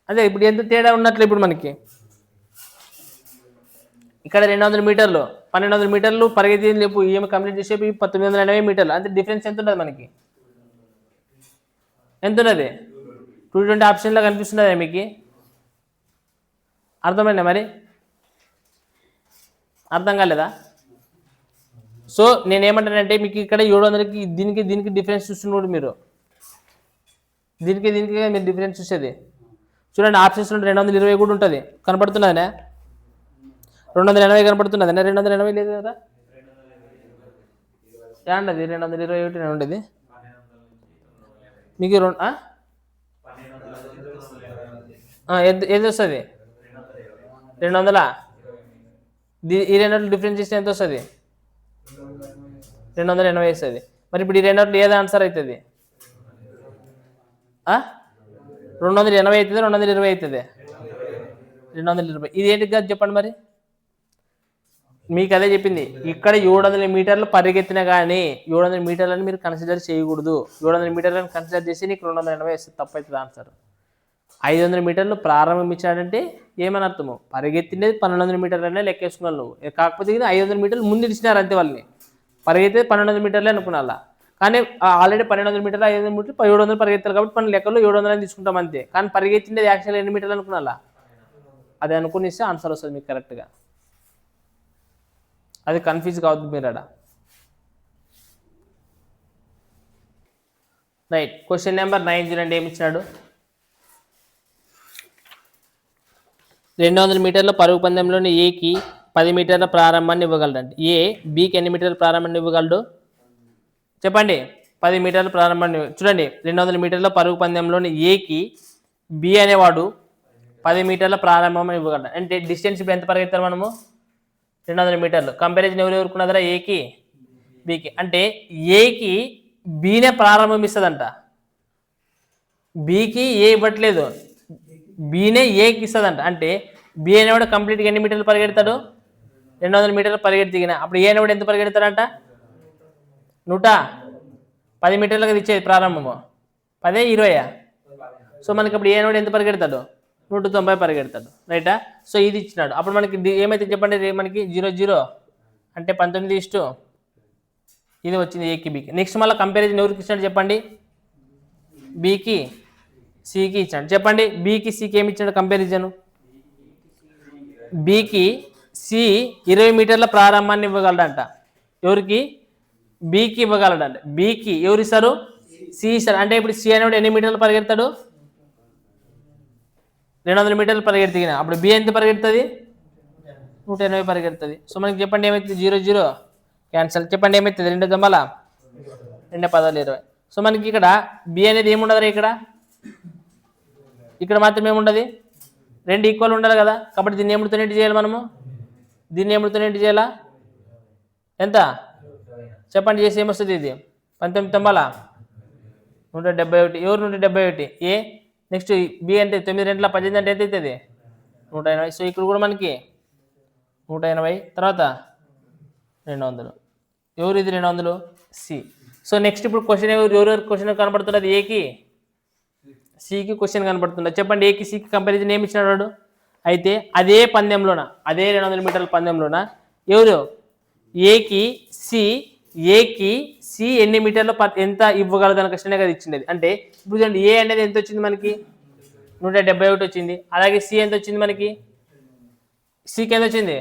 అదే ఇప్పుడు ఎంత తేడా ఉన్నట్లు. ఇప్పుడు మనకి ఇక్కడ 200 మీటర్లు 1200 మీటర్లు పరిగెత్తి లేపు ఈమె కంప్లీట్ చేసేపు 1980 మీటర్లు. అంటే డిఫరెన్స్ ఎంత ఉంటుంది మనకి, ఎంత ఉన్నది 220 ఆప్షన్లో కనిపిస్తున్నది మీకు. అర్థమైందా మరి, అర్థం కాలేదా? సో నేనేమంటానంటే మీకు ఇక్కడ 700కి దీనికి డిఫరెన్స్ చూస్తున్నారు మీరు, దీనికి మీరు డిఫరెన్స్ చూసేది. చూడండి ఆప్షన్స్ 220 కూడా ఉంటుంది, కనపడుతున్నదా 280 కనపడుతున్నది. 280 లేదు కదా, ఏంటది 221 ఉండేది మీకు ఏది వస్తుంది 200. ఈ 200 డిఫరెన్స్ చేస్తే ఎంత వస్తుంది 280 వస్తుంది. మరి ఇప్పుడు ఈ 200 ఏది ఆన్సర్ అవుతుంది 280 అవుతుంది 220 అవుతుంది 220. ఇది ఏంటి కాదు చెప్పండి మరి, మీకు అదే చెప్పింది. ఇక్కడ 700 మీటర్లు పరిగెత్తినా కానీ 700 మీటర్లను మీరు కన్సిడర్ చేయకూడదు. 700 మీటర్లను కన్సిడర్ చేసి నీకు 280 వస్తుంది, తప్పు అవుతుంది ఆన్సర్. 500 మీటర్లు ప్రారంభించాడంటే ఏమని అర్థము, పరిగెత్తినది 1200 మీటర్లనే లెక్కేసుకున్నాను నువ్వు. కాకపోతే 500 మీటర్లు ముందు ఇచ్చినారు అంతే వాళ్ళని, పరిగెత్తే 1200 మీటర్లే అనుకున్నా. కానీ ఆల్రెడీ 1200 మీటర్లు 500 మీటర్లు 700 పరిగెత్తారు కాబట్టి మన లెక్కలో 700 తీసుకుంటాం అంతే. కానీ పరిగెత్తినది యాక్చువల్ ఎన్ని మీటర్లు అనుకున్నా, అది అనుకుని ఇస్తే ఆన్సర్ వస్తుంది మీకు కరెక్ట్గా. అది కన్ఫ్యూజ్ కావద్దు మీరు అక్కడ. రైట్, క్వశ్చన్ నెంబర్ 9 చూడండి ఏమి ఇచ్చినాడు. 200 మీటర్ల పరుగు పందెంలోని ఏకి 10 మీటర్ల ప్రారంభాన్ని ఇవ్వగలడండి. ఏ బికి ఎన్ని మీటర్ల ప్రారంభాన్ని ఇవ్వగలడు చెప్పండి. 10 మీటర్ల ప్రారంభాన్ని. చూడండి 200 మీటర్ల పరుగు పందెంలోని ఏకి బి అనేవాడు 10 మీటర్ల ప్రారంభం ఇవ్వగలడు. అంటే డిస్టెన్స్ ఇప్పుడు ఎంత పరిగెత్తారు మనము 200 మీటర్లు. కంపారిజన్ ఎవరుకున్నదరా ఏకి బికి. అంటే ఏకి బీనే ప్రారంభం ఇస్తుందంట, బీకి ఏ ఇవ్వట్లేదు, బీనే ఏకి ఇస్తుందంట. అంటే బి అనేవాడు కంప్లీట్గా ఎన్ని మీటర్లు పరిగెడతాడు 200 మీటర్లు పరిగెత్తిగిన. అప్పుడు ఏ అనేవాడు ఎంత పరిగెడతాడంట 110 మీటర్లకు ఇచ్చేది ప్రారంభము 10 20. సో మనకి అప్పుడు ఏ అనేవాడు ఎంత పరిగెడతాడు 190 పరిగెడతాడు, రైటా. సో ఇది ఇచ్చినాడు. అప్పుడు మనకి ఏమైతే చెప్పండి మనకి 0 0 అంటే 19 ఇది వచ్చింది ఏకి బికి. నెక్స్ట్ మళ్ళీ కంపారిజన్ ఎవరికి ఇచ్చినాడు చెప్పండి, బికి సికి ఇచ్చాడు. చెప్పండి బికి సికి ఏమి ఇచ్చాడు కంపారిజన్. బికి సి 20 మీటర్ల ప్రారంభాన్ని ఇవ్వగలడంట. ఎవరికి బికి ఇవ్వగలడంట. బికి ఎవరు ఇస్తారు సి ఇస్తారు. అంటే ఇప్పుడు సి అనేవాడు ఎన్ని మీటర్లు పరిగెడతాడు 200 మీటర్లు పరిగెత్తిగిన. అప్పుడు బి ఎంత పరిగెడుతుంది 180 పరిగెడుతుంది. సో మనకి చెప్పండి ఏమవుతుంది 0 0 క్యాన్సల్. చెప్పండి ఏమవుతుంది 2 దొమ్మల 2 10 20. సో మనకి ఇక్కడ బి అనేది ఏముండదు, ఇక్కడ మాత్రం ఏముండదు 2 ఈక్వల్ ఉండాలి కదా. కాబట్టి దీన్ని ఏముడుతో ఏంటి చేయాలి మనము, దీన్ని ఏముడుతో ఏంటి చేయాలా ఎంత చెప్పండి చేసి ఏమొస్తుంది ఇది 19 9 171. ఎవరు 171? ఏ. నెక్స్ట్ బి అంటే 9 2 18 అంటే ఎంత అవుతుంది? 180. సో ఇక్కడ కూడా మనకి 180 తర్వాత 200. ఎవరు ఇది 200? సి. సో నెక్స్ట్ ఇప్పుడు క్వశ్చన్ ఎవరెవరు క్వశ్చన్ కనబడుతున్నది? ఏకి సికి క్వశ్చన్ కనబడుతుంది. చెప్పండి ఏకి సికి కంపారిజన్ ఏమి ఇచ్చినాడు వాడు? అయితే అదే పందెంలోన, అదే 200 మీటర్ల పందెంలోన ఎవరు ఏకి సి ఎన్ని మీటర్లు ఎంత ఇవ్వగలదు అనే క్వశ్చనే కదా ఇచ్చింది. అంటే ఇప్పుడు చూడండి ఏ అనేది ఎంత వచ్చింది మనకి? 171 వచ్చింది. అలాగే సి ఎంత వచ్చింది మనకి? సికి ఎంత వచ్చింది?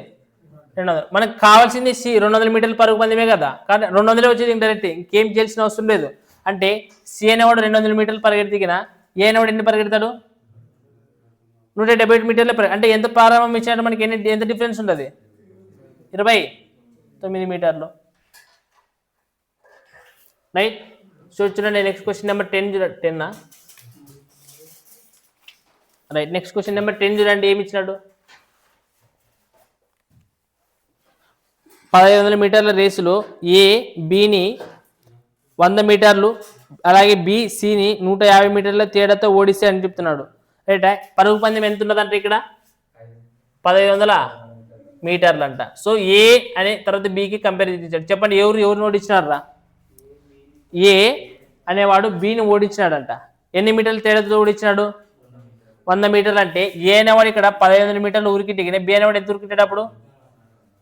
200. మనకు కావాల్సింది సి 200 మీటర్ల పరుగు పందెమే కదా, కానీ 200 వచ్చేది ఇండైరెక్ట్, ఇంకేం చేయాల్సిన అవసరం లేదు. అంటే సి అనేవాడు 200 మీటర్లు పరిగెత్తికిన ఏ అనేవాడు ఎన్ని పరిగెడతాడు? 171 మీటర్ల అంటే ఎంత ప్రారంభం ఇచ్చినట్టు మనకి ఎంత డిఫరెన్స్ ఉంటుంది? 29 మీటర్లు. రైట్. సో చూడండి next question number 10 right. Next question number 10 చూడండి ఏమి ఇచ్చినాడు? 1500 మీటర్ల రేసులో ఏ బిని 100 మీటర్లు అలాగే బి సిని 150 మీటర్ల తేడాతో ఓడిస్తే అని చెప్తున్నాడు. రైట్. పరుగు పందెం ఎంత ఉన్నదంటే ఇక్కడ 1500 మీటర్లు అంట. సో ఏ అనే తర్వాత బికి కంపారిజన్ ఇచ్చాడు. చెప్పండి ఎవరిని ఓడించినారా? ఏ అనేవాడు బిని ఓడించినాడంట. ఎన్ని మీటర్ల తేడాతో ఓడించినాడు? 100 మీటర్లు. అంటే ఏ అనేవాడు ఇక్కడ 1500 మీటర్లు ఉరికింటే బి అనేవాడు ఎంత ఉరికింటాడు? అప్పుడు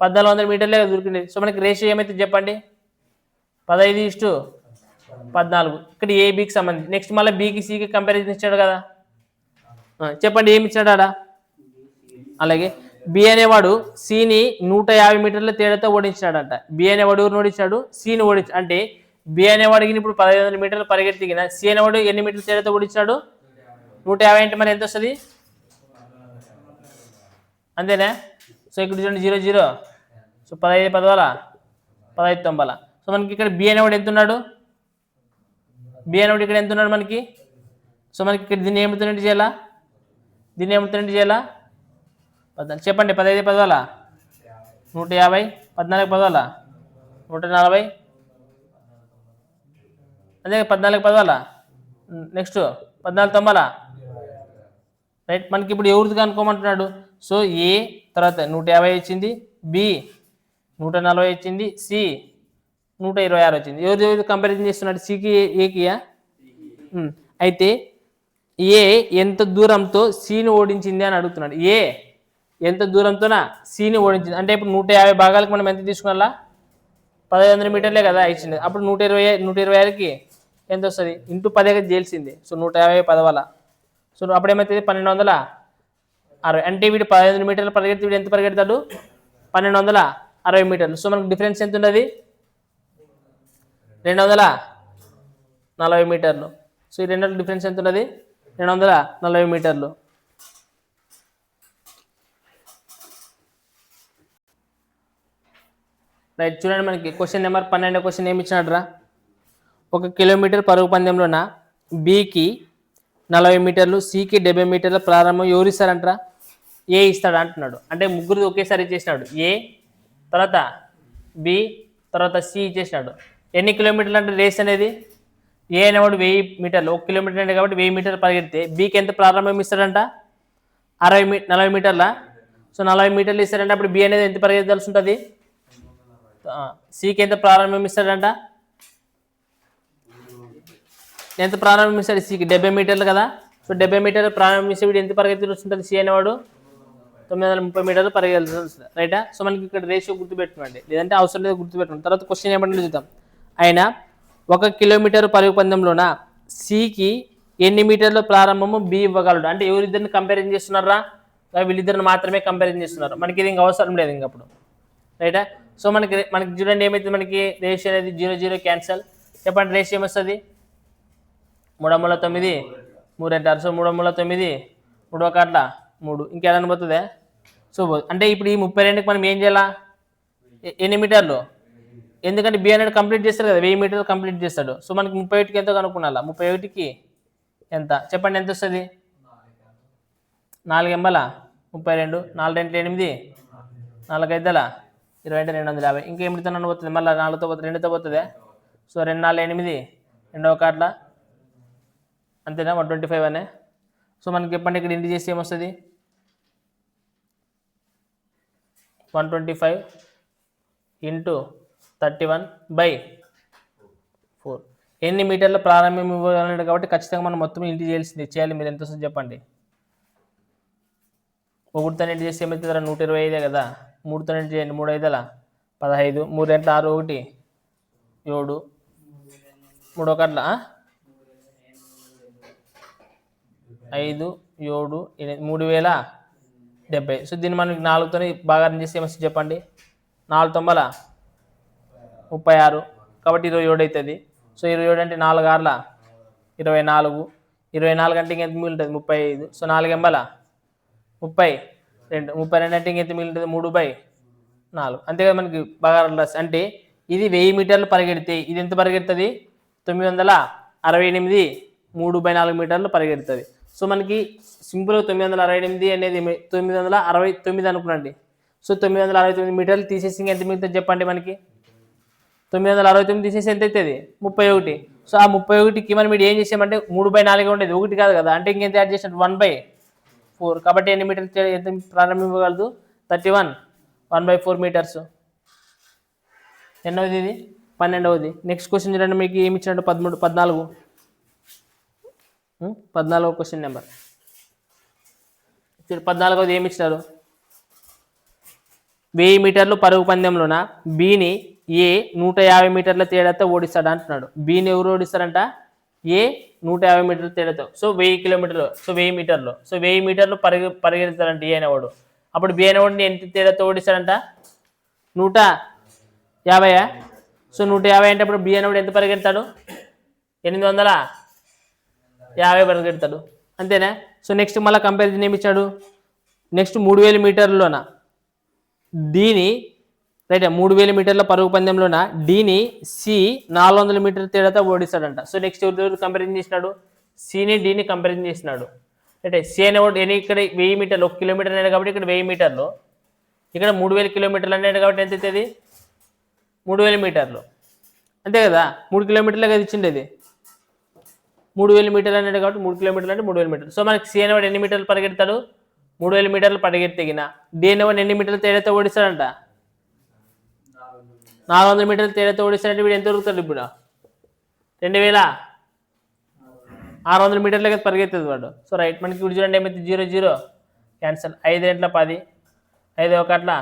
1400 మీటర్లే ఉరికిండేది. సో మనకి రేషియో ఏమైతే చెప్పండి? 15:14. ఇక్కడ ఏబికి సంబంధించి. నెక్స్ట్ మళ్ళీ బికి సికి కంపారిజన్ ఇచ్చాడు కదా, చెప్పండి ఏమి ఇచ్చాడు ఆడ? అలాగే బి అనేవాడు సిని 150 మీటర్ల తేడాతో ఓడించాడంట. బి అనేవాడు ఎవరిని ఓడించాడు? సిని ఓడించాడు. అంటే బి అనేవాడికి ఇప్పుడు 1500 మీటర్లు పరిగెత్తికిన సి అనేవాడు ఎన్ని మీటర్ల తేడాతో ఓడించాడు? 150. అంటే మరి ఎంత వస్తుంది? అంతేనా? సో ఇక్కడ చూడండి 0 0. సో 15 10 15 90. సో మనకి ఇక్కడ బి అనేవాడు ఎంత ఉన్నాడు? బి అనేవాడు ఇక్కడ ఎంత ఉన్నాడు మనకి? సో మనకి ఇక్కడ దీన్ని ఏముతున్నట్టు చేయాలా? దీన్ని ఏముతున్నట్టు చేయాలా? చెప్పండి 15 10 150, 14 10 140, అదే 14 10. నెక్స్ట్ 14 90. రైట్. మనకి ఇప్పుడు ఎవరిది కనుక్కోమంటున్నాడు? సో ఏ తర్వాత 150 వచ్చింది, బి 140 వచ్చింది, సి 126 వచ్చింది. ఎవరిది కంపారిజన్ చేస్తున్నాడు? సికి ఏకియా? అయితే ఏ ఎంత దూరంతో సిని ఓడించింది అని అడుగుతున్నాడు. ఏ ఎంత దూరంతోనా సిని ఓడించింది. అంటే ఇప్పుడు 150 భాగాలకు మనం ఎంత తీసుకున్నా? 1500 మీటర్లే కదా ఇచ్చింది. అప్పుడు 126కి ఎంత వస్తుంది? ఇంటూ 10గా చేయాల్సింది. సో 150 10 సో అప్పుడేమవుతుంది? 1260. అంటే వీడు 1500 మీటర్లు పరిగెత్తి వీడు ఎంత పరిగెడతాడు? 1260 మీటర్లు. సో మనకు డిఫరెన్స్ ఎంత ఉన్నది? 240 మీటర్లు. సో ఈ రెండింటి డిఫరెన్స్ ఎంత ఉన్నది? 240 మీటర్లు. రైట్. చూడండి మనకి క్వశ్చన్ నెంబర్ 12 క్వశ్చన్ ఏమి ఇచ్చినాడు రా? 1 కిలోమీటర్ పరుగు పందెంలోన బికి 40 మీటర్లు సికి 70 మీటర్ల ప్రారంభం ఎవరు ఇస్తారంటారా? ఏ ఇస్తాడు అంటున్నాడు. అంటే ముగ్గురు ఒకేసారి ఇచ్చేసినాడు. ఏ తర్వాత బి తర్వాత సి ఇచ్చేసినాడు. ఎన్ని కిలోమీటర్లు అంటే రేస్ అనేది? ఏ అనేవాడు 1000 మీటర్లు, 1 కిలోమీటర్ అంటే కాబట్టి 1000 మీటర్లు పరిగెడితే బికి ఎంత ప్రారంభం ఇస్తాడంట? 40 మీటర్ల. సో 40 మీటర్లు ఇస్తాడంటే అప్పుడు బి అనేది ఎంత పరిగెత్తాల్సి ఉంటుంది? సికి ఎంత ప్రారంభం ఇస్తాడంట? ఎంత ప్రారంభం ఇస్తాడు? సికి 70 మీటర్లు కదా. సో 70 మీటర్లు ప్రారంభం ఇస్తే వీడు ఎంత పరిగెత్తాల్సి ఉంటుంది? సి అనేవాడు 930 మీటర్లు పరిగెత్తాల్సి ఉంటుంది. రైటా? సో మనకి ఇక్కడ రేషియో గుర్తుపెట్టుకోండి, లేదంటే అవసరం లేదు గుర్తుపెట్టుకోండి. తర్వాత క్వశ్చన్ ఏమంటే చూద్దాం. ఆయన 1 కిలోమీటర్ పరుగు పందెంలోన సికి ఎన్ని మీటర్లు ప్రారంభము బి ఇవ్వగలడు. అంటే ఎవరిద్దరిని కంపారిజన్ చేస్తున్నారా? వీళ్ళిద్దరిని మాత్రమే కంపారిజన్ చేస్తున్నారు. మనకి ఇది ఇంకా అవసరం లేదు ఇంకప్పుడు. రైటా? సో మనకి చూడండి ఏమైతే మనకి రేషియో అనేది 0 0 క్యాన్సల్. చెప్పండి రేషియో ఏమొస్తుంది? 3/9 3 అంటారు. సో 3/9 3 1 3 ఇంకేదైనా పోతుందే? సో అంటే ఇప్పుడు ఈ 32కి మనం ఏం చేయాలా? ఎన్ని మీటర్లు? ఎందుకంటే బి అనేది కంప్లీట్ చేస్తారు కదా, 1000 మీటర్లు కంప్లీట్ చేస్తాడు. సో మనకి 31కి ఎంత కనుక్కున్నాలా? 31కి ఎంత చెప్పండి? ఎంత వస్తుంది? 4 ఎంబల 32, 4 2 8, 4 5 20 అంటే 250. ఇంకేమిటితో పోతుంది? మళ్ళీ 4తో పోతుంది, 2తో పోతుంది. సో 2 4 8 2 1 అంతేనా 125 అనే. సో మనకి చెప్పండి ఇక్కడ ఇంటి చేసి ఏమొస్తుంది 125 ఇంటూ 31/4. ఎన్ని మీటర్ల ప్రారంభం ఇవ్వాలన్నాడు కాబట్టి ఖచ్చితంగా మనం మొత్తం ఇంటి చేయాలి. మీరు ఎంత వస్తుంది చెప్పండి. ఒకటితో ఇంటి చేసి ఏమవుతుంది 125 కదా. 3తో ఇంటి చేయండి 3 5 15 3 2 6 1 7 3 1 5 7 3070. సో దీన్ని మనకి 4తో బాగా చేసి ఏమొస్తుంది చెప్పండి. 4 9 36 కాబట్టి 27 అవుతుంది. సో 27 అంటే 4 6 24 24 అంటే ఇంకెంత మిగులుతుంది 35. సో 4 ఎంబల 32 32 అంటే ఇంకెంత మిగులుతుంది 3/4. అంతే కదా మనకి బాగా అంటే ఇది 1000 మీటర్లు పరిగెడితే ఇది ఎంత పరిగెడుతుంది 968 3/4 మీటర్లు పరిగెడుతుంది. సో మనకి సింపుల్గా 968 అనేది 969 అనుకున్నాండి. సో 969 మీటర్లు తీసేసి ఎంత మిగులుతుంది చెప్పండి. మనకి 969 తీసేసి ఎంత అవుతుంది 31. సో ఆ 31కి మనం మీరు ఏం చేసామంటే 3/4 ఉండేది 1 కాదు కదా. అంటే ఇంకెంత యాడ్ చేసినట్టు 1/4. కాబట్టి ఎన్ని మీటర్లు ఎంత ప్రారంభించగలదు 31 1/4 మీటర్స్. ఎన్నోది ఇది 12వది. నెక్స్ట్ క్వశ్చన్ చూడండి. మీకు ఏమి ఇచ్చినట్టు 14 క్వశ్చన్ నెంబర్ 14వది ఏమి ఇచ్చినారు 1000 మీటర్లు పరుగు పందెంలోన బిని ఏ 150 మీటర్ల తేడాతో ఓడిస్తాడు అంటున్నాడు. బిని ఎవరు ఓడిస్తారంట ఏ 150 మీటర్ల తేడాతో. సో 1000 కిలోమీటర్లు. సో 1000 మీటర్లు. సో 1000 మీటర్లు పరిగెడతాడంట ఏ అనేవాడు. అప్పుడు బి అనేవాడిని ఎంత తేడాతో ఓడిస్తాడంట 150. సో 150 అంటే అప్పుడు బి అనేవాడు ఎంత పరిగెడతాడు 850 పరిగెడతాడు. అంతేనా. సో నెక్స్ట్ మళ్ళీ కంపారిజన్ ఏమి ఇచ్చాడు. నెక్స్ట్ 3000 మీటర్లలోన డీని రైట్ 3000 మీటర్ల పరుగు పందెంలోన డీని సి 400 మీటర్ల తేడాతో ఓడిస్తాడంట. సో నెక్స్ట్ ఎవరు కంపారిజన్ చేసినాడు సిని డీని కంపారిజన్ చేసినాడు. అంటే సి అనేవాడు ఇక్కడ 1000 మీటర్లు 1 కిలోమీటర్ అనేది కాబట్టి ఇక్కడ 1000 మీటర్లు, ఇక్కడ 3000 కిలోమీటర్లు అనేది కాబట్టి ఎంత అవుతుంది 3000 మీటర్లు. అంతే కదా 3 కిలోమీటర్లే కదా ఇచ్చిండేది 3000 మీటర్లు అనేది కాబట్టి 3 కిలోమీటర్లు అంటే 3000 మీటర్లు. సో మనకి సి అనేవాడు ఎన్ని మీటర్లు పరిగెడతాడు 3000 మీటర్లు పరిగెత్తిగిన డి అనేవాడు ఎన్ని మీటర్లు తేడాతో ఓడిస్తాడంట 400 మీటర్లు తేడాతో ఓడిస్తాడంటే వీడు ఎంత దొరుకుతాడు ఇప్పుడు 2600 మీటర్లకి పరిగెత్తుంది వాడు. సో రైట్ మనకి ఇప్పుడు చూడండి ఏమైతే 0 0 క్యాన్సల్ 5 గంటల 10 5 1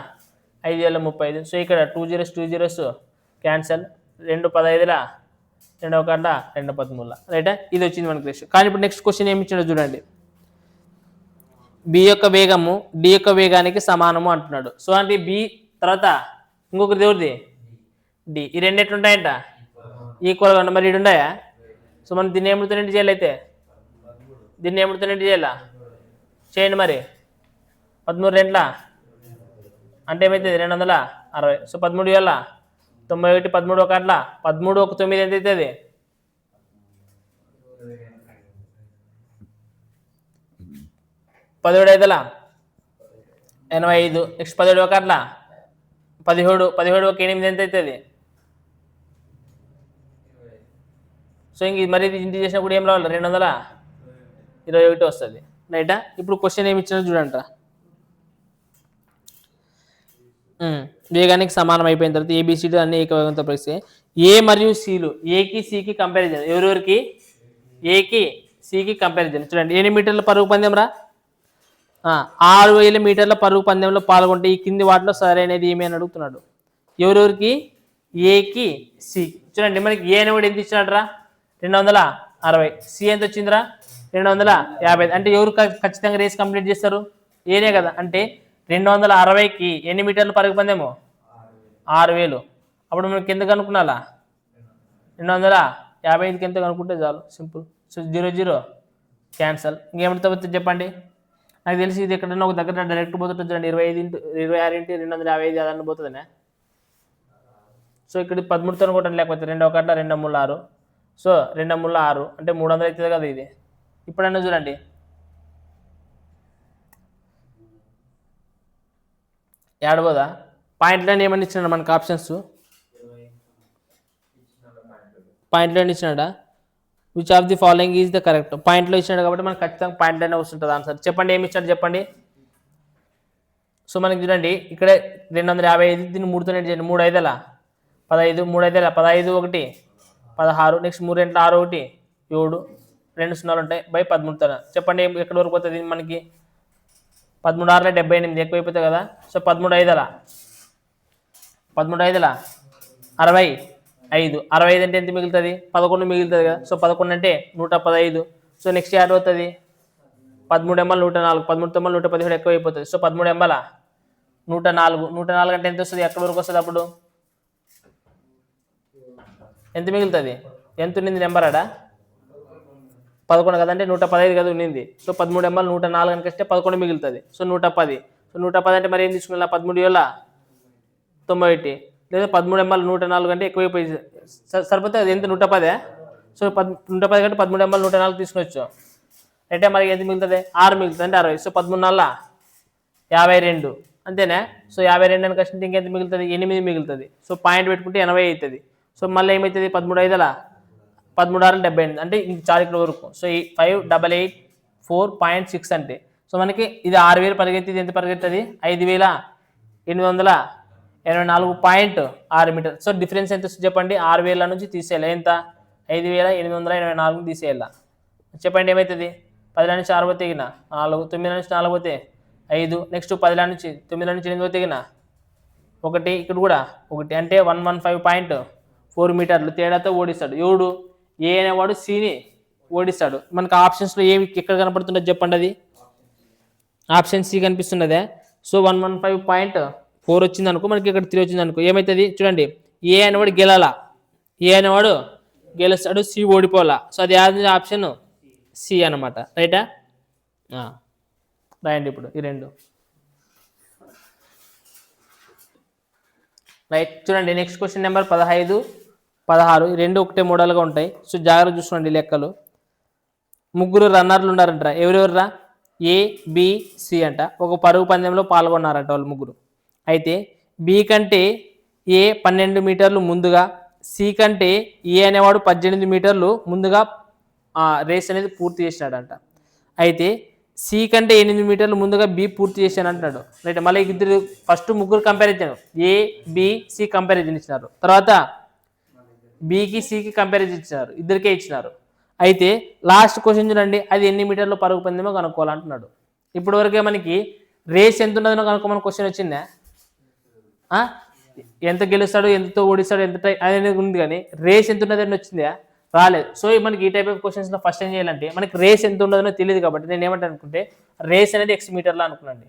5 వేల 35. సో ఇక్కడ 2 zeros 2 zeros క్యాన్సల్ 2 15 2 1 2 13 రైటా. ఇది వచ్చింది మనకి రేషియో. కానీ ఇప్పుడు నెక్స్ట్ క్వశ్చన్ ఏమి ఇచ్చాడో చూడండి. బి యొక్క వేగము డి యొక్క వేగానికి సమానము అంటున్నాడు. సో అంటే బి తర్వాత ఇంకొకరి దేవుడిది డి ఈ రెండు ఎట్లుంటాయంట ఈక్వల్గా ఉంటాయి. మరి ఇటు ఉన్నాయా. సో మనం దీన్ని ఏముడుతున్నట్టు చేయాలి అయితే దీన్ని ఏముడుతున్నట్టు చేయాలా చేయండి. మరి 13 2 అంటే ఏమవుతుంది 260. సో 13 వేల 91 13 1 13 1 9 ఎంత అవుతుంది 17 5 85. నెక్స్ట్ 17 1 17 17 1 8 ఎంత అవుతుంది. సో ఇంక మరి ఇంటి చేసినప్పుడు ఏం రావాలి 221 వస్తుంది రైటా. ఇప్పుడు క్వశ్చన్ ఏమి ఇచ్చినా చూడండి. వేగానికి సమానం అయిపోయిన తర్వాత ఏబిసిడి అన్ని ఏకవేగంతో పరిస్థితి ఏ మరియు సిలు ఏకి సికి కంపారిజన్ ఎవరెవరికి ఏకి సికి కంపారిజన్ చూడండి. ఎన్ని మీటర్ల పరుగు పందెం రా 6000 మీటర్ల పరుగు పందెంలో పాల్గొంటే ఈ కింది వాటిలో సరైనది ఏమి అని అడుగుతున్నాడు. ఎవరెవరికి ఏకి సి చూడండి. మనకి ఏ అనేవాడు ఎంత ఇచ్చినాడు రా 260. సి ఎంత వచ్చిందిరా 250. అంటే ఎవరు ఖచ్చితంగా రేస్ కంప్లీట్ చేస్తారు ఏనే కదా. అంటే 260కి ఎన్ని మీటర్లు పరుగు పందెము 6000. అప్పుడు మనకి ఎంత కనుక్కున్నాలా 255కి ఎంత కనుక్కుంటే చాలు సింపుల్. So 0 0 cancel. ఇంకేమిటి చెప్పండి. నాకు తెలిసి ఇది ఎక్కడన్నా ఒక దగ్గర డైరెక్ట్ పోతుంటుంది చూడండి 25 × 26 × 255 అదన్న పోతుందనే. సో ఇక్కడ 13తో కొట్టండి లేకపోతే 2 1 2 3 6. సో 2 3 6 అంటే 300 అవుతుంది కదా ఇది. ఇప్పుడన్నా చూడండి ఏడబోదా పాయింట్లన్నీ ఏమని ఇచ్చినాడు మనకు ఆప్షన్స్ పాయింట్లన్నీ ఇచ్చినాడా which of the following is the correct. పాయింట్లో ఇచ్చినాడు కాబట్టి మనకు ఖచ్చితంగా పాయింట్లోనే వస్తుంటుంది ఆన్సర్. చెప్పండి ఏమి ఇచ్చాడు చెప్పండి. సో మనకి చూడండి ఇక్కడ 255 దీన్ని 3తో చేయండి. 3 5 15, 3 5 15 1 16, నెక్స్ట్ 3 2 6 1 7, 2 0 ఉంటాయి బై 13. చెప్పండి ఎక్కడి వరకు పోతుంది మనకి. 13 6 78 ఎక్కువ అయిపోతాయి కదా. సో 13 5 65, 65 అంటే ఎంత మిగులుతుంది 11 మిగులుతుంది కదా. సో 11 అంటే 115. సో నెక్స్ట్ యాడ్ అవుతుంది 13 ఎంఎల్ 104, 13 ఎంఎల్ 117 ఎక్కువ అయిపోతుంది. సో 13 ఎంఎల్ 104, 104 అంటే ఎంత వస్తుంది ఎక్కడి వరకు వస్తుంది అప్పుడు ఎంత మిగులుతుంది. ఎంత ఉన్నింది నెంబర్ ఆడ 11 కదంటే 115 కదా ఉన్నింది. సో 13 ఎంఎల్ 104 కనుకొస్తే 11 మిగులుతుంది. సో 110. సో 110 అంటే మరి ఏం తీసుకున్నా 13 ఏళ్ళ 91 లేదా 13 ఎంఎల్ 104 అంటే ఎక్కువైపోయింది సరిపోతే అది ఎంత 110. సో 110 కంటే 13 ఎంఎల్ 104 తీసుకొచ్చు అంటే మరి ఎంత మిగులుతుంది 6 మిగులుతుంది అంటే 60. సో 13 52 అంతేనా. సో 52 అని కష్టం ఇంకెంత మిగులుతుంది 8 మిగులుతుంది. సో పాయింట్ పెట్టుకుంటే 80 అవుతుంది. సో మళ్ళీ ఏమవుతుంది 13 5 13 6 78 అంటే ఇంక చాలు ఇక్కడ వరకు. సో 5884.6 అంటే సో మనకి ఇది 6000 పరిగెత్తి ఎంత పరిగెత్తుంది 5884.6 మీటర్. సో డిఫరెన్స్ ఎంత వస్తుంది చెప్పండి. 6000 నుంచి తీసేయాలి ఎంత 5884 తీసేయాల. చెప్పండి ఏమవుతుంది 10 నుంచి 6 పోతే 4, 9 నుంచి 4 పోతే 5, నెక్స్ట్ 10 నుంచి 9 నుంచి 8 పోతే 1, ఇక్కడ కూడా 1 అంటే 115.4 మీటర్లు తేడాతో ఓడిస్తాడు. ఎవడు ఏ అనేవాడు సిని ఓడిస్తాడు. మనకు ఆప్షన్స్లో ఏమి ఎక్కడ కనపడుతుండదు చెప్పండి. అది ఆప్షన్ సి కనిపిస్తున్నదే. సో 115.4 వచ్చింది అనుకో మనకి ఇక్కడ 3 వచ్చింది అనుకో ఏమవుతుంది చూడండి. ఏ అనేవాడు గెలాల ఏ అనేవాడు గెలుస్తాడు సి ఓడిపోవాలా. సో అది ఆప్షన్ సి అనమాట. రైటా రాయండి ఇప్పుడు ఈ రెండు. రైట్ చూడండి నెక్స్ట్ క్వశ్చన్ నెంబర్ 15 16 ఈ రెండు ఒకటే మోడల్గా ఉంటాయి. సో జాగ్రత్త చూసుకోండి లెక్కలు. ముగ్గురు రన్నర్లు ఉన్నారంట. ఎవరెవర్రా ఏ బి సి అంట. ఒక పరుగు పందెంలో పాల్గొన్నారంట వాళ్ళు ముగ్గురు. అయితే బి కంటే ఏ 12 మీటర్లు ముందుగా సి కంటే ఏ అనేవాడు 18 మీటర్లు ముందుగా రేస్ అనేది పూర్తి చేసినాడంట. అయితే సి కంటే 8 మీటర్లు ముందుగా బి పూర్తి చేశాను అంటున్నాడు. రైట్ మళ్ళీ ఇద్దరు ఫస్ట్ ముగ్గురు comparison A B C comparison ఇచ్చినారు. తర్వాత బికి సికి కంపారిజన్ ఇచ్చినారు. ఇద్దరికే ఇచ్చినారు. అయితే లాస్ట్ క్వశ్చన్ చూడండి అది ఎన్ని మీటర్లు పరుగు పందెమో కనుక్కోవాలంటున్నాడు. ఇప్పటి వరకే మనకి రేస్ ఎంత ఉన్నదో కనుక్కోమని క్వశ్చన్ వచ్చిందా. ఎంత గెలుస్తాడు ఎంతతో ఓడిస్తాడు ఎంత అనేది ఉంది కానీ రేస్ ఎంత ఉన్నదని వచ్చిందా రాలేదు. సో మనకి ఈ టైప్ ఆఫ్ క్వశ్చన్స్లో ఫస్ట్ ఏం చేయాలంటే మనకి రేస్ ఎంత ఉండదో తెలియదు కాబట్టి నేను ఏమంటాను అనుకుంటే రేస్ అనేది ఎక్స్ మీటర్లో అనుకున్నాండి.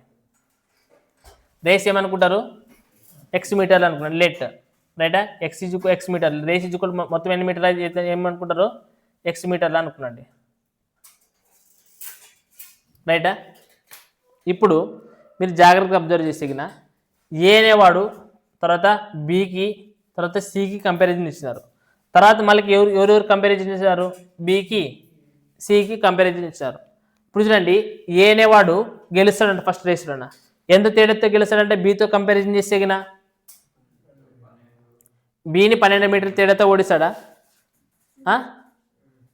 రేస్ ఏమనుకుంటారు ఎక్స్ మీటర్లు అనుకున్నాను లెట్ రైటా. ఎక్స్ మీటర్లు రేస్ ఇజుకల్ మొత్తం ఎన్ని మీటర్లు అయితే ఏమనుకుంటారు ఎక్స్ మీటర్లు అనుకున్నాండి. రైటా. ఇప్పుడు మీరు జాగ్రత్తగా అబ్జర్వ్ చేసేగిన ఏ అనేవాడు తర్వాత బికి తర్వాత సికి కంపారిజన్ ఇచ్చినారు. తర్వాత మళ్ళీ ఎవరెవరు కంపారిజన్ చేశారు బికి సికి కంపారిజన్ ఇచ్చారు. ఇప్పుడు చూడండి ఏ అనేవాడు గెలుస్తాడంట ఫస్ట్ రేస్లోన. ఎంత తేడాతో గెలుస్తాడంటే బితో కంపారిజన్ చేసేగిన బిని 12 మీటర్ల తేడాతో ఓడిస్తాడా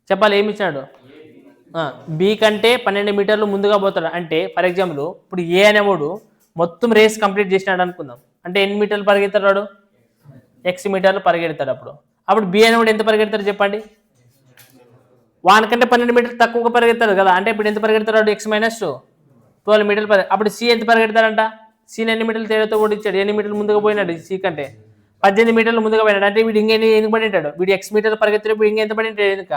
చెప్పాలి. ఏమి ఇచ్చినాడు బి కంటే 12 మీటర్లు ముందుగా పోతాడు. అంటే ఫర్ ఎగ్జాంపుల్ ఇప్పుడు ఏ అనేవాడు మొత్తం రేస్ కంప్లీట్ చేసినాడు అనుకుందాం. అంటే ఎన్ని మీటర్లు పరిగెత్తాడు ఎక్స్ మీటర్లు పరిగెడతాడు. అప్పుడు బి అనేవాడు ఎంత పరిగెడతాడు చెప్పండి. వానికంటే 12 మీటర్లు తక్కువగా పరిగెత్తాడు కదా. అంటే ఇప్పుడు ఎంత పరిగెడతాడు ఎక్స్ మైనస్ 12 మీటర్లు అప్పుడు సి ఎంత పరిగెడతాడంట. సిని ఎన్ని మీటర్లు తేడాతో ఓడించాడు ఎన్ని మీటర్లు ముందుగా పోయినాడు సి కంటే 18 మీటర్లు ముందుగా పోయినాడు. అంటే వీడు ఎందుకు పడి ఉంటాడు వీడు ఎక్స్ మీటర్లు పరిగెత్తినప్పుడు ఇంకెంత పడి ఉంటాడు ఎందుక.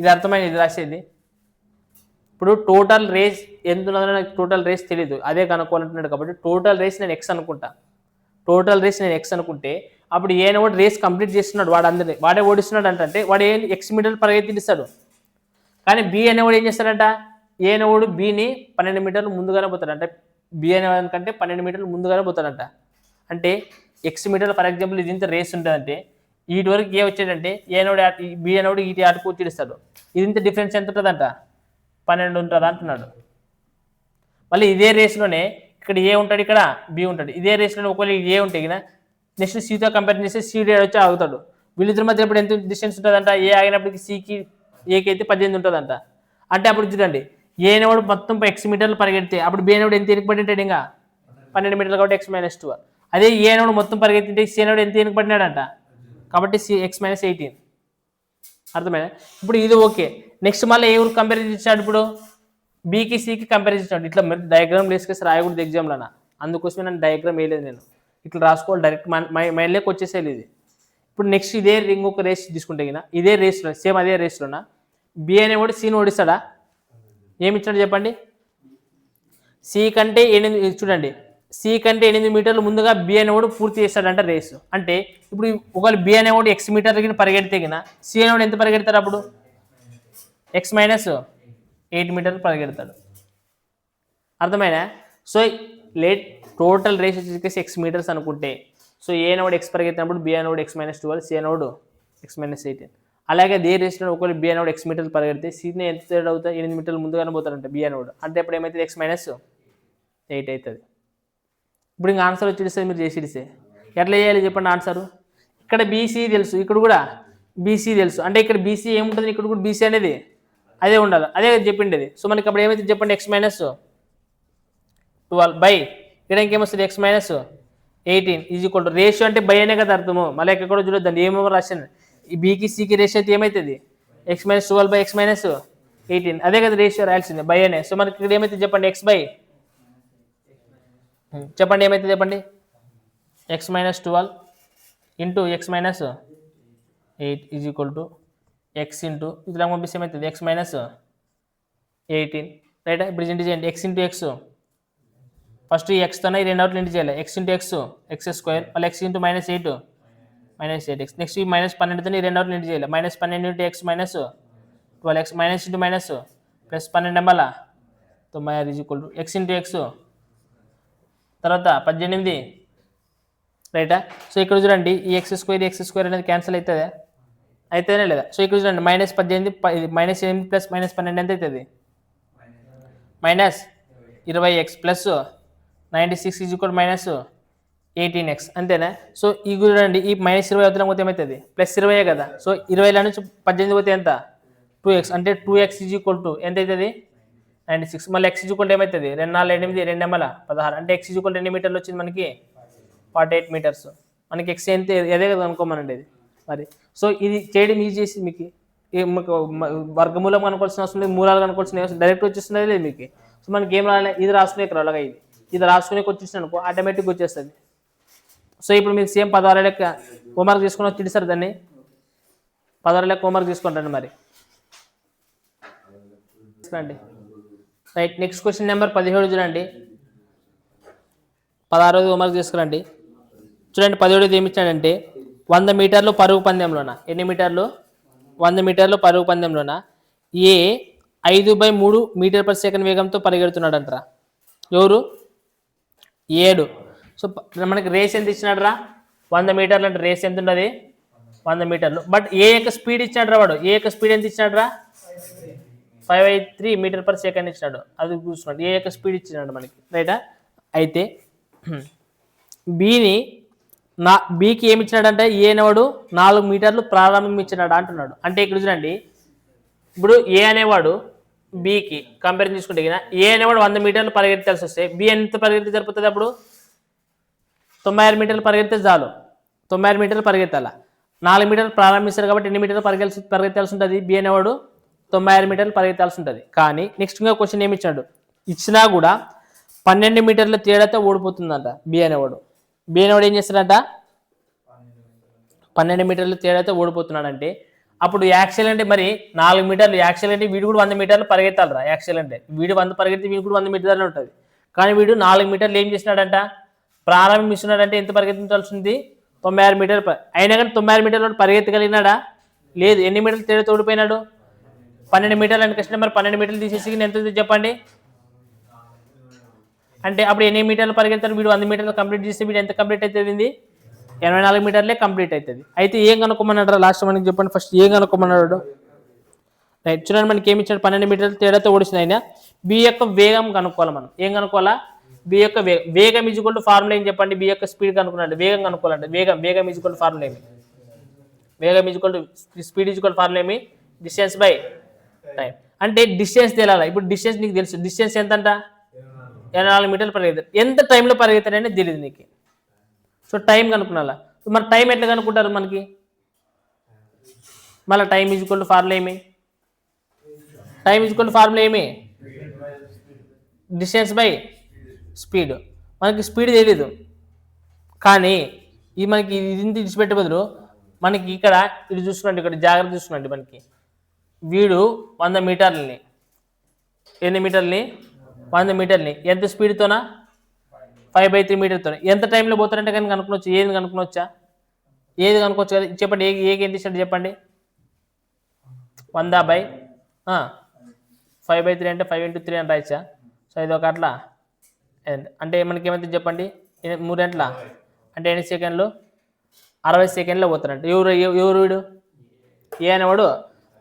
ఇది అర్థమైంది ఇది రాసేది. ఇప్పుడు టోటల్ రేస్ ఎంత ఉన్నదో నాకు టోటల్ రేస్ తెలియదు అదే కనుక్కోవాలంటున్నాడు కాబట్టి టోటల్ రేస్ నేను ఎక్స్ అనుకుంటా. టోటల్ రేస్ నేను ఎక్స్ అనుకుంటే అప్పుడు ఏ అనేవాడు రేస్ కంప్లీట్ చేస్తున్నాడు వాడు అందరినీ వాడే ఓడిస్తున్నాడు అంటే వాడు ఏ ఎక్స్ మీటర్లు పరిగెత్తిస్తాడు. కానీ బి అనేవాడు ఏం చేస్తాడంట ఏ అనేవాడు బిని 12 మీటర్లు ముందుగానే పోతాడు. అంటే బి అనేవాడి కంటే 12 మీటర్లు ముందుగానే పోతాడంట. అంటే ఎక్స్ మీటర్లు ఫర్ ఎగ్జాంపుల్ ఇది ఇంత రేస్ ఉంటుందంటే వీటి వరకు ఏ వచ్చాడంటే ఏ అనేవాడు బి అనేవాడు వీటి ఆటకు వచ్చేస్తాడు. ఇది ఇంత డిఫరెన్స్ ఎంత ఉంటుందంట 12 ఉంటుంది అంటున్నాడు. మళ్ళీ ఇదే రేస్లోనే ఇక్కడ ఏ ఉంటాడు ఇక్కడ బి ఉంటాడు. ఇదే రేస్లోనే ఒకవేళ ఏ ఉంటే కదా నెక్స్ట్ సితో కంపేర్ చేస్తే సి వచ్చి ఆగుతాడు. వీళ్ళిద్దరి మధ్య ఇప్పుడు ఎంత డిస్టెన్స్ ఉంటుందంట, ఏ ఆగినప్పటికి ఏకి అయితే 18 ఉంటుందంట. అంటే అప్పుడు చూడండి ఏ అనేవాడు మొత్తం ఎక్స్ మీటర్లు పరిగెడితే అప్పుడు బి అనేవాడు ఎంత ఎనుకబడినట్టు ఇంకా 12 మీటర్లు కాబట్టి x-2. అదే ఏ అనేవాడు మొత్తం పరిగెత్తింటే సి అనేవాడు ఎంత ఎనుకబడినాడంట కాబట్టి x-18. అర్థమైనా? ఇప్పుడు ఇది ఓకే. నెక్స్ట్ మళ్ళీ ఏ ఊరికి కంపారిజన్ ఇచ్చాడు, ఇప్పుడు బీకి సికి కంపారిజన్ ఇచ్చాడు. ఇట్లా మీరు డయాగ్రామ్ వేసుకేసి రాయకూడదు ఎగ్జామ్లోనా, అందుకోసమే నేను డయాగ్రామ్ వేయలేదు. నేను ఇట్లా రాసుకోవాలి డైరెక్ట్ మైండ్లోకి వచ్చేసేది ఇది. ఇప్పుడు నెక్స్ట్ ఇదే ఇంకొక రేస్ తీసుకుంటే ఇదే రేస్లో సేమ్ అదే రేస్లోనా బి అనేవాడు సిని ఓడిస్తాడా? ఏమి ఇచ్చాడు చెప్పండి? సి కంటే 8 చూడండి, సి కంటే 8 మీటర్లు ముందుగా బి అనేవాడు పూర్తి చేస్తాడంట రేసు. అంటే ఇప్పుడు ఒకవేళ బి అనేవాడు ఎక్స్ మీటర్లకి పరిగెడితే సి అనేవాడు ఎంత పరిగెడతాడు అప్పుడు x-8 మీటర్లు పరిగెడతాడు. అర్థమైనా? సో టోటల్ రేస్ వచ్చేసి x మీటర్స్ అనుకుంటే సో ఏ అనేవాడు ఎక్స్ పరిగెత్తినప్పుడు బి అనేవాడు x-12, సి అనేవాడు x-18. అలాగే అదే రేస్లో ఒకవేళ బి అనేవాడు ఎక్స్ మీటర్లు పరిగెడితే సిని ఎంత తేడా అవుతుంది, 8 మీటర్లు ముందుగానే పోతాడంట బి అనేవాడు. అంటే ఇప్పుడు ఏమైతుంది x-8 అవుతుంది. ఇప్పుడు ఇంకా ఆన్సర్ వచ్చేస్తే మీరు చేసిడిస్తే ఎట్లా చేయాలి చెప్పండి ఆన్సరు? ఇక్కడ బీసీ తెలుసు, ఇక్కడ కూడా బీసీ తెలుసు. అంటే ఇక్కడ బీసీ ఏముంటుంది, ఇక్కడ కూడా బీసీ అనేది అదే ఉండాలి, అదే చెప్పిండేది. సో మనకి అప్పుడు ఏమైతే చెప్పండి x-12 బై ఇక్కడ ఇంకేమొస్తుంది x-18 is equal to ratio అంటే బై అనే కదా అర్థము. మళ్ళీ ఎక్కడ కూడా చూడొద్దండి ఏమేమో రాశాను. ఈ బీకి సికి రేషియో అయితే ఏమవుతుంది x-12 బై x-18 అదే కదా రేషియో రాయాల్సింది బై అనే. సో మనకి ఇక్కడ ఏమైతే చెప్పండి చెప్పండి ఏమైతే చెప్పండి x-12 into x-8 is equal to X into ఇట్లా పంపిస్తే ఏమవుతుంది x-18 రైట్. ఇప్పుడు ఇంటి చేయండి x ఇంటూ ఎక్స్ ఫస్ట్ ఈ ఎక్స్తోనే ఈ రెండు అవుట్లు ఇంటి చేయాలి. x ఇంటూ x స్క్వేర్ మళ్ళీ x ఇంటూ -8 -8x నెక్స్ట్ ఈ -12తో ఈ రెండు అవుట్లు ఇంటి చేయాలి. -12 into x -12x minus into minus plus 12 మళ్ళా 96 is equal to x into X తర్వాత 18 రైటా. సో ఇక్కడ చూడండి ఈ x స్క్వేర్ అనేది క్యాన్సిల్ అవుతుందా? అయితేనే లేదా? సో ఇక్కడ చూడండి -18 -8 ప్లస్ -12 ఎంత అవుతుంది -20x plus 96 is equal -18x అంతేనా? సో ఈ చూడండి ఈ -20 అవుతున్న పోతే ఏమవుతుంది +20 కదా. సో 20 నుంచి 18 పోతే ఎంత 2x అంటే 2x ఈజ్ ఈక్వల్ టు ఎంత అవుతుంది 96. మళ్ళీ x ఈజ్ ఈక్వల్ ఏమవుతుంది 2 4 8 2 16 అంటే x ఈజ్ ఈక్వల్ 2 మీటర్లు వచ్చింది మనకి 48 మీటర్స్. మనకి x ఎంత అదే కదా అనుకోమనండి ఇది మరి. సో ఇది చేయడం ఈజీ చేసి మీకు వర్గమూలం కనుకోవాల్సిన అవసరం లేదు, మూలాలు కనుకోవాల్సిన అవసరం డైరెక్ట్ వచ్చేస్తున్నది లేదు మీకు. సో మనకి ఏం రాలే ఇది రాసుకునే అలాగా ఇది రాసుకునే వచ్చేసింది అనుకో ఆటోమేటిక్గా వచ్చేస్తుంది. సో ఇప్పుడు మీకు సేమ్ 16 లెక్క హోంవర్క్ తీసుకుని వచ్చి సార్ దాన్ని 16 లెక్క హోంవర్క్ తీసుకుంటాను మరి రండి. రైట్ నెక్స్ట్ క్వశ్చన్ నెంబర్ 17 చూడండి. 16 హోంవర్క్ తీసుకురండి. చూడండి 17 ఏమి ఇచ్చాడంటే 100 మీటర్లు పరుగు పందెంలోన ఎన్ని మీటర్లు 100 మీటర్లు పరుగు పందెంలోన ఏ 5/3 మీటర్ పర్ సెకండ్ వేగంతో పరిగెడుతున్నాడు అంటారా ఎవరు 7. సో మనకి రేస్ ఎంత ఇచ్చినాడు రా 100 మీటర్లు అంటే రేస్ ఎంత ఉన్నది 100 మీటర్లు. బట్ ఏ యొక్క స్పీడ్ ఇచ్చినాడు రా వాడు ఏ యొక్క స్పీడ్ ఎంత ఇచ్చినాడు రా 5/3 మీటర్ పర్ సెకండ్ ఇచ్చినాడు. అది చూస్తున్నాడు ఏ యొక్క స్పీడ్ ఇచ్చినాడు మనకి రైటా. అయితే బీకి ఏమి ఇచ్చినాడంటే ఏ అనేవాడు 4 మీటర్లు ప్రారంభం ఇచ్చినాడు అంటున్నాడు. అంటే ఇక్కడ చూడండి ఇప్పుడు ఏ అనేవాడు బికి కంపేర్ చేసుకుంటే ఏ అనేవాడు 100 మీటర్లు పరిగెత్తాల్సి వస్తే బి ఎంత పరిగెత్తి సరిపోతుంది అప్పుడు 96 మీటర్లు పరిగెత్తే చాలు 96 మీటర్లు పరిగెత్తాల 4 మీటర్లు ప్రారంభిస్తారు కాబట్టి ఎన్ని మీటర్లు పరిగెత్తాల్సి ఉంటుంది బి అనేవాడు 96 మీటర్లు పరిగెత్తాల్సి ఉంటుంది. కానీ నెక్స్ట్ ఇంకా క్వశ్చన్ ఏమి ఇచ్చాడు ఇచ్చినా కూడా 12 మీటర్ల తేడాతో ఓడిపోతుందంట బి అనేవాడు ఏం చేస్తాడంట 12 మీటర్ల తేడాతో ఓడిపోతున్నాడంటే అప్పుడు యాక్చువల్ అంటే మరి 4 మీటర్లు యాక్చువల్ అంటే వీడు కూడా 100 మీటర్లు పరిగెత్తాలరా యాక్చువల్ అంటే వీడు 100 పరిగెత్తి వీడు కూడా 100 మీటర్లు ఉంటుంది. కానీ వీడు 4 మీటర్లు ఏం చేసినాడంట ప్రారంభిస్తున్నాడంటే ఎంత పరిగెత్తించాల్సింది 96 మీటర్లు అయినా కానీ 96 మీటర్లు పరిగెత్తగలిగినాడా లేదు. ఎన్ని మీటర్లు తేడాతో ఓడిపోయినాడు 12 మీటర్లు అంటే కష్టం. మరి 12 మీటర్లు తీసేసి ఎంత చెప్పండి అంటే అప్పుడు ఎన్ని మీటర్లు పరిగెత్తారు వీడు 100 మీటర్లు కంప్లీట్ చేస్తే వీడు ఎంత కంప్లీట్ అవుతుంది 84 మీటర్లే కంప్లీట్ అవుతుంది. అయితే ఏం కనుక్కోమన్నాడు లాస్ట్ మనకి చెప్పండి ఫస్ట్ ఏం కనుక్కోమన్నాడు రైట్. చూడండి మనకి ఏమి ఇచ్చాడు 12 మీటర్లు తేడాతో ఓడిసిన ఆయన బి యొక్క వేగం కనుక్కోవాలి. మనం ఏం కనుక్కోవాలా బి యొక్క వేగం ఈజ్వల్ టు ఫార్ములా ఏం చెప్పండి బి యొక్క స్పీడ్ కనుక్కున్నాడు వేగం కనుక్కోవాలంటే వేగం ఈజ్వల్ టు ఫార్ములా ఏమి వేగం equal to speed equal formula ఏమి డిస్టెన్స్ బై టైం. అంటే డిస్టెన్స్ తెలియాలి. ఇప్పుడు డిస్టెన్స్ నీకు తెలుసు, డిస్టెన్స్ ఎంత అంట 24 మీటర్లు పరిగెత్తారు. ఎంత టైంలో పరిగెత్తారనేది తెలియదు నీకు. సో టైం కనుక్కున్నా. మరి టైం ఎట్లా కనుక్కుంటారు మనకి? మళ్ళీ టైం ఈజ్వల్ టు ఫార్ములా ఏమి? టైం ఈజ్వల్ టు ఫార్ములా ఏమి? Distance by speed. మనకి స్పీడ్ తెలీదు, కానీ ఈ మనకి ఇది విడిచిపెట్టే బదులు మనకి ఇక్కడ ఇది చూసుకున్నట్టు, ఇక్కడ జాగ్రత్త చూసుకున్నట్టు, మనకి వీడు 100 మీటర్లని, ఎన్ని మీటర్లని 100 మీటర్ని ఎంత స్పీడ్తోనా 5/3 మీటర్తో ఎంత టైంలో పోతారంటే కానీ కనుక్కోవచ్చు. ఏది కనుక్కోవచ్చా? ఏది కనుక్కోవచ్చు కదా, చెప్పండి. ఏకి ఎంత ఇచ్చినట్టు చెప్పండి. 100/5/3 అంటే 5 × 3 అని రాయచ్చా? సో ఇది ఒక అట్లా అంటే మనకి ఏమైతే చెప్పండి, 3 గంటల అంటే ఎన్ని సెకండ్లు? 60 సెకండ్లో పోతారంట. ఎవరు వీడు? ఏ అనేవాడు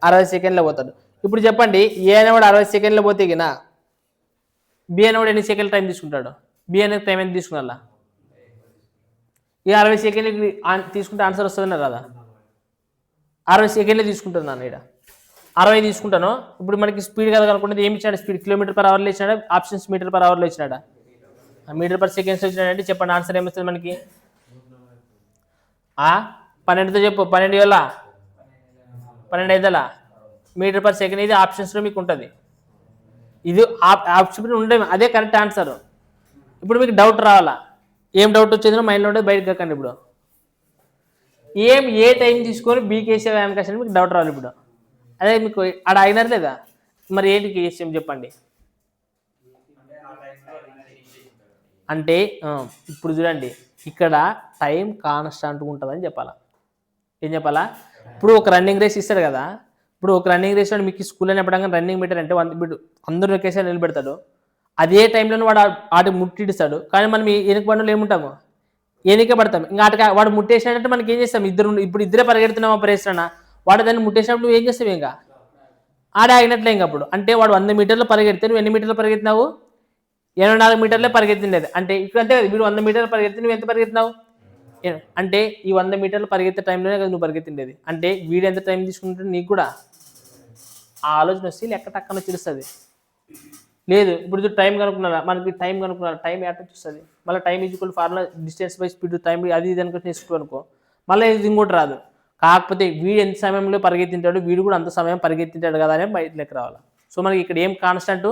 60 సెకండ్లో పోతాడు. ఇప్పుడు చెప్పండి, ఏ అనేవాడు 60 సెకండ్లో పోతే గిన బి అనేవాడు ఎన్ని సెకండ్ల టైం తీసుకుంటాడు? బి అనే టైం ఎంత తీసుకున్నా? ఈ 60 సెకండ్లు తీసుకుంటే ఆన్సర్ వస్తుందన్నారు కదా. 60 సెకండ్లే తీసుకుంటున్నాను. ఇక్కడ 60 తీసుకుంటాను. ఇప్పుడు మనకి స్పీడ్ కదా కనుకుంటే ఏమి ఇచ్చాడు? స్పీడ్ km/hలో ఇచ్చినాడా? ఆప్షన్స్ m/hలో ఇచ్చినాడా? m/s ఇచ్చినాడంటే చెప్పండి ఆన్సర్ ఏమొస్తుంది మనకి? 12తో చెప్పు. 12 వల్ల 12 m/s. ఇది ఆప్షన్స్లో మీకు ఉంటుంది. ఇది ఆప్షన్ ఉండే అదే కరెక్ట్ ఆన్సర్. ఇప్పుడు మీకు డౌట్ రావాలా? ఏం డౌట్ వచ్చేది మైండ్లో ఉండేది బయటకు కక్కండి. ఇప్పుడు ఏ టైం తీసుకొని బీకేసీ వెనకాసని మీకు డౌట్ రావాలి. ఇప్పుడు అదే మీకు ఆడ అయినారు లేదా? మరి ఏంటి కేసీఎం చెప్పండి. అంటే ఇప్పుడు చూడండి, ఇక్కడ టైం కాన్స్టాంట్గా ఉంటుందని చెప్పాలా. ఏం చెప్పాలా? ఇప్పుడు ఒక రన్నింగ్ రేస్ ఇస్తాడు కదా. ఇప్పుడు ఒక రన్నింగ్ రేస్ మీకు స్కూల్లో ఎప్పుడైనా రన్నింగ్ మీటర్ అంటే 100 అందరూ ఒకేసారి నిలబెడతాడు. అదే టైంలో వాడు ఆటి ముట్టిస్తాడు. కానీ మనం వెనుక బండ్లు ఏముంటాము? ఎనికే పడతాం. ఇంకా వాడు ముట్టేసినట్టే మనకి ఏం చేస్తాం? ఇప్పుడు ఇద్దరే పరిగెడుతున్నామా పరిగెత్తున్నా, వాడు దాన్ని ముట్టేసినప్పుడు ఏం చేస్తావు? ఇంకా ఆడ ఆగినట్లే. ఇంకా అప్పుడు అంటే వాడు 100 మీటర్లు పరిగెడితే నువ్వు ఎన్ని మీటర్లు పరిగెత్తినావు? 84 మీటర్లే పరిగెత్తిండేది. అంటే ఇక్కడ అంతే కదా, వీడు 100 మీటర్లు పరిగెత్తి నువ్వు ఎంత పరిగెత్తినావు? అంటే ఈ 100 మీటర్లు పరిగెత్తే టైంలోనే కదా నువ్వు పరిగెత్తిండేది. అంటే వీడు ఎంత టైం తీసుకుంటుంటే నీకు కూడా ఆ ఆలోచన వస్తే లెక్క టక్కన తెలుస్తుంది. లేదు ఇప్పుడు టైం కనుక్కున్నారా, మనకి టైం కనుక్కున్నారా, టైం ఎట్లా చూస్తుంది? మళ్ళీ time equal formula distance by speed time అది ఇది అనుకుంటే నేర్చుకో అనుకో, మళ్ళీ ఇది ఇంకోటి రాదు. కాకపోతే వీడు ఎంత సమయంలో పరిగెత్తింటాడు, వీడు కూడా అంత సమయం పరిగెత్తింటాడు కదా అని బయట లెక్క రావాలి. సో మనకి ఇక్కడ ఏం కాన్స్టెంట్?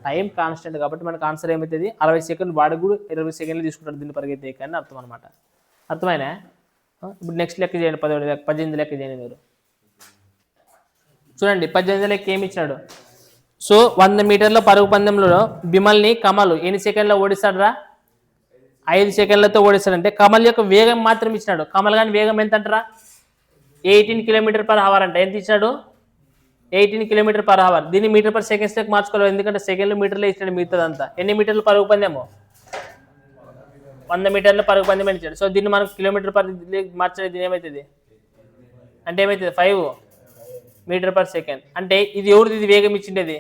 Time constant. కాబట్టి మనకు ఆన్సర్ ఏమవుతుంది? 60 సెకండ్లు. వాడు కూడా 20 సెకండ్లు తీసుకుంటాడు దీన్ని పరిగెత్తే కానీ అర్థం అనమాట. అర్థమైనా? ఇప్పుడు నెక్స్ట్ లెక్క చేయండి. 18 లెక్క చేయండి మీరు. చూడండి 18 లెక్క ఏమి ఇచ్చినాడు? సో 100 మీటర్ల పరుగు పందెంలో బిమల్ని కమల్ ఎన్ని సెకండ్లో ఓడిస్తాడు రా? 5 సెకండ్లతో ఓడిస్తాడంటే కమల్ యొక్క వేగం మాత్రం ఇచ్చినాడు. కమల్ కానీ వేగం ఎంత అంటారా? 18 km/h అంటే ఎంత ఇచ్చినాడు? 18 km/h. దీన్ని m/s మార్చుకోవాలి, ఎందుకంటే సెకండ్లు మీటర్లే ఇచ్చినాడు మిగతాదంతా. ఎన్ని మీటర్లు పరుగు పందెము? 100 మీటర్ల పరుగు పందెం ఇచ్చాడు. సో దీన్ని మనం km/h మార్చలేదు. దీని ఏమవుతుంది అంటే ఏమవుతుంది? 5 m/s. అంటే ఇది ఎవరిది? ఇది వేగం ఇచ్చిండేది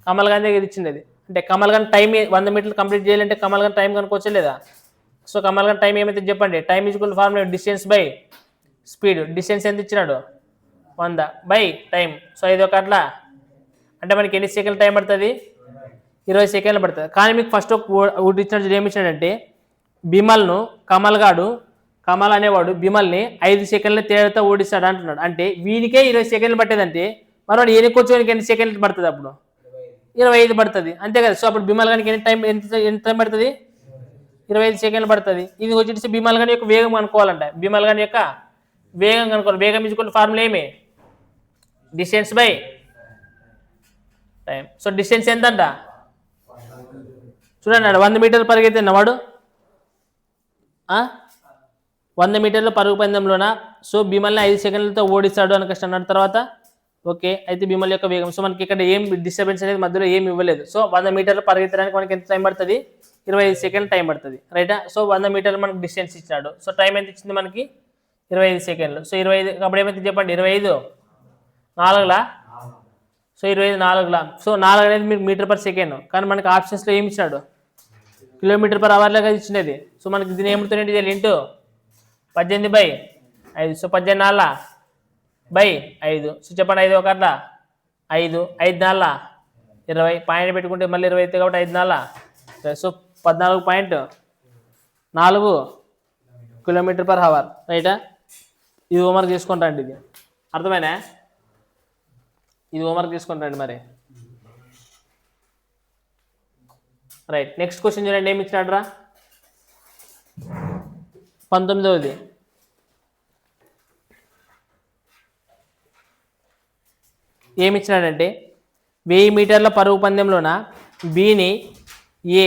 కమల్ గాంధీ ఇచ్చిండేది. అంటే కమల్ గాంధీ టైం 100 మీటర్లు కంప్లీట్ చేయాలంటే కమల్ గాంధీ టైం కనుక్కోవచ్చా లేదా? సో కమల్ గాంధీ టైం ఏమైతే చెప్పండి. Time equal formula distance by speed. Distance ఎంత ఇచ్చినాడు? 100 బై టైం. సో ఇది ఒక అట్లా అంటే మనకి ఎన్ని సెకండ్లు టైం పడుతుంది? 20 సెకండ్లు పడుతుంది. కానీ మీకు ఫస్ట్ ఒకటి ఇచ్చినట్టు ఏమి ఇచ్చినాడంటే బిమల్ను కమల్ అనేవాడు బిమల్ని 5 సెకండ్ల తేడాతో ఓడిస్తాడు అంటున్నాడు. అంటే వీనికే 20 సెకండ్లు పట్టేదంటే మరి వాడు ఎన్నికొచ్చేవానికి ఎన్ని సెకండ్లు పడుతుంది? అప్పుడు 25 పడుతుంది. అంతే కదా. సో అప్పుడు బిమల్ గానికి ఎంత టైం పడుతుంది? 25 సెకండ్లు పడుతుంది. ఇది వచ్చేసి బిమల్ గాని యొక్క వేగం కనుక్కోవాలంట. బిమల్ గాని యొక్క వేగం కనుక్కోవాలి. వేగం ఈజ్వల్ ఫార్ములా ఏమి? Distance by time. So distance ఎంత అంట చూడండి. 100 మీటర్లు పరిగెత్తిన వాడు 100 మీటర్ల పరుగు పందెంలోన సో బిమల్ని 5 సెకండ్లతో ఓడిస్తాడు అని కష్టం అన్నాడు. తర్వాత ఓకే అయితే బిమల్ యొక్క వేగం. సో మనకి ఇక్కడ ఏం డిస్టర్బెన్స్ అనేది మధ్యలో ఏమి ఇవ్వలేదు. సో 100 మీటర్లు పరిగెత్తడానికి మనకి ఎంత టైం పడుతుంది? 25 సెకండ్లు టైం పడుతుంది. రైటా? సో 100 మీటర్లు మనకి డిస్టెన్స్ ఇచ్చినాడు. సో టైం ఎంత ఇచ్చింది మనకి? 25 సెకండ్లు. సో 25 అప్పుడు ఏమైతే చెప్పండి? 25 4లా? సో 25 4లా? సో 4 అనేది మీకు m/s. కానీ మనకి ఆప్షన్స్లో ఏమి ఇచ్చినాడు? km/h లాగా ఇచ్చినది. సో మనకి దీని ఏమిటంటే ఇంటూ 18/5. సో 18/5. సో చెప్పండి 5 1 5, 5 4 20. పాయింట్ పెట్టుకుంటే మళ్ళీ 20 అవుతుంది కాబట్టి 5 4. So 14.4 km/h. రైటా? ఇది హోంవర్క్ చేసుకుంటాండి. ఇది అర్థమైనా? ఇది హోంవర్క్ చేసుకుంటాండి మరి. రైట్, నెక్స్ట్ క్వశ్చన్ చూడండి. ఏమి ఇచ్చినాడు రా? 19వ. ఏమి ఇచ్చినాడంటే 1000 మీటర్ల పరుగు పందెంలోన బిని ఏ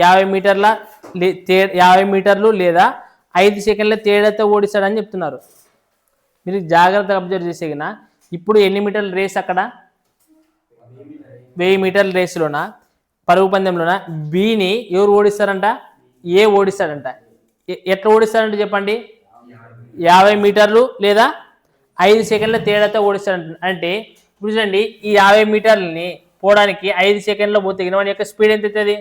50 మీటర్లు లేదా 5 సెకండ్ల తేడాతో ఓడిస్తాడని చెప్తున్నారు. మీరు జాగ్రత్తగా అబ్జర్వ్ చేసేగిన ఇప్పుడు ఎన్ని మీటర్ల రేస్ అక్కడ? 1000 మీటర్ల రేసులోన పరుగు పందెంలోన బిని ఎవరు ఓడిస్తారంట? ఏ ఓడిస్తాడంట. ఎట్లా ఓడిస్తాడంటే చెప్పండి. 50 మీటర్లు లేదా 5 సెకండ్ల తేడాతో ఓడిస్తాడంట. అంటే ఇప్పుడు చూడండి, ఈ 50 మీటర్లని పోవడానికి 5 సెకండ్లో పోతే మన యొక్క స్పీడ్ ఎంత అవుతుంది?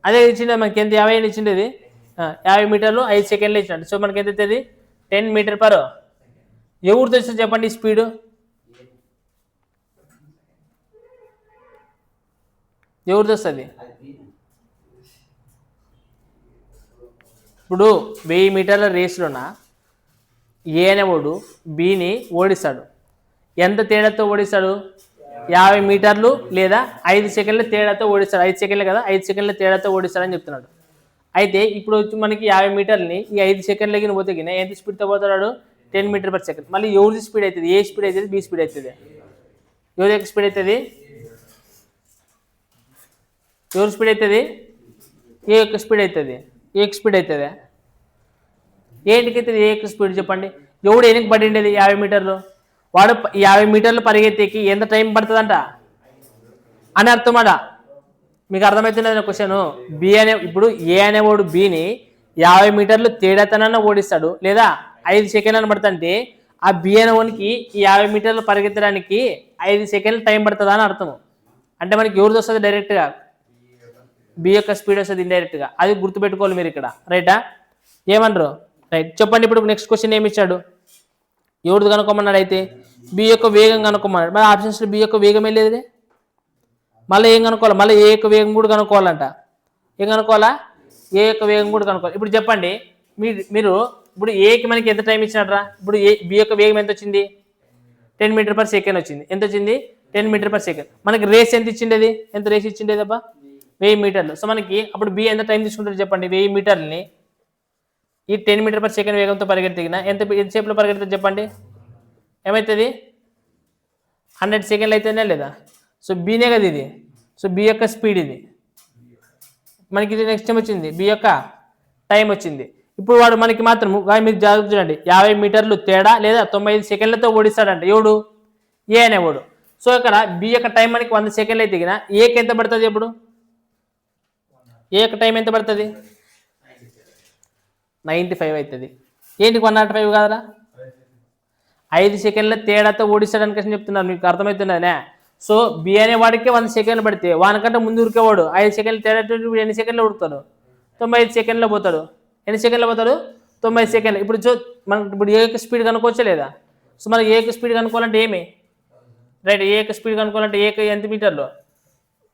అదే ఇచ్చిండే మనకి ఎంత? 50 ఇచ్చిండేది. 50 మీటర్లు 5 సెకండ్లు ఇచ్చినట్టు. సో మనకి ఎంత అవుతుంది? 10 మీటర్/. ఎవరితో వస్తుంది చెప్పండి స్పీడు? ఎవరితో వస్తుంది? ఇప్పుడు 1000 మీటర్ల రేసులోన ఏ అనేవాడు బిని ఓడిస్తాడు. ఎంత తేడాతో ఓడిస్తాడు? 50 మీటర్లు లేదా 5 సెకండ్ల తేడాతో ఓడిస్తాడు. 5 సెకండ్లు కదా, 5 సెకండ్ల తేడాతో ఓడిస్తాడని చెప్తున్నాడు. అయితే ఇప్పుడు వచ్చి మనకి 50 మీటర్లని ఈ 5 సెకండ్లకి పోతే ఎంత స్పీడ్తో పోతాడు? 10 మీటర్/సెకండ్. మళ్ళీ ఎవరి స్పీడ్ అవుతుంది? ఏ స్పీడ్ అవుతుంది? బి స్పీడ్ అవుతుంది. ఎవరి యొక్క స్పీడ్ అవుతుంది? ఎవరి స్పీడ్ అవుతుంది? ఏ యొక్క స్పీడ్ అవుతుంది? ఏ స్పీడ్ అవుతుంది? ఏంటికి అవుతుంది ఏ యొక్క స్పీడ్ చెప్పండి. ఎవడు ఎనికి పడిండేది 50 మీటర్లు? వాడు 50 మీటర్లు పరిగెత్తేకి ఎంత టైం పడుతుందంట అని అర్థమాట. మీకు అర్థమవుతున్నది క్వశ్చన్. బి ఇప్పుడు ఏ అనేవాడు బిని 50 మీటర్లు తేడాతనన్నా ఓడిస్తాడు లేదా 5 సెకండ్లను పడుతుంటే ఆ బి అనేవానికి ఈ 50 మీటర్లు పరిగెత్తడానికి 5 సెకండ్లు టైం పడుతుందా అని అర్థము. అంటే మనకి ఎవరిది వస్తుంది? డైరెక్ట్గా బి యొక్క స్పీడ్ వస్తుంది ఇండైరెక్ట్గా. అది గుర్తుపెట్టుకోవాలి మీరు ఇక్కడ. రైటా? ఏమన్నారు? రైట్, చెప్పండి. ఇప్పుడు నెక్స్ట్ క్వశ్చన్ ఏమి ఇచ్చాడు? ఎవరిది కనుక్కోమన్నాడు? అయితే బి యొక్క వేగం కనుక్కోమన్నాడు. మరి ఆప్షన్స్లో బి యొక్క వేగం వెళ్ళేది. మళ్ళీ ఏం కనుక్కోవాలి? మళ్ళీ ఏ యొక్క వేగం కూడా కనుక్కోవాలంట. ఏం కనుక్కోవాలా? ఏ యొక్క వేగం కూడా కనుక్కోవాలి. ఇప్పుడు చెప్పండి మీరు ఇప్పుడు ఏకి మనకి ఎంత టైం ఇచ్చినట్రా? ఇప్పుడు బి యొక్క వేగం ఎంత వచ్చింది? 10 మీటర్/సెకండ్ వచ్చింది. ఎంత వచ్చింది? 10 మీటర్/సెకండ్. మనకి రేస్ ఎంత ఇచ్చిండేది? ఎంత రేస్ ఇచ్చిండేది అబ్బా? 1000 మీటర్లు. సో మనకి అప్పుడు బి ఎంత టైం తీసుకుంటారు చెప్పండి? 1000 మీటర్లని ఈ 10 మీటర్/సెకండ్ వేగంతో పరిగెత్తిన ఎంతసేపులో పరిగెడుతుంది చెప్పండి? ఏమవుతుంది? 100 సెకండ్లు అయితేనే లేదా? సో బీనే కదా ఇది. సో బి యొక్క స్పీడ్ ఇది. మనకి ఇది నెక్స్ట్ టైం వచ్చింది బి యొక్క టైం వచ్చింది. ఇప్పుడు వాడు మనకి మాత్రం మీరు జాగ్రత్త చూడండి, 50 మీటర్లు తేడా లేదా 95 సెకండ్లతో ఓడిస్తాడంట. ఎవడు? ఏ అనేవాడు. సో ఇక్కడ బి యొక్క టైం మనకి 100 సెకండ్లు అయితే దిగిన ఏకి ఎంత పడుతుంది? ఎప్పుడు ఏ యొక్క టైం ఎంత పడుతుంది? 95 అవుతుంది. ఏంటి 105 కాదరా? 5 సెకండ్ల తేడాతో ఓడిస్తాడని కోసం చెప్తున్నారు. మీకు అర్థమవుతున్నదే. సో బి అనే వాడికి 100 సెకండ్లు పడితే వానికంటే ముందు ఉరికేవాడు 5 సెకండ్లు తేడా ఎన్ని సెకండ్లో ఉడుతాడు? 95 సెకండ్లో పోతాడు. ఎన్ని సెకండ్లో పోతాడు? 90 సెకండ్లు. ఇప్పుడు మనకి ఇప్పుడు ఏ యొక్క స్పీడ్ కనుక్కోవచ్చా లేదా? సో మనకి ఏ యొక్క స్పీడ్ కనుక్కోవాలంటే ఏమి? రైట్, ఏ యొక్క స్పీడ్ కనుక్కోవాలంటే ఎంత మీటర్లు?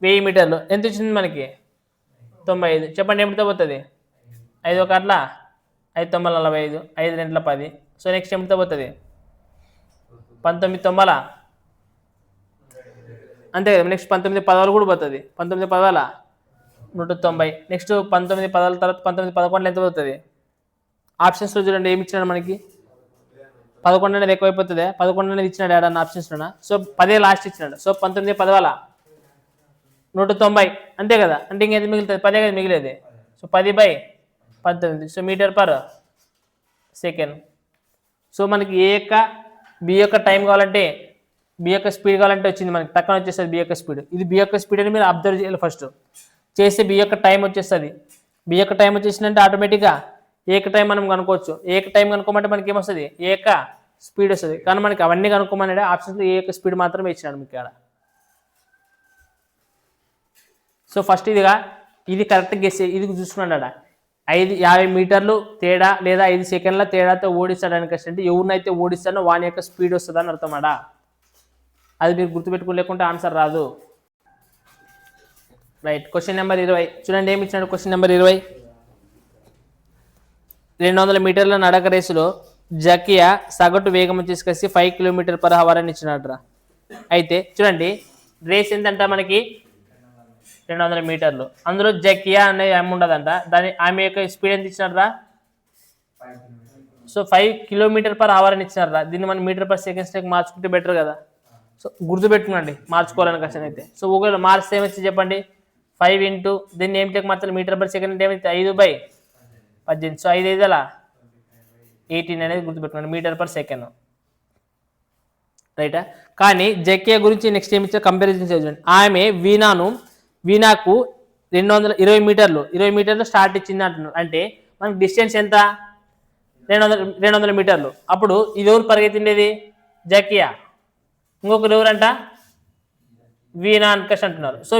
1000 మీటర్లు. ఎంత వచ్చింది మనకి? 95. చెప్పండి ఎప్పుడుతో పోతుంది? 5 1 5 9 45, 5 2 10. సో నెక్స్ట్ ఎప్పుడుతో పోతుంది? 19 9 అంతే కదా. నెక్స్ట్ 19 10 కూడా పోతుంది. 19 10 190. నెక్స్ట్ 19 10 తర్వాత 19 11 ఎంత పోతుంది? ఆప్షన్స్లో చూడండి ఏమి ఇచ్చినాడు మనకి? 11 అనేది ఎక్కువైపోతుంది. 11 అనేది ఇచ్చినాడు ఏడన్నా ఆప్షన్స్లోనా? సో 10 లాస్ట్ ఇచ్చినాడు. సో 19 10 190 అంతే కదా. అంటే ఇంకెంత మిగులుతుంది? 10 కదా మిగిలేది. సో 10/19. సో మీటర్/సెకండ్. సో మనకి ఏ యొక్క బి యొక్క టైం కావాలంటే బి యొక్క స్పీడ్ కావాలంటే వచ్చింది మనకి టక్కన వచ్చేస్తుంది బి యొక్క స్పీడ్. ఇది బి యొక్క స్పీడ్ అని మీరు అబ్జర్వ్ చేయాలి. ఫస్ట్ చేస్తే బి యొక్క టైం వచ్చేస్తుంది. బి యొక్క టైం వచ్చేసిందంటే ఆటోమేటిక్గా ఏ యొక్క టైం మనం కనుక్కోవచ్చు. ఏ యొక్క టైం కనుక్కోమంటే మనకి ఏమొస్తుంది? ఏ యొక్క స్పీడ్ వస్తుంది. కానీ మనకి అవన్నీ కనుక్కోమన్నాడు ఆప్షన్స్లో ఏ యొక్క స్పీడ్ మాత్రమే ఇచ్చినాడు మీకు ఇక్కడ. సో ఫస్ట్ ఇది కరెక్ట్ గెస్ ఇది చూసుకున్నాడా? 50 మీటర్లు తేడా లేదా 5 సెకండ్ల తేడాతో ఓడిస్తాడానికి అంటే ఎవరినైతే ఓడిస్తానో వాని యొక్క స్పీడ్ వస్తుందని అర్థమాడా. అది మీరు గుర్తుపెట్టుకోలేకుంటే ఆన్సర్ రాదు. రైట్. క్వశ్చన్ నెంబర్ 20 చూడండి ఏమి ఇచ్చినాడు. క్వశ్చన్ నెంబర్ 20 200 మీటర్ల నడక రేసులో జకియా సగటు వేగం తీసుకొచ్చి 5 km/h అని ఇచ్చినాడు. అయితే చూడండి రేస్ ఎంతంట మనకి 200 మీటర్లు. అందులో జకియా అనే ఆమె ఉండదంట. ఆమె యొక్క స్పీడ్ ఎంత ఇచ్చినారా? సో 5 km/h అని ఇచ్చినారా. దీన్ని మనం మీటర్/సెకండ్స్ మార్చుకుంటే బెటర్ కదా. సో గుర్తుపెట్టుకోండి మార్చుకోవాలని కష్టం అయితే. సో ఒకవేళ మార్క్స్ ఏమొచ్చి చెప్పండి. 5 ఇంటూ దీన్ని ఏమిటకి మాత్రం మీటర్/సెకండ్ అంటే ఏమైతే 5/18. సో 5 5 అలా 18 అనేది గుర్తుపెట్టుకోండి మీటర్/సెకండ్. రైటా. కానీ జకియా గురించి నెక్స్ట్ ఏమి ఇచ్చా కంపారిజన్ చేయండి. ఆమె వీణాకు 220 మీటర్లు స్టార్ట్ ఇచ్చింది అంటున్నారు. అంటే మనకి డిస్టెన్స్ ఎంత? 200 మీటర్లు. అప్పుడు ఇది ఎవరు పరిగెత్తిండేది? జకియా. ఇంకొకరు ఎవరంట? వీణా అనుకష్ అంటున్నారు. సో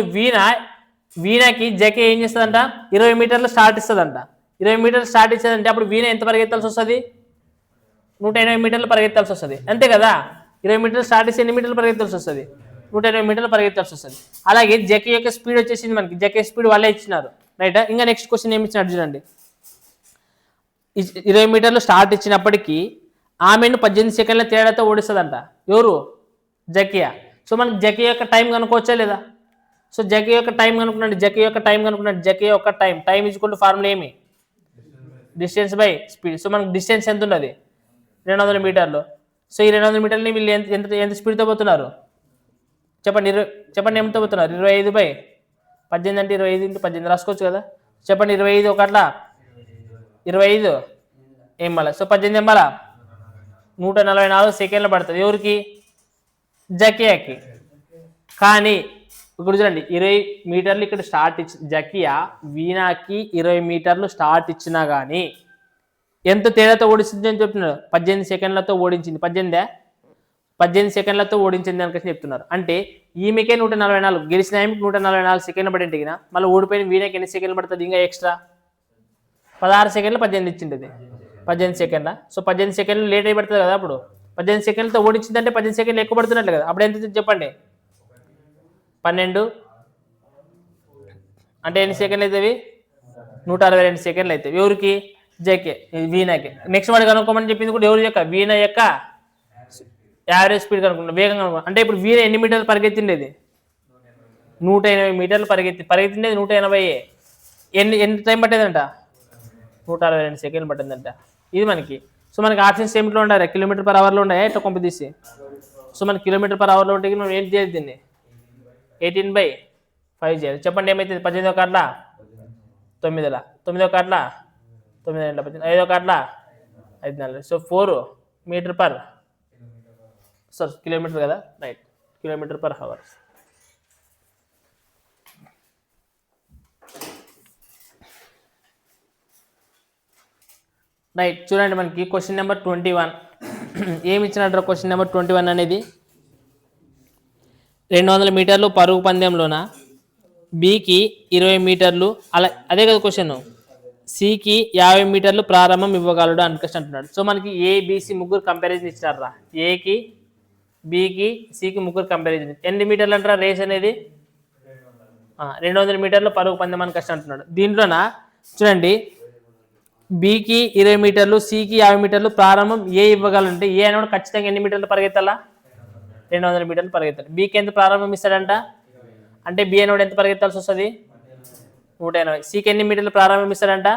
వీణాకి జకియా ఏం చేస్తుందంట? 20 మీటర్లు స్టార్ట్ ఇస్తుందంట. 20 మీటర్లు స్టార్ట్ ఇచ్చేదంటే అప్పుడు వీణ ఎంత పరిగెత్తాల్సి వస్తుంది? 180 మీటర్లు పరిగెత్తాల్సి వస్తుంది. అంతే కదా. 20 మీటర్లు స్టార్ట్ ఇస్తే ఎన్ని మీటర్లు పరిగెత్తాల్సి వస్తుంది? 180 మీటర్లు పరిగెత్తాల్సి వస్తుంది. అలాగే జకియా యొక్క స్పీడ్ వచ్చేసింది మనకి. జకియా స్పీడ్ వాళ్ళే ఇచ్చినారు. రైటా. ఇంకా నెక్స్ట్ క్వశ్చన్ ఏమి ఇచ్చినాడు చూడండి. 20 మీటర్లు స్టార్ట్ ఇచ్చినప్పటికీ ఆమెను 18 సెకండ్ల తేడాతో ఓడిస్తుందంట. ఎవరు? జకియా. సో మనకి జకియా యొక్క టైం కనుక్కోవచ్చా లేదా? సో జకియా యొక్క టైం కనుక్కున్నాడు. జకియా యొక్క టైం ఈజ్ఈక్వల్ టు ఫార్ములా ఏమి? Distance by speed. సో మనకి డిస్టెన్స్ ఎంత ఉన్నది? 200 మీటర్లు. సో ఈ 200 మీటర్లని వీళ్ళు ఎంత స్పీడ్తో పోతున్నారు చెప్పండి. చెప్పండి ఏమితో పోతున్నారు? 25/18 అంటే 25 ఇంటూ 18 రాసుకోవచ్చు కదా. చెప్పండి 25 ఒకట్లా 25 ఏం మళ్ళా. సో 18 ఎంబలా 144 సెకండ్లు పడుతుంది. ఎవరికి? జకియాకి. కానీ ఇప్పుడు చూడండి 20 మీటర్లు ఇక్కడ స్టార్ట్ జకియా వీణాకి 20 మీటర్లు స్టార్ట్ ఇచ్చినా కానీ ఎంత తేడాతో ఓడిస్తుంది అని చెప్తున్నారు? 18 సెకండ్లతో ఓడించింది. 18 సెకండ్లతో ఓడించింది అని చెప్తున్నారు. అంటే ఈమెకే 144 గెలిచిన ఆమెకి 144 సెకండ్లు పడి ఇంటికి మళ్ళీ ఓడిపోయిన వీణకి ఎన్ని సెకండ్లు పడుతుంది? ఇంకా ఎక్స్ట్రా 16 సెకండ్లు 18 ఇచ్చింది. 18 సెకండ్ల. సో 18 సెకండ్లు లేట్ అయి పడుతుంది కదా. అప్పుడు 18 సెకండ్లతో ఓడించిందంటే 18 సెకండ్లు ఎక్కువ పడుతున్నట్లు కదా. అప్పుడు ఎంత చెప్పండి? 12 అంటే ఎన్ని సెకండ్లు అవుతాయి? 162 సెకండ్లు అవుతాయి. ఎవరికి? జకే వీణకి. నెక్స్ట్ వాడు కనుక్కోమని చెప్పింది కూడా ఎవరి యొక్క? వీణ యొక్క యావరేజ్ స్పీడ్ కనుక్కున్నాం, వేగం కనుక్కున్నాం. అంటే ఇప్పుడు వీణ ఎన్ని మీటర్లు పరిగెత్తిండేది? 180 మీటర్లు పరిగెత్తిండేది 180. ఎంత టైం పట్టేదంట? 162 సెకండ్లు పట్టిందంట. ఇది మనకి. సో మనకి ఆప్షన్స్ ఏమిట్లో ఉండాలి? km/hలో ఉన్నాయా ఇట్లా పంపితీసి. సో మనకి km/hలో ఉంటే మనం ఏం చేయాలి? దీన్ని 18/5 చేయాలి. చెప్పండి ఏమైతుంది? 18 ఒకట్ల 9, 9 ఒకట్ల 9, 5 ఒకట్ల 5. సో 4 మీటర్/, సారీ కిలోమీటర్ కదా. రైట్. km/h. రైట్. చూడండి మనకి క్వశ్చన్ నెంబర్ 21 ఏమి ఇచ్చినట్టు? క్వశ్చన్ నెంబర్ 21 అనేది 200 మీటర్లు పరుగు పందెంలోన బికి 20 మీటర్లు అదే కదా క్వశ్చన్. సికి 50 మీటర్లు ప్రారంభం ఇవ్వగలడు అనుకస్ట్ అంటున్నాడు. సో మనకి ఏబిసి ముగ్గురు కంపారిజన్ ఇచ్చినారా. ఏకి, బికి, సికి ముగ్గురు కంపారిజన్. ఎన్ని మీటర్లు అంటారా రేస్ అనేది? 200 మీటర్లు పరుగు పందెం అనుకస్ట్ అంటున్నాడు. దీంట్లోన చూడండి బికి 20 మీటర్లు, సికి 50 మీటర్లు ప్రారంభం ఏ ఇవ్వగలంటే ఏ అనేవాడు ఖచ్చితంగా ఎన్ని మీటర్లు పరిగెత్తాలా? 200 మీటర్లు పరిగెత్తాలి. బికి ఎంత ప్రారంభం ఇస్తాడంట? అంటే బి అనేవాడు ఎంత పరిగెత్తాల్సి వస్తుంది? 180. సికి ఎన్ని మీటర్లు ప్రారంభం ఇస్తాడంట?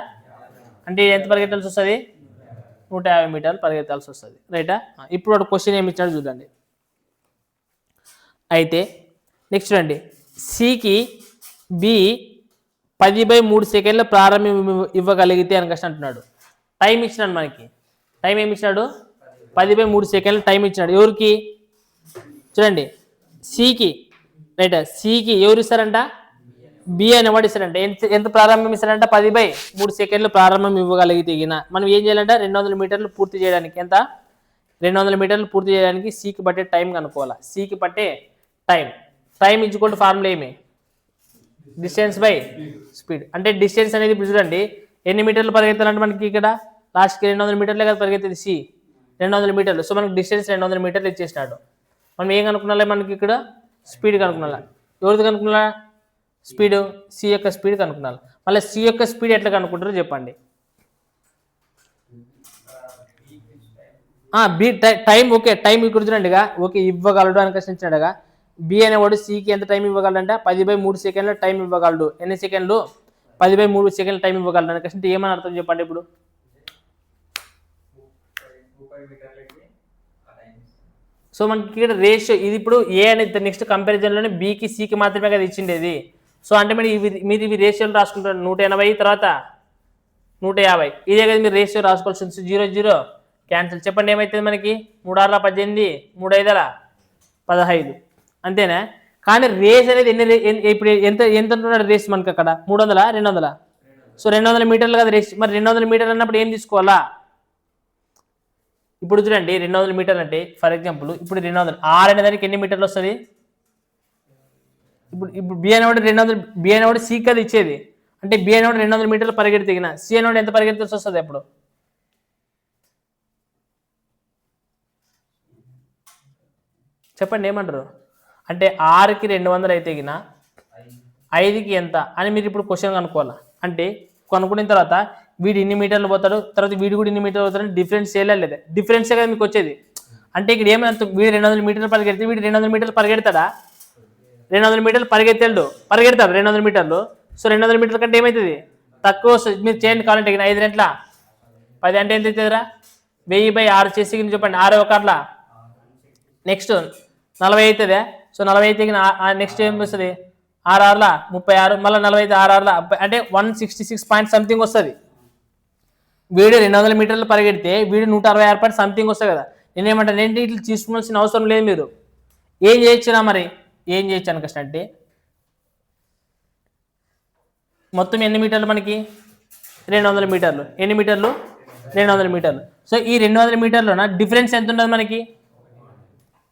అంటే ఎంత పరిగెత్తాల్సి వస్తుంది? 150 మీటర్లు పరిగెత్తాల్సి వస్తుంది. రైటా. ఇప్పుడు వాడు క్వశ్చన్ ఏమి ఇచ్చాడు చూడండి. అయితే నెక్స్ట్ చూడండి సికి బి 10/3 సెకండ్ల ప్రారంభం ఇవ్వగలిగితే అని కష్టం అంటున్నాడు. టైం ఇచ్చినాడు మనకి. టైం ఏమి ఇచ్చినాడు? 10/3 సెకండ్ల టైం ఇచ్చినాడు. ఎవరికి? చూడండి సికి. రైట్. సికి ఎవరు ఇస్తారంట? బి అనేవాడు ఇస్తారంట. ఎంత ప్రారంభం ఇస్తారంట? 10/3 సెకండ్లు ప్రారంభం ఇవ్వగలిగితే మనం ఏం చేయాలంటే 200 మీటర్లు పూర్తి చేయడానికి ఎంత? 200 మీటర్లు పూర్తి చేయడానికి సికి పట్టే టైం కనుక్కోవాలి. సికి పట్టే టైం ఇచ్చుకుంటే ఫార్ములా ఏమి? Distance by speed. అంటే డిస్టెన్స్ అనేది ఇప్పుడు చూడండి ఎన్ని మీటర్లు పరిగెత్తాలంటే మనకి ఇక్కడ లాస్ట్కి 200 మీటర్లే కదా పరిగెత్తేది సి, 200 మీటర్లు. సో మనకి డిస్టెన్స్ 200 మీటర్లు ఇచ్చేసినాడు. మనం ఏం కనుక్కున్నాలి, మనకి ఇక్కడ స్పీడ్ కనుక్కున్నాలా. ఎవరిది కనుక్కున్నా స్పీడ్, సి యొక్క స్పీడ్ కనుక్కున్నాలి. మళ్ళీ సి యొక్క స్పీడ్ ఎట్లా కనుక్కుంటారో చెప్పండి. బి టైం, ఓకే టైం ఇక్కడ చూడండిగా, ఓకే ఇవ్వగలడు అని కష్టించాడుగా. బి అనేవాడు సికి ఎంత టైం ఇవ్వగలడు అంటే 10/3 సెకండ్ల టైం ఇవ్వగలడు. ఎన్ని సెకండ్లు? 10/3 సెకండ్ల టైం ఇవ్వగలడు అని కష్టింటే ఏమని అర్థం చెప్పండి ఇప్పుడు. సో మనకి ఇక్కడ రేషియో ఇది. ఇప్పుడు ఏ అనేది నెక్స్ట్ కంపారిజన్లోనే బీకి సికి మాత్రమే కదా ఇచ్చిండేది. సో అంటే మీరు ఇవి రేషియోలు రాసుకుంటారు. 180 తర్వాత 150 ఇదే కదా మీరు రేషియో రాసుకోవాల్సింది. 0 0 క్యాన్సిల్. చెప్పండి ఏమవుతుంది మనకి? 3 6 18, 3 5 15 అంతేనా? కానీ రేస్ అనేది ఇప్పుడు ఎంత ఎంత ఉంటున్నాడు రేస్ మనకి అక్కడ? 300 200? సో 200 మీటర్లు కదా రేస్. మరి 200 మీటర్లు అన్నప్పుడు ఏం తీసుకోవాలా? ఇప్పుడు చూడండి 200 మీటర్లు అంటే ఫర్ ఎగ్జాంపుల్ ఇప్పుడు 200 ఆర్ అనే దానికి ఎన్ని మీటర్లు వస్తుంది? ఇప్పుడు బి అనేవాడు 200, బి అనేవాడు సి కదా ఇచ్చేది. అంటే బి అనేవాడు 200 మీటర్లు పరిగెడితే తగిన సి అనేవాడు ఎంత పరిగెత్తాల్సి వస్తుంది అప్పుడు? చెప్పండి ఏమంటారు? అంటే 6కి 200 అయితే గిన 5కి ఎంత అని మీరు ఇప్పుడు క్వశ్చన్ కనుక్కోవాలా. అంటే కనుక్కున్న తర్వాత వీడు ఇన్ని మీటర్లు పోతాడు, తర్వాత వీడు కూడా ఇన్ని మీటర్లు పోతాడు, డిఫరెన్స్ చేయలేదు. డిఫరెన్సే కదా మీకు వచ్చేది. అంటే ఇక్కడ ఏమైనా వీడు 200 మీటర్లు పరిగెడితే వీడు 200 మీటర్లు పరిగెడతాడా? 200 మీటర్లు పరిగెడతాడు 200 మీటర్లు. సో 200 మీటర్ల కంటే ఏమవుతుంది? తక్కువ వస్తుంది. మీరు చేయండి కావాలంటే 5 రెట్ల 10 అంటే ఎంత అవుతుందిరా? 1000/6 చేసి చెప్పండి. 6 ఒక అట్లా నెక్స్ట్ 40 అవుతుందా? సో 40 అయితే నెక్స్ట్ ఏం వస్తుంది? 6 6 36, మళ్ళీ 40 అయితే 6 6 అంటే 166 పాయింట్ సంథింగ్ వస్తుంది. వీడు 200 మీటర్లు పరిగెడితే వీడు 166 పాయింట్ సంథింగ్ వస్తుంది కదా. నేనేమంటాను, ఏంటి ఇట్లా తీసుకోవాల్సిన అవసరం లేదు. మీరు ఏం చేయొచ్చునా? మరి ఏం చేయొచ్చు అనకష్ట అంటే మొత్తం ఎన్ని మీటర్లు మనకి? 200 మీటర్లు. ఎన్ని మీటర్లు? 200 మీటర్లు. సో ఈ 200 మీటర్లోన డిఫరెన్స్ ఎంత ఉండదు మనకి?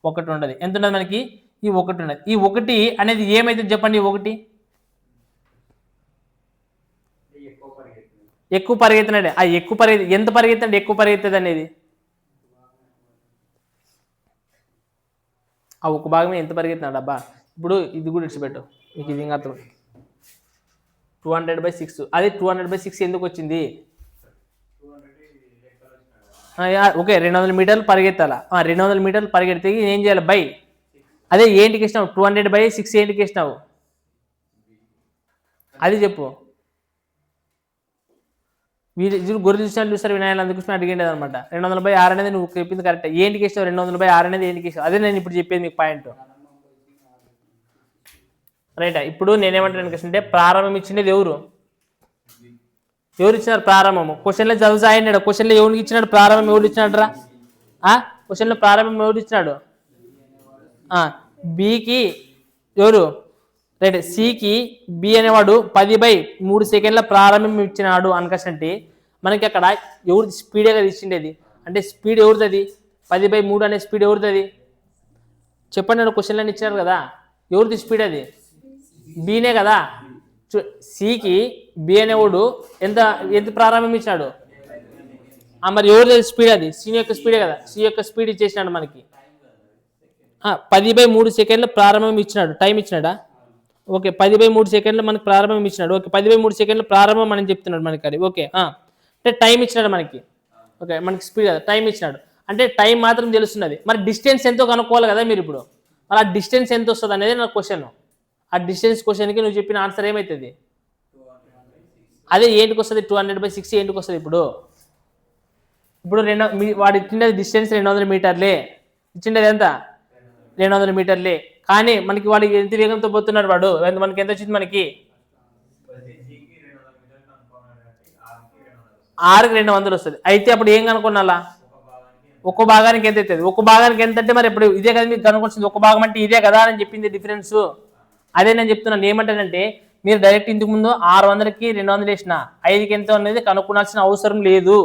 1 ఉండదు. ఎంత ఉండదు మనకి? ఈ 1 ఉండదు. ఈ 1 అనేది ఏమైతే చెప్పండి? ఈ 1 ఎక్కువ పరిగెత్తినాడు. ఆ ఎక్కువ ఎంత పరిగెత్తండి? ఎక్కువ పరిగెత్తది అనేది ఆ ఒక భాగమే ఎంత పరిగెత్తినాడు అబ్బా. ఇప్పుడు ఇది కూడా ఇచ్చిపెట్టు, మీకు ఇది ఇంకా 200/6. అది 200/6 ఎందుకు వచ్చింది? ఓకే 200 మీటర్లు పరిగెత్తాలా. 200 మీటర్లు పరిగెడితే ఏం చేయాలి? బై అదే ఏంటికి ఇచ్చినావు? 200/6 ఏంటికి ఇచ్చినావు? అది చెప్పు. వీరు గొర్రెలు చూస్తారు వినాయాలి, అందుకోసం అడిగేది అనమాట. 200/6 అనేది నువ్వు చెప్పింది కరెక్ట్. ఏంటికి ఇస్తావు? 200/6 అనేది ఏంటికి ఇస్తావు? అదే నేను ఇప్పుడు చెప్పేది మీకు పాయింట్. రైట్. ఇప్పుడు నేనేమంటాను అంటే ప్రారంభం ఇచ్చినది ఎవరు ఇచ్చినారు? ప్రారంభము. క్వశ్చన్లో చదువుతాయన్నాడు. క్వశ్చన్లో ఎవరికి ఇచ్చినాడు ప్రారంభం? ఎవరు ఇచ్చినాడు రా? క్వశ్చన్లో ప్రారంభం ఎవరు ఇచ్చినాడు? బికి ఎవరు? రైట్. సికి బి అనేవాడు 10/3 సెకండ్ల ప్రారంభం ఇచ్చినాడు అనుకంటే మనకి అక్కడ ఎవరిది స్పీడే కదా ఇచ్చిండేది. అంటే స్పీడ్ ఎవరిది? 10/3 అనే స్పీడ్ ఎవరిది? చెప్పండి. క్వశ్చన్లో ఇచ్చినారు కదా, ఎవరిది స్పీడ్? అది బీనే కదా. సికి బి అనేవాడు ఎంత ఎంత ప్రారంభం ఇచ్చినాడు? మరి ఎవరిది స్పీడ్? అది సి యొక్క స్పీడే కదా. సి యొక్క స్పీడ్ ఇచ్చేసినాడు మనకి. 10/3 సెకండ్ల ప్రారంభం ఇచ్చినాడు. టైం ఇచ్చినాడా? ఓకే 10/3 సెకండ్లు మనకి ప్రారంభం ఇచ్చినాడు. ఓకే 10/3 సెకండ్ల ప్రారంభం అని చెప్తున్నాడు మనకి. అది ఓకే. అంటే టైం ఇచ్చినాడు మనకి. ఓకే మనకి స్పీడ్ కదా, టైం ఇచ్చినాడు. అంటే టైం మాత్రం తెలుస్తున్నది. మరి డిస్టెన్స్ ఎంతో కనుక్కోవాలి కదా మీరు ఇప్పుడు. మరి ఆ డిస్టెన్స్ ఎంత వస్తుంది అనేది నా క్వశ్చన్. ఆ డిస్టెన్స్ క్వశ్చన్కి నువ్వు చెప్పిన ఆన్సర్ ఏమవుతుంది? అదే ఏంటికి వస్తుంది? 200/6 ఏంటికి వస్తుంది? ఇప్పుడు వాడు ఇచ్చిండేది డిస్టెన్స్ 200 మీటర్లే. ఇచ్చిండేది ఎంత? 200 మీటర్లే. కానీ మనకి వాడు ఎంత వేగంతో పోతున్నాడు వాడు? మనకి ఎంత వచ్చింది? మనకి 6కి 200 వస్తుంది. అయితే అప్పుడు ఏం కనుక్కున్నాలా? ఒక్కో భాగానికి ఎంత అవుతుంది? ఒక్కో భాగానికి ఎంత అంటే మరి ఇప్పుడు ఇదే కదా మీకు కనుక్కొచ్చింది. ఒక భాగం అంటే ఇదే కదా అని చెప్పింది డిఫరెన్స్. అదే నేను చెప్తున్నాను. ఏమంటానంటే మీరు డైరెక్ట్ ఇంతకు ముందు 600కి 200 వేసిన 5కి ఎంత అనేది కనుక్కోవాల్సిన అవసరం లేదు.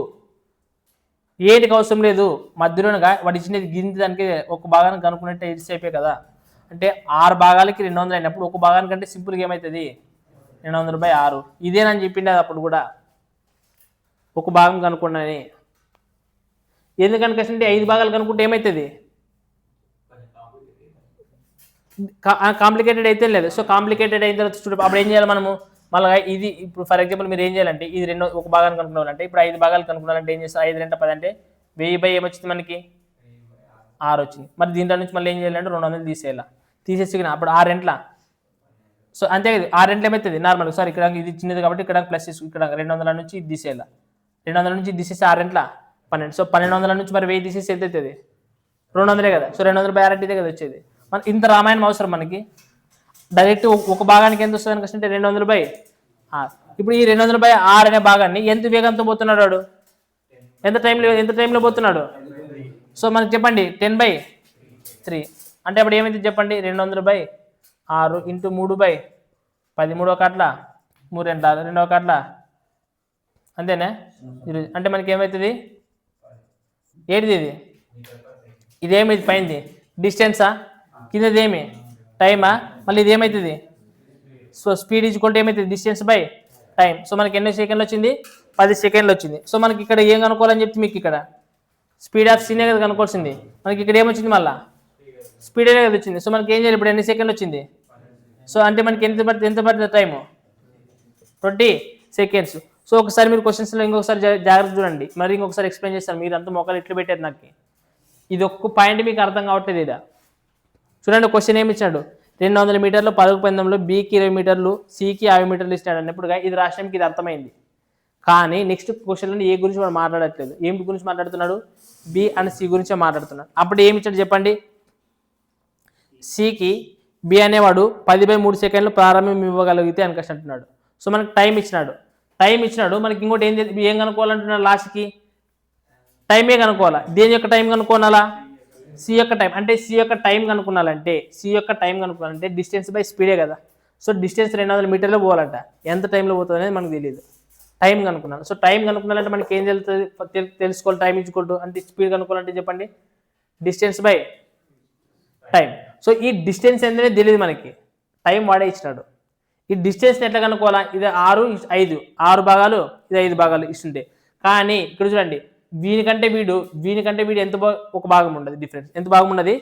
ఏంటికి అవసరం లేదు? మధ్యలోనగా వాడు ఇచ్చినది గింది దానికి ఒక భాగానికి కనుక్కున్నట్టే ఇట్స్ అయిపోయి కదా. అంటే 6 భాగాలకి 200 అయినప్పుడు ఒక భాగానికంటే సింపుల్గా ఏమవుతుంది? 200/6. ఇదేనని చెప్పిండే అప్పుడు కూడా. ఒక భాగం కనుక్కున్నాను. ఎందుకని కష్టంటే 5 భాగాలు కనుక్కుంటే ఏమవుతుంది? కాంప్లికేటెడ్ అయితే లేదు. సో కాంప్లికేటెడ్ అయిన తర్వాత చూడ అప్పుడు ఏం చేయాలి మనము? మళ్ళీ ఇది ఇప్పుడు ఫర్ ఎగ్జాంపుల్ మీరు ఏం చేయాలంటే ఇది ఒక భాగాన్ని కనుక్కున్నారంటే ఇప్పుడు 5 భాగాలు కనుక్కున్నారంటే ఏం చేస్తారు? 5 2 10 అంటే 1000 ఏమొచ్చింది మనకి? 6 వచ్చింది. మరి దీంట్లో నుంచి మళ్ళీ ఏం చేయాలంటే 200 తీసేయాలి. తీసేసి అప్పుడు 6 రెంట్ల. సో అంతే కదా, 6 రెంట్లు ఏమవుతుంది నార్మల్గా? సారీ ఇక్కడ ఇది చిన్నది కాబట్టి ఇక్కడ ప్లస్ ఇక్కడ 200 నుంచి ఇది తీసేయాలి. 200 నుంచి ఇది తీసేసి 6 రెంట్ల 12. సో 1200 నుంచి మరి 1000 తీసేసి ఎంత అవుతుంది? 200 కదా. సో 200/6 ఇదే కదా వచ్చేది. మన ఇంత రామాయణం అవసరం మనకి? డైరెక్ట్ ఒక భాగానికి ఎంత వస్తుంది అనుకుంటే 200/6. ఇప్పుడు ఈ 200/6 అనే భాగాన్ని ఎంత వేగంతో పోతున్నాడు వాడు? ఎంత టైంలో పోతున్నాడు? సో మనకి చెప్పండి 10/3 అంటే అప్పుడు ఏమైంది చెప్పండి? 200/6 ఇంటూ 3/13 ఒకట్ల 3 2 ఒకట్ల అంతేనా? అంటే మనకి ఏమవుతుంది? ఏంటిది ఇది? ఇదేమి ఇది పైనది డిస్టెన్సా? కిందది ఏమి టైమా? మళ్ళీ ఇది ఏమవుతుంది? సో స్పీడ్ ఈజ్వల్ ఏమవుతుంది? Distance by time. సో మనకి ఎన్ని సెకండ్లు వచ్చింది? 10 సెకండ్లు వచ్చింది. సో మనకి ఇక్కడ ఏం కనుక్కోవాలని చెప్తే మీకు ఇక్కడ స్పీడ్ ఆఫ్ సీనే కదా కనుక్కోవాల్సింది. మనకి ఇక్కడ ఏమొచ్చింది? మళ్ళీ స్పీడ్ అనే కదా వచ్చింది. సో మనకి ఏం చేయాలి? ఇప్పుడు ఎన్ని సెకండ్లు వచ్చింది? సో అంటే మనకి ఎంత పడుతుంది టైము? 20 సెకండ్స్. సో ఒకసారి మీరు క్వశ్చన్స్లో ఇంకొకసారి జాగ్రత్త చూడండి, మరి ఇంకొకసారి ఎక్స్ప్లెయిన్ చేస్తాను. మీరు అంతా మొక్కలు ఎట్లా పెట్టారు నాకు ఇది ఒక్క పాయింట్ మీకు అర్థం కావట్లేదు. ఇదా చూడండి, క్వశ్చన్ ఏమి ఇచ్చాడు? 200 మీటర్లు పరుగు పందెంలో బికి 20 మీటర్లు సికి 50 మీటర్లు ఇస్తాడు అన్నప్పుడు ఇది రాష్ట్రానికి ఇది అర్థమైంది. కానీ నెక్స్ట్ క్వశ్చన్లో ఏ గురించి వాడు మాట్లాడట్లేదు. ఏమి గురించి మాట్లాడుతున్నాడు? బి అండ్ సి గురించే మాట్లాడుతున్నాడు. అప్పుడు ఏమి ఇచ్చాడు చెప్పండి? సికి బి అనేవాడు 10/3 సెకండ్లు ప్రారంభం ఇవ్వగలిగితే అనుకసి అంటున్నాడు. సో మనకి టైం ఇచ్చినాడు. మనకి ఇంకోటి ఏం కనుక్కోవాలంటున్నాడు? లాస్ట్కి టైమే కనుక్కోవాలా. దేని యొక్క టైం కనుక్కోనాలా? సి యొక్క టైం. అంటే సి యొక్క టైం కనుక్కున్నాలంటే డిస్టెన్స్ బై స్పీడే కదా. సో డిస్టెన్స్ 200 మీటర్లు పోవాలంట. ఎంత టైంలో పోతుంది అనేది మనకు తెలియదు. టైం కనుక్కున్నాను. సో టైం కనుక్కున్నాలంటే మనకి ఏం తెలుసుకోవాలి? టైం ఇచ్చుకుంటూ అంటే స్పీడ్ కనుక్కోవాలంటే చెప్పండి డిస్టెన్స్ బై టైం. సో ఈ డిస్టెన్స్ ఏంటనే తెలియదు మనకి, టైం వాడే ఇచ్చినాడు. ఈ డిస్టెన్స్ ఎట్లా కనుక్కోవాలా? ఇది 6 5 6 భాగాలు, ఇది 5 భాగాలు ఇస్తుంటే. కానీ ఇక్కడ చూడండి, వీనికంటే వీడు ఎంత ఒక భాగం ఉండదు డిఫరెన్స్. ఎంత భాగం ఉన్నది?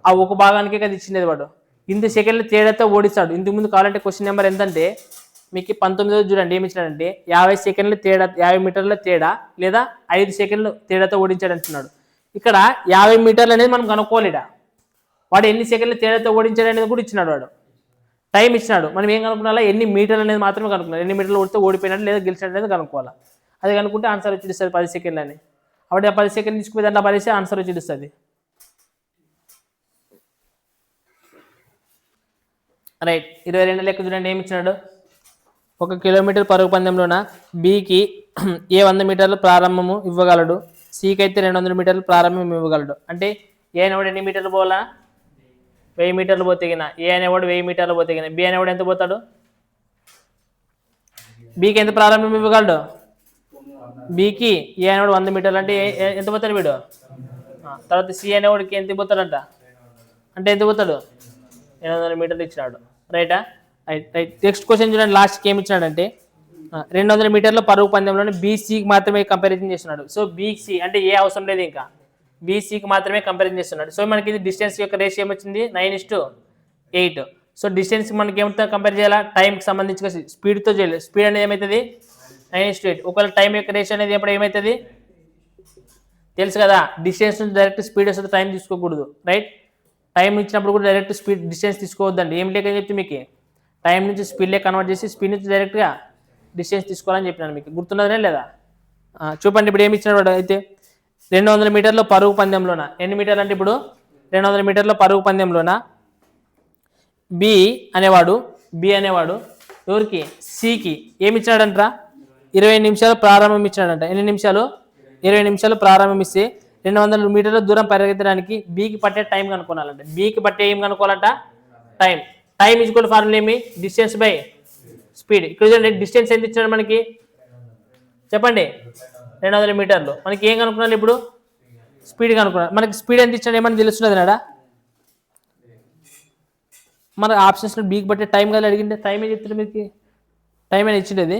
ఆ ఒక భాగానికే కదా ఇచ్చింది వాడు. ఇంత సెకండ్లు తేడాతో ఓడిస్తాడు. ఇంతకు ముందు కావాలంటే క్వశ్చన్ నెంబర్ ఎంతంటే మీకు 19 చూడండి ఏమి ఇచ్చినాడంటే 50 సెకండ్లు తేడా, 50 మీటర్ల తేడా లేదా 5 సెకండ్లు తేడాతో ఓడించాడు అంటున్నాడు. ఇక్కడ 50 మీటర్లు అనేది మనం కనుక్కోలేడా? వాడు ఎన్ని సెకండ్లు తేడాతో ఓడించాడు అనేది కూడా ఇచ్చినాడు. వాడు టైం ఇచ్చినాడు. మనం ఏం కనుక్కున్నా? ఎన్ని మీటర్లు అనేది మాత్రమే కనుక్కున్నాం. ఎన్ని మీటర్లు ఓడితే ఓడిపోయినట్టు లేదా గెలిచినట్టు అనేది కనుక్కోవాలి. అది కనుక్కుంటే ఆన్సర్ వచ్చి ఇస్తుంది 10 సెకండ్లు అని. అప్పుడు ఆ 10 సెకండ్లు తీసుకుపోయి దాంట్లో పరిస్తే ఆన్సర్ వచ్చి ఇస్తుంది. రైట్. 22 లెక్క చూడండి ఏమి ఇచ్చినాడు? 1 కిలోమీటర్ పరుగు పందెంలోన బికి ఏ 100 మీటర్లు ప్రారంభము ఇవ్వగలడు, సికి అయితే 200 మీటర్లు ప్రారంభం ఇవ్వగలడు. అంటే ఏ అనేవాడు ఎన్ని మీటర్లు పోవాలా? 1000 మీటర్లు పోతే గిన ఏ అనేవాడు 1000 మీటర్లు పోతే గిన బి అనేవాడు ఎంత పోతాడు? బికి ఎంత ప్రారంభం ఇవ్వగలడు? బికి ఏ అనేవాడు 100 మీటర్లు అంటే ఎంత పోతాడు వీడు? తర్వాత సి అనేవాడికి ఎంత పోతాడంట? అంటే ఎంత పోతాడు? 800 మీటర్లు ఇచ్చినాడు. రైటా? రైట్. నెక్స్ట్ క్వశ్చన్ చూడండి, లాస్ట్కి ఏమి ఇచ్చినాడంటే 200 మీటర్ల పరుగు పందెంలోనే బీసీకి మాత్రమే కంపారిజన్ చేస్తున్నాడు. సో బీసీ అంటే ఏ అవసరం లేదు, ఇంకా బీసీకి మాత్రమే కంపారిజన్ చేస్తున్నాడు. సో మనకి ఇది డిస్టెన్స్ యొక్క రేషియో ఏమొచ్చింది? 9:8. సో డిస్టెన్స్ మనకి ఏమితో కంపేర్ చేయాలా? టైంకి సంబంధించి స్పీడ్తో చేయాలి. స్పీడ్ అనేది ఏమవుతుంది? 9:8. ఒకవేళ టైం యొక్క రేషియో అనేది ఎప్పుడు ఏమవుతుంది తెలుసు కదా? డిస్టెన్స్ నుంచి డైరెక్ట్ స్పీడ్ వస్తుంది, టైం తీసుకోకూడదు. రైట్. టైం ఇచ్చినప్పుడు కూడా డైరెక్ట్ స్పీడ్ డిస్టెన్స్ తీసుకోవద్దండి. ఏం లేకని చెప్తే మీకు టైం నుంచి స్పీడ్లే కన్వర్ట్ చేసి స్పీడ్ నుంచి డైరెక్ట్గా డిస్టెన్స్ తీసుకోవాలని చెప్పినాను. మీకు గుర్తున్నదనే లేదా? చూపండి ఇప్పుడు ఏమి ఇచ్చినాడు అయితే 200 మీటర్ల పరుగు పందెంలోన ఎన్ని మీటర్లు అంటే ఇప్పుడు 200 మీటర్ల పరుగు పందెంలోన బి అనేవాడు ఎవరికి? సికి ఏమి ఇచ్చాడంట? 20 నిమిషాలు ప్రారంభం ఇచ్చాడంట. ఎన్ని నిమిషాలు? 20 నిమిషాలు ప్రారంభం ఇస్తే 200 మీటర్ల దూరం పరిగెత్తడానికి బికి పట్టే టైం కనుక్కోవాలంటే బికి పట్టే ఏం కనుక్కోవాలంట? టైం ఈక్వల్ ఫార్ములా ఏమి? Distance by speed. ఇక్కడ చూడండి డిస్టెన్స్ ఎంత ఇచ్చాడు మనకి చెప్పండి? 200 మీటర్లు. మనకి ఏం కనుక్కున్నాను ఇప్పుడు? స్పీడ్ కనుక్కున్నాను. మనకి స్పీడ్ ఎంత ఇచ్చాడు ఏమని తెలుస్తున్నది నాడా? మన ఆప్షన్స్లో బీకి బట్టే టైం కదా అడిగిండే, టైం ఏం చెప్తాడు మీకు? టైం అని ఇచ్చిండేది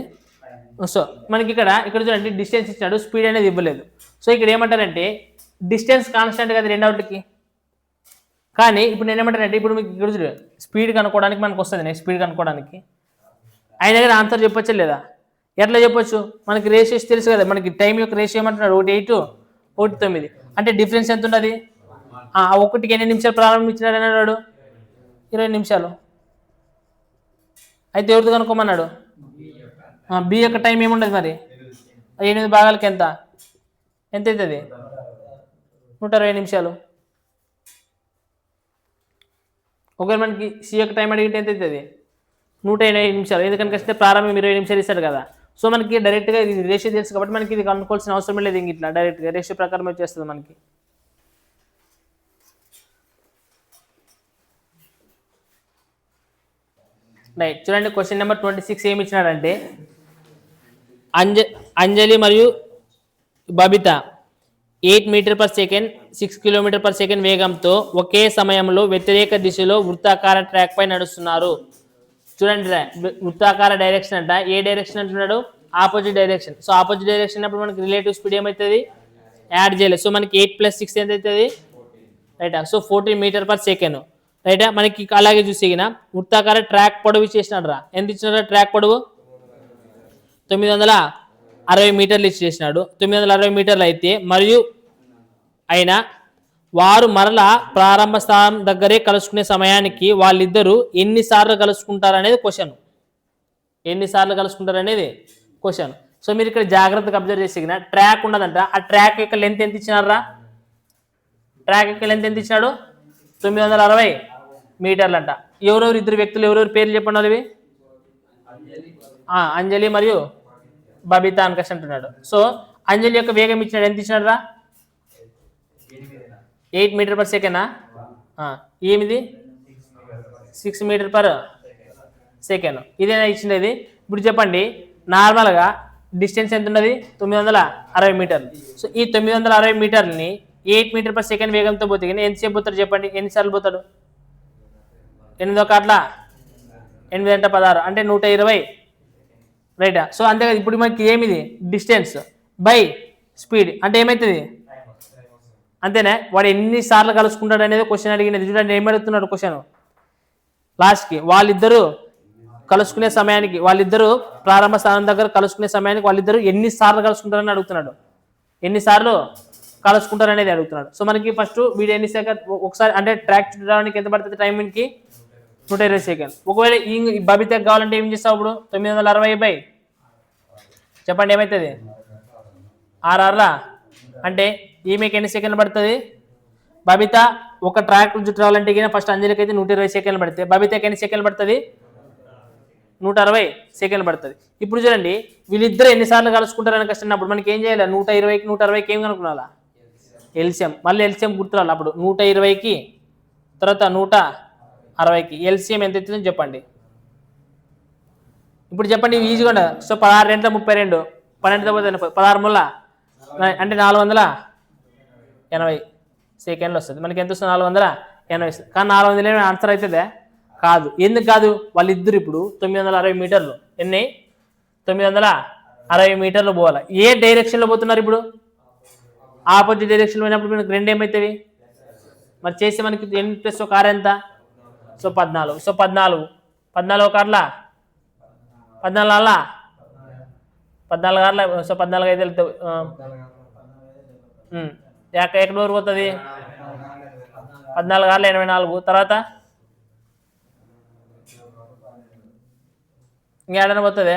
సో మనకి ఇక్కడ చూడండి డిస్టెన్స్ ఇచ్చాడు, స్పీడ్ అనేది ఇవ్వలేదు. సో ఇక్కడ ఏమంటారంటే డిస్టెన్స్ కాన్స్టెంట్ కదా రెండవటికి. కానీ ఇప్పుడు నేను ఏమంటానంటే ఇప్పుడు మీకు ఇక్కడ చూడు స్పీడ్ కనుక్కోవడానికి మనకు వస్తుంది, నెక్స్ట్ స్పీడ్ కనుక్కోవడానికి ఆయన దగ్గర ఆన్సర్ చెప్పొచ్చా లేదా? ఎట్లా చెప్పొచ్చు? మనకి రేషియోస్ తెలుసు కదా, మనకి టైం యొక్క రేషియో ఏమంటున్నాడు 1:8 1:9. అంటే డిఫరెన్స్ ఎంత ఉంటుంది? ఒకటికి ఎన్ని నిమిషాలు ప్రారంభించినాడు అన్నాడు? 20 నిమిషాలు. అయితే ఎవరితో కనుక్కోమన్నాడు? బి యొక్క టైం ఏముండదు మరి 8 భాగాలకి ఎంత అవుతుంది? 120 నిమిషాలు. ఒకవేళ మనకి సి యొక్క టైం అడిగితే ఎంత అవుతుంది? 180 నిమిషాలు. ఎందుకని వస్తే ప్రారంభం 20 నిమిషాలు ఇస్తాడు కదా. సో మనకి డైరెక్ట్గా ఇది రేషియో తెలుసు కాబట్టి మనకి ఇది కనుక్కోవాల్సిన అవసరం లేదు. ఇంక ఇట్లా డైరెక్ట్గా రేషియో ప్రకారం వచ్చేస్తుంది మనకి. రైట్, చూడండి క్వశ్చన్ నెంబర్ 26 ఏమి ఇచ్చినాడంటే అంజలి మరియు Babita 8 meter per second 6 kilometer per second వేగంతో ఒకే సమయంలో వ్యతిరేక దిశలో వృత్తాకార ట్రాక్ పై నడుస్తున్నారు. చూడండి వృత్తాకార డైరెక్షన్ అంట, ఏ డైరెక్షన్ అంటున్నాడు? Opposite direction. So opposite direction అప్పుడు మనకి రిలేటివ్ స్పీడ్ ఏమవుతుంది? యాడ్ చేయలేదు. సో మనకి 8 + 6 ఎంత అవుతుంది? రైటా. So 14 meter per second. రైటా. మనకి అలాగే చూసినా వృత్తాకార ట్రాక్ పొడవు ఇచ్చేసినాడు రా. ఎంత ఇచ్చినారా ట్రాక్ పొడవు? 960 మీటర్లు ఇచ్చేసినాడు. 960 మీటర్లు అయితే మరియు అయినా వారు మరలా ప్రారంభ స్థానం దగ్గరే కలుసుకునే సమయానికి వాళ్ళిద్దరూ ఎన్నిసార్లు కలుసుకుంటారు అనేది క్వశ్చన్. ఎన్నిసార్లు కలుసుకుంటారు అనేది క్వశ్చన్. సో మీరు ఇక్కడ జాగ్రత్తగా అబ్జర్వ్ చేసిన ట్రాక్ ఉన్నదంట. ఆ ట్రాక్ యొక్క లెంత్ ఎంత ఇచ్చినారా? ట్రాక్ యొక్క లెంత్ ఎంత ఇచ్చినాడు? 960 మీటర్లు అంట. ఎవరెవరు ఇద్దరు వ్యక్తులు, ఎవరెవరు పేర్లు చెప్పండి ఇవి? అంజలి మరియు బబిత అని అంటున్నాడు. సో అంజలి యొక్క వేగం ఇచ్చినాడు, ఎంత ఇచ్చినాడు రా? 8 మీటర్ పర్ సెకండా? ఏమిది 6 మీటర్ పర్ సెకండ్. ఇదేనా ఇచ్చినది? ఇప్పుడు చెప్పండి నార్మల్గా డిస్టెన్స్ ఎంత ఉన్నది? 960 మీటర్లు. సో ఈ 960 మీటర్లని 8 మీటర్ పర్ సెకండ్ వేగంతో పోతే ఎంతసేపు పోతాడు చెప్పండి? ఎన్నిసార్లు పోతాడు? 8 అట్లా 8 అంటే 16 అంటే 120. రైటా. సో అంతేకాదు ఇప్పుడు మనకి ఏమిది? డిస్టెన్స్ బై స్పీడ్ అంటే ఏమవుతుంది? అంతేనే. వాడు ఎన్నిసార్లు కలుసుకుంటాడు అనేది క్వశ్చన్ అడిగినది. చూడండి ఏమడుగుతున్నాడు క్వశ్చన్ లాస్ట్కి. వాళ్ళిద్దరూ కలుసుకునే సమయానికి, వాళ్ళిద్దరూ ప్రారంభ స్థానం దగ్గర కలుసుకునే సమయానికి వాళ్ళిద్దరూ ఎన్నిసార్లు కలుసుకుంటారని అడుగుతున్నాడు. ఎన్నిసార్లు కలుసుకుంటారు అనేది అడుగుతున్నాడు. సో మనకి ఫస్ట్ వీడియో ఎన్ని సెకండ్ ఒకసారి అంటే ట్రాక్ చూడడానికి ఎంత పడుతుంది టైంకి? 120 సెకండ్. ఒకవేళ ఈ బబితకు కావాలంటే ఏం చేస్తావు? ఇప్పుడు 960 చెప్పండి ఏమవుతుంది? 6 అంటే ఈమెకి ఎన్ని సెకండ్లు పడుతుంది? బబిత ఒక ట్రాక్ చుట్టూ రావాలంటే ఫస్ట్ అంజలికి అయితే 120 సెకండ్లు పడితే బబితకి ఎన్ని సెకండ్లు పడుతుంది? 160 సెకండ్లు పడుతుంది. ఇప్పుడు చూడండి వీళ్ళిద్దరు ఎన్నిసార్లు కలుసుకుంటారని కష్టమైనప్పుడు మనకి ఏం చేయాలి? 120కి 160కి ఏం కనుక్కున్నాలా? ఎల్సిఎం. మళ్ళీ ఎల్సిఎం గుర్తురాలి. అప్పుడు 120కి తర్వాత 160కి ఎల్సిఎం ఎంత అవుతుందని చెప్పండి. ఇప్పుడు చెప్పండి ఈజీగా ఉండదు. సో 16 2 32 12 పోతే 16 ముళ్ళ అంటే 480 సెకండ్లు వస్తుంది. మనకి ఎంత వస్తుంది? 480 వస్తుంది. కానీ 480 ఆన్సర్ అవుతుందా? కాదు. ఎందుకు కాదు? వాళ్ళిద్దరు ఇప్పుడు 960 మీటర్లు ఎన్ని? 960 మీటర్లు పోవాలి. ఏ డైరెక్షన్లో పోతున్నారు? ఇప్పుడు ఆపోజిట్ డైరెక్షన్లో పోయినప్పుడు మనకి 2 ఏమవుతాయి? మరి చేసి మనకి n + 1 ఎంత? సో 14. సో 14 ఒక అట్లా 14 అలా 14 అట్లా. సో 14 అయితే ఎక్కడి వరకు పోతుంది? 14 84. తర్వాత ఇంకేడైనా పోతుంది?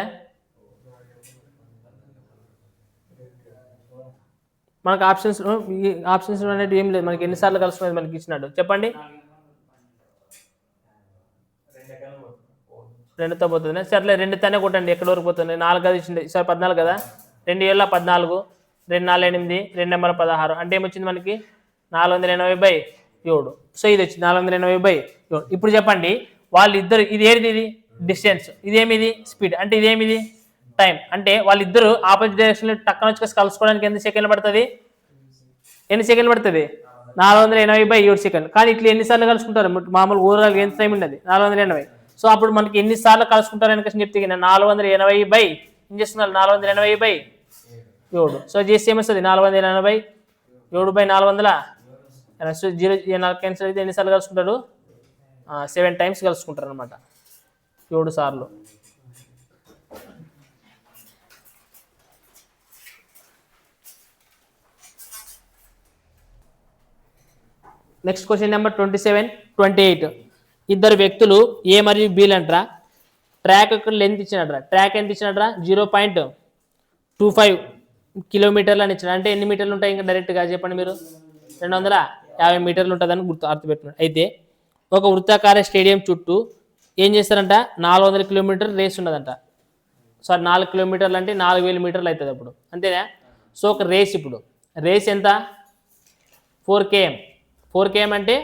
మనకు ఆప్షన్స్ అనేది ఏం లేదు. మనకి ఎన్నిసార్లు కలుసుకునేది మనకి ఇచ్చినాడు చెప్పండి? 2తో పోతుంది. సర్లే 2తోనే కొట్టండి. ఎక్కడి వరకు పోతుంది? 4 అది ఇచ్చింది. సరే 14 కదా. 2 ఏళ్ళ 14 2 4 8 2 నెంబర్ 16 అంటే ఏమొచ్చింది మనకి? 480/7. సో ఇది వచ్చింది 480/7. ఇప్పుడు చెప్పండి వాళ్ళిద్దరు ఇది ఏది? ఇది డిస్టెన్స్. ఇదేమిది? స్పీడ్. అంటే ఇదేమిది? టైం. అంటే వాళ్ళిద్దరు ఆపోజిట్ డైరెక్షన్లో టక్కన వచ్చి కలుసుకోవడానికి ఎన్ని సెకండ్లు పడుతుంది? ఎన్ని సెకండ్లు పడుతుంది? 480/7 సెకండ్. కానీ ఇట్లా ఎన్నిసార్లు కలుసుకుంటారు? మామూలు ఓవరాల్ ఎంత టైం ఉండదు? 480. సో అప్పుడు మనకి ఎన్నిసార్లు కలుసుకుంటారని క్వశ్చన్ చెప్తే 480/7 ఏం చేస్తున్నారు 480/7. సో చేస్తే ఏమొస్తుంది 480 7/400. సో 0 క్యాన్సిల్ అయితే ఎన్నిసార్లు కలుసుకుంటారు 7 టైమ్స్ కలుసుకుంటారు అనమాట 7 సార్లు. Next question number 27, 28. ఇద్దరు వ్యక్తులు ఏ మరియు బీలు అంటారా. ట్రాక్ యొక్క లెంత్ ఇచ్చినట్రా. ట్రాక్ ఎంత ఇచ్చినట్రా 0.25 కిలోమీటర్లు అని ఇచ్చిన. అంటే ఎన్ని మీటర్లు ఉంటాయి ఇంకా డైరెక్ట్గా చెప్పండి మీరు. 250 మీటర్లు ఉంటుందని అర్థపెట్టుకున్నాడు. అయితే ఒక వృత్తాకార స్టేడియం చుట్టూ ఏం చేస్తారంట 400 కిలోమీటర్ రేస్ ఉన్నదంట. సారీ 4 కిలోమీటర్లు అంటే 4000 మీటర్లు అవుతుంది అప్పుడు అంతేనా. సో ఒక రేస్, ఇప్పుడు రేస్ ఎంత 4 km. 4 km అంటే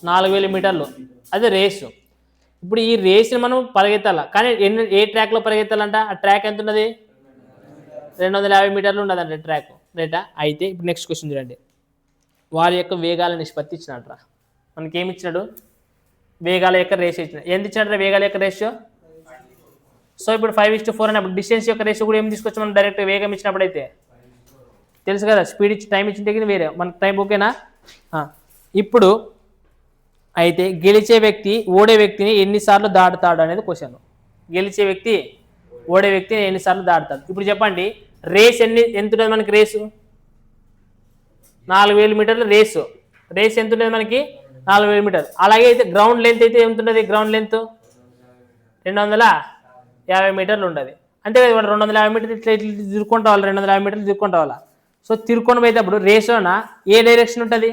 4000 మీటర్లు, అది రేసు. ఇప్పుడు ఈ రేస్ని మనం పరిగెత్తాలి, కానీ ఏ ట్రాక్లో పరిగెత్తాలంట. ఆ ట్రాక్ ఎంత ఉన్నది 250 మీటర్లు ఉన్నదంట ట్రాక్, రైటా. అయితే ఇప్పుడు నెక్స్ట్ క్వశ్చన్ చూడండి. వారి యొక్క వేగాల నిష్పత్తి ఇచ్చినట్రా. మనకి ఏమి ఇచ్చినాడు వేగాల యొక్క రేషియో ఇచ్చినాడు. ఎంత ఇచ్చినట్రా వేగాల యొక్క రేషియో. సో ఇప్పుడు 5:4 అన్నప్పుడు డిస్టెన్స్ యొక్క రేషియో కూడా ఏం తీసుకొచ్చి మనం డైరెక్ట్ వేగం ఇచ్చినప్పుడు అయితే తెలుసు కదా. స్పీడ్ ఇచ్చి టైం ఇచ్చిన దగ్గర వేరే మనకి టైం ఓకేనా. ఇప్పుడు అయితే గెలిచే వ్యక్తి ఓడే వ్యక్తిని ఎన్నిసార్లు దాటుతాడు అనేది క్వశ్చన్. గెలిచే వ్యక్తి ఓడే వ్యక్తిని ఎన్నిసార్లు దాటుతాడు. ఇప్పుడు చెప్పండి రేస్ ఎంత ఉంటుంది మనకి. రేసు 4000 మీటర్లు రేసు. రేస్ ఎంత ఉంటుంది మనకి 4000 మీటర్లు. అలాగే అయితే గ్రౌండ్ లెంత్ అయితే ఎంత ఉంటుంది. గ్రౌండ్ లెంత్ 250 మీటర్లు ఉంటుంది. అంతే కదా. 250 మీటర్లు ఇట్లా ఇట్లా తిరుక్కుంటూ రావాలి. 250 మీటర్లు తిరుక్కుంటూ రావాలా. సో తిరుక్కొని పోయేటప్పుడు రేసులోన ఏ డైరెక్షన్ ఉంటుంది.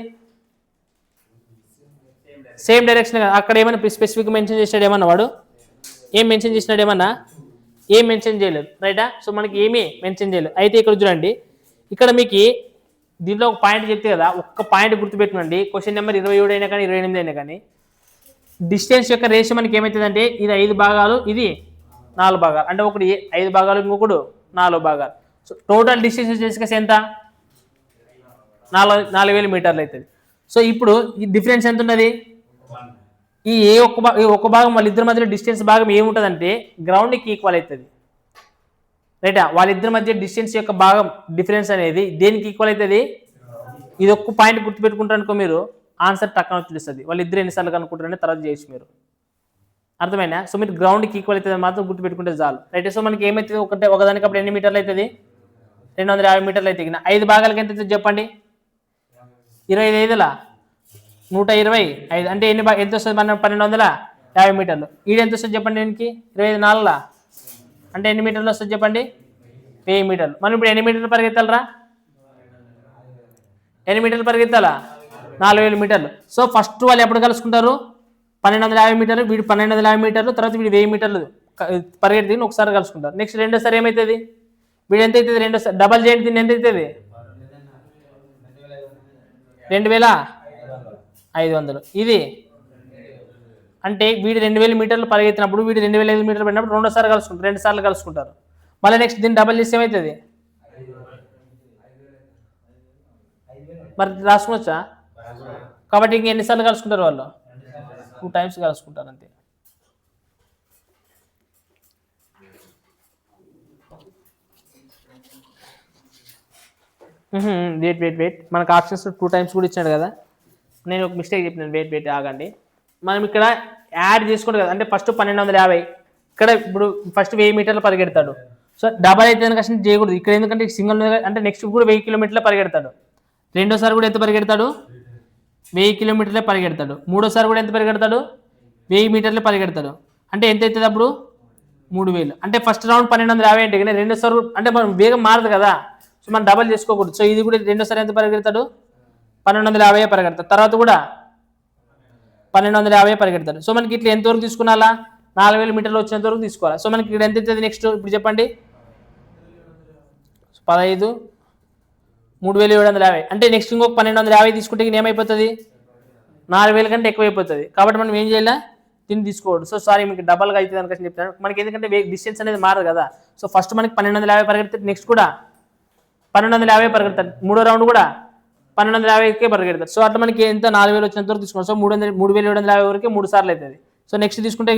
సేమ్ డైరెక్షన్ కదా. అక్కడ ఏమైనా స్పెసిఫిక్ మెన్షన్ చేసినాడు ఏమన్నా వాడు. ఏం మెన్షన్ చేసినాడు ఏమన్నా. ఏం మెన్షన్ చేయలేదు, రైటా. సో మనకి ఏమీ మెన్షన్ చేయలేదు. అయితే ఇక్కడ చూడండి, ఇక్కడ మీకు దీంట్లో ఒక పాయింట్ చెప్తే కదా, ఒక్క పాయింట్ గుర్తుపెట్టుకోండి. క్వశ్చన్ నెంబర్ 27 అయినా కానీ 28 అయినా కానీ డిస్టెన్స్ యొక్క రేషియో మనకి ఏమవుతుందంటే ఇది 5 భాగాలు, ఇది 4 భాగాలు. అంటే ఒకటి 5 భాగాలు, ఇంకొకడు 4 భాగాలు. సో టోటల్ డిస్టెన్స్ వచ్చేసి ఎంత 4000 మీటర్లు అవుతుంది. సో ఇప్పుడు ఈ డిఫరెన్స్ ఎంత ఉన్నది. ఈ ఒక్క భాగం వాళ్ళిద్దరి మధ్యలో డిస్టెన్స్ భాగం ఏముంటుందంటే గ్రౌండ్కి ఈక్వల్ అవుతుంది, రైటా. వాళ్ళిద్దరి మధ్య డిస్టెన్స్ యొక్క భాగం డిఫరెన్స్ అనేది దేనికి ఈక్వల్ అవుతుంది. ఇది ఒక్క పాయింట్ గుర్తుపెట్టుకుంటారు అనుకో మీరు, ఆన్సర్ టక్కన తెలుస్తుంది. వాళ్ళిద్దరు ఎన్నిసార్లు కనుక్కుంటారని తర్వాత చేయొచ్చు మీరు, అర్థమైనా. సో మీరు గ్రౌండ్కి ఈక్వల్ అవుతుంది మాత్రం గుర్తుపెట్టుకుంటే చాలు, రైట్. సో మనకి ఏమవుతుంది ఒకదానికి అప్పుడు ఎన్ని మీటర్లు అవుతుంది 250 మీటర్లు అయితే 5 భాగాలకి ఎంత అవుతుంది చెప్పండి. 25 125 అంటే ఎంత వస్తుంది 1250 మీటర్లు. ఈడు ఎంత వస్తుంది చెప్పండి. దీనికి 25 4 అంటే ఎన్ని మీటర్లు వస్తుంది చెప్పండి 1000 మీటర్లు. మనం ఇప్పుడు ఎన్ని మీటర్లు పరిగెత్తాలరా. ఎన్ని మీటర్లు పరిగెత్తాలా 4000 మీటర్లు. సో ఫస్ట్ వాళ్ళు ఎప్పుడు కలుసుకుంటారు 1250 మీటర్లు, వీడు 1250 మీటర్లు, తర్వాత వీడు 1000 మీటర్లు పరిగెత్తి ఒకసారి కలుసుకుంటారు. నెక్స్ట్ రెండోసారి ఏమవుతుంది వీడు ఎంత అవుతుంది రెండోసారి డబల్ చేయండి దీన్ని ఎంత అవుతుంది 2500. ఇది అంటే వీడు 2000 మీటర్లు పరిగెత్తినప్పుడు వీడు 2500 మీటర్లు పడినప్పుడు రెండోసారి కలుసుకుంటారు, 2 సార్లు కలుసుకుంటారు. మళ్ళీ నెక్స్ట్ దీన్ని డబల్ చేస్తే ఏమవుతుంది మరి రాసుకోవచ్చా. కాబట్టి ఇంక ఎన్నిసార్లు కలుసుకుంటారు వాళ్ళు 2 టైమ్స్ కలుసుకుంటారు అంతే. వెయిట్ మనకు ఆప్షన్స్ 2 టైమ్స్ కూడా ఇచ్చాడు కదా. నేను ఒక మిస్టేక్ చెప్పినాను, వెయిట్ ఆగండి. మనం ఇక్కడ యాడ్ చేసుకుంటాం కదా, అంటే ఫస్ట్ 1250 ఇక్కడ ఇప్పుడు ఫస్ట్ 1000 మీటర్లు పరిగెడతాడు. సో డబల్ అయితే కష్టం చేయకూడదు ఇక్కడ, ఎందుకంటే సింగిల్ అంటే నెక్స్ట్ కూడా 1000 కిలోమీటర్లే పరిగెడతాడు. రెండోసారి కూడా ఎంత పరిగెడతాడు 1000 కిలోమీటర్లే పరిగెడతాడు. మూడోసారి కూడా ఎంత పరిగెడతాడు 1000 మీటర్లే పరిగెడతాడు. అంటే ఎంత అవుతుంది అప్పుడు 3000. అంటే ఫస్ట్ రౌండ్ 1250 అంటే కానీ రెండోసారి అంటే మనం వేగం మారదు కదా, సో మనం డబల్ చేసుకోకూడదు. సో ఇది కూడా రెండోసారి ఎంత పరిగెడతాడు 1250 పరిగెడతాడు, తర్వాత కూడా 1250 పరిగెడతాడు. సో మనకి ఇట్లా ఎంతవరకు తీసుకున్నాలా 4000 మీటర్లు వచ్చేంత వరకు తీసుకోవాలి. సో మనకి ఇక్కడ ఎంత అవుతుంది నెక్స్ట్ ఇప్పుడు చెప్పండి 15 3750. అంటే నెక్స్ట్ ఇంకొక 1250 తీసుకుంటే ఏమైపోతుంది 4000 కంటే ఎక్కువైపోతుంది. కాబట్టి మనం ఏం చేయాలి దీన్ని తీసుకోవద్దు. సో సారీ మీకు డబల్గా అవుతుంది అనుకోసం చెప్తాను. మనకి ఎందుకంటే డిస్టెన్స్ అనేది మారదు కదా. సో ఫస్ట్ మనకి 1250 పరిగెడతాడు, నెక్స్ట్ కూడా 1250 పరిగెడతాడు, మూడో రౌండ్ కూడా 1250కే పరిగెడతాడు. సో అట్లా మనకి ఎంత 4000 వచ్చినంత వరకు తీసుకోవాలి. సో 3750 వరకు 3 సార్లు అవుతుంది. సో నెక్స్ట్ తీసుకుంటే